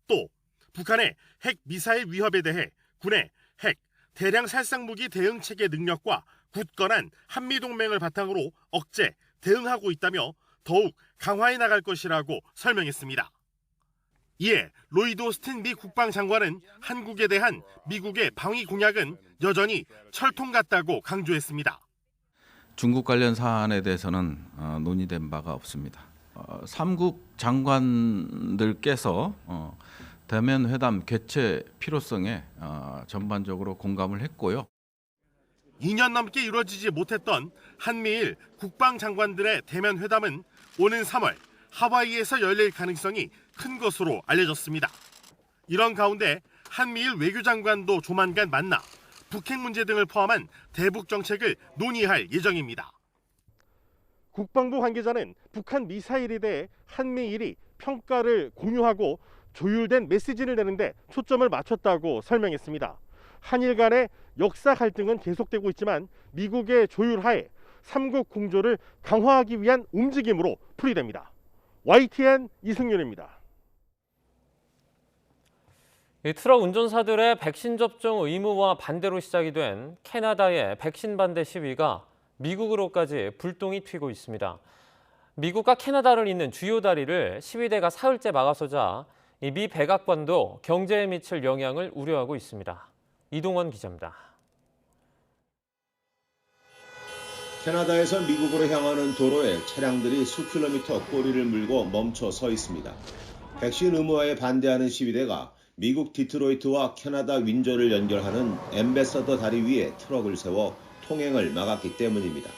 또 북한의 핵 미사일 위협에 대해 군의 핵, 대량 살상무기 대응 체계 능력과 굳건한 한미동맹을 바탕으로 억제, 대응하고 있다며 더욱 강화해 나갈 것이라고 설명했습니다. 이에 로이드 오스틴 미 국방장관은 한국에 대한 미국의 방위 공약은 여전히 철통 같다고 강조했습니다. 중국 관련 사안에 대해서는 논의된 바가 없습니다. 3국 장관들께서 대면 회담 개최 필요성에 전반적으로 공감을 했고요. 2년 넘게 이루어지지 못했던 한미일 국방장관들의 대면 회담은 오는 3월 하와이에서 열릴 가능성이 큰 것으로 알려졌습니다. 이런 가운데 한미일 외교장관도 조만간 만나 북핵 문제 등을 포함한 대북 정책을 논의할 예정입니다. 국방부 관계자는 북한 미사일에 대해 한미일이 평가를 공유하고 조율된 메시지를 내는데 초점을 맞췄다고 설명했습니다. 한일 간의 역사 갈등은 계속되고 있지만 미국의 조율하에 삼국 공조를 강화하기 위한 움직임으로 풀이됩니다. YTN 이승윤입니다. 트럭 운전사들의 백신 접종 의무와 반대로 시작이 된 캐나다의 백신 반대 시위가 미국으로까지 불똥이 튀고 있습니다. 미국과 캐나다를 잇는 주요 다리를 시위대가 사흘째 막아서자 미 백악관도 경제에 미칠 영향을 우려하고 있습니다. 이동원 기자입니다. 캐나다에서 미국으로 향하는 도로에 차량들이 수킬로미터 꼬리를 물고 멈춰 서 있습니다. 백신 의무화에 반대하는 시위대가 미국 디트로이트와 캐나다 윈저를 연결하는 앰베서더 다리 위에 트럭을 세워 통행을 막았기 때문입니다.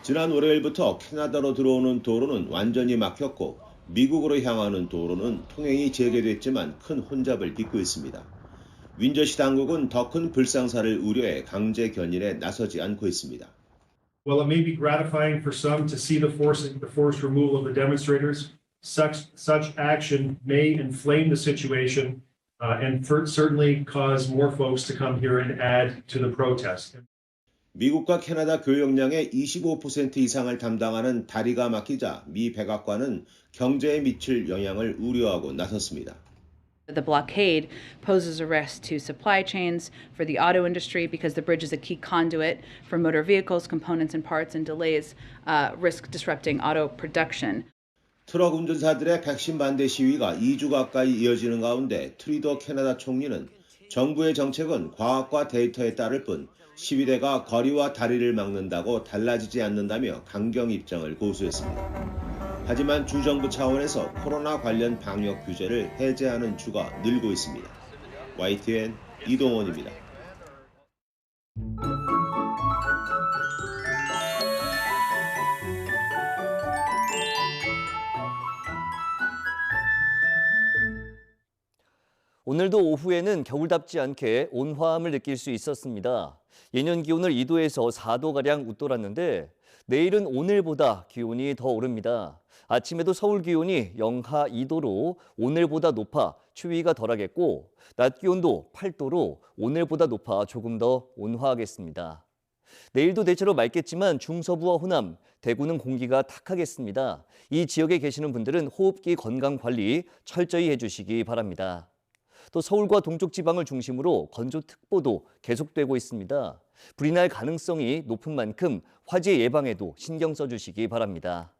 지난 월요일부터 캐나다로 들어오는 도로는 완전히 막혔고 미국으로 향하는 도로는 통행이 재개됐지만 큰 혼잡을 빚고 있습니다. 윈저시 당국은 더 큰 불상사를 우려해 강제 견인에 나서지 않고 있습니다. While it may be gratifying for some to see the forced removal of the demonstrators, such action may inflame the situation and certainly cause more folks to come here and add to the protest. 미국과 캐나다 교역량의 25% 이상을 담당하는 다리가 막히자 미 백악관은 경제에 미칠 영향을 우려하고 나섰습니다. The blockade poses a risk to supply chains for the auto industry because the bridge is a key conduit for motor vehicles, components and parts, and delays risk disrupting auto production. 트럭 운전사들의 백신 반대 시위가 2주 가까이 이어지는 가운데 트루도 캐나다 총리는 정부의 정책은 과학과 데이터에 따를 뿐 시위대가 거리와 다리를 막는다고 달라지지 않는다며 강경 입장을 고수했습니다. 하지만 주정부 차원에서 코로나 관련 방역 규제를 해제하는 주가 늘고 있습니다. YTN 이동원입니다. 오늘도 오후에는 겨울답지 않게 온화함을 느낄 수 있었습니다. 예년 기온을 2도에서 4도가량 웃돌았는데 내일은 오늘보다 기온이 더 오릅니다. 아침에도 서울 기온이 영하 2도로 오늘보다 높아 추위가 덜하겠고 낮 기온도 8도로 오늘보다 높아 조금 더 온화하겠습니다. 내일도 대체로 맑겠지만 중서부와 호남, 대구는 공기가 탁하겠습니다. 이 지역에 계시는 분들은 호흡기 건강 관리 철저히 해주시기 바랍니다. 또 서울과 동쪽 지방을 중심으로 건조특보도 계속되고 있습니다. 불이 날 가능성이 높은 만큼 화재 예방에도 신경 써주시기 바랍니다.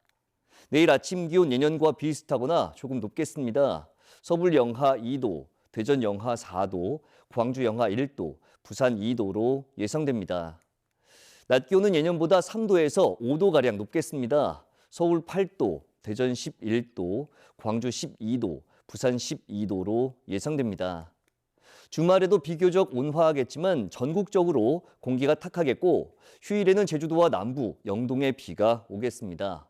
내일 아침 기온 예년과 비슷하거나 조금 높겠습니다. 서울 영하 2도, 대전 영하 4도, 광주 영하 1도, 부산 2도로 예상됩니다. 낮 기온은 예년보다 3도에서 5도가량 높겠습니다. 서울 8도, 대전 11도, 광주 12도, 부산 12도로 예상됩니다. 주말에도 비교적 온화하겠지만 전국적으로 공기가 탁하겠고 휴일에는 제주도와 남부, 영동에 비가 오겠습니다.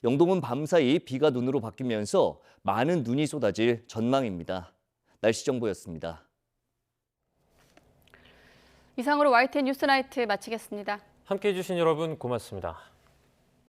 영동은 밤사이 비가 눈으로 바뀌면서 많은 눈이 쏟아질 전망입니다. 날씨 정보였습니다. 이상으로 YTN 뉴스나이트 마치겠습니다. 함께해 주신 여러분 고맙습니다.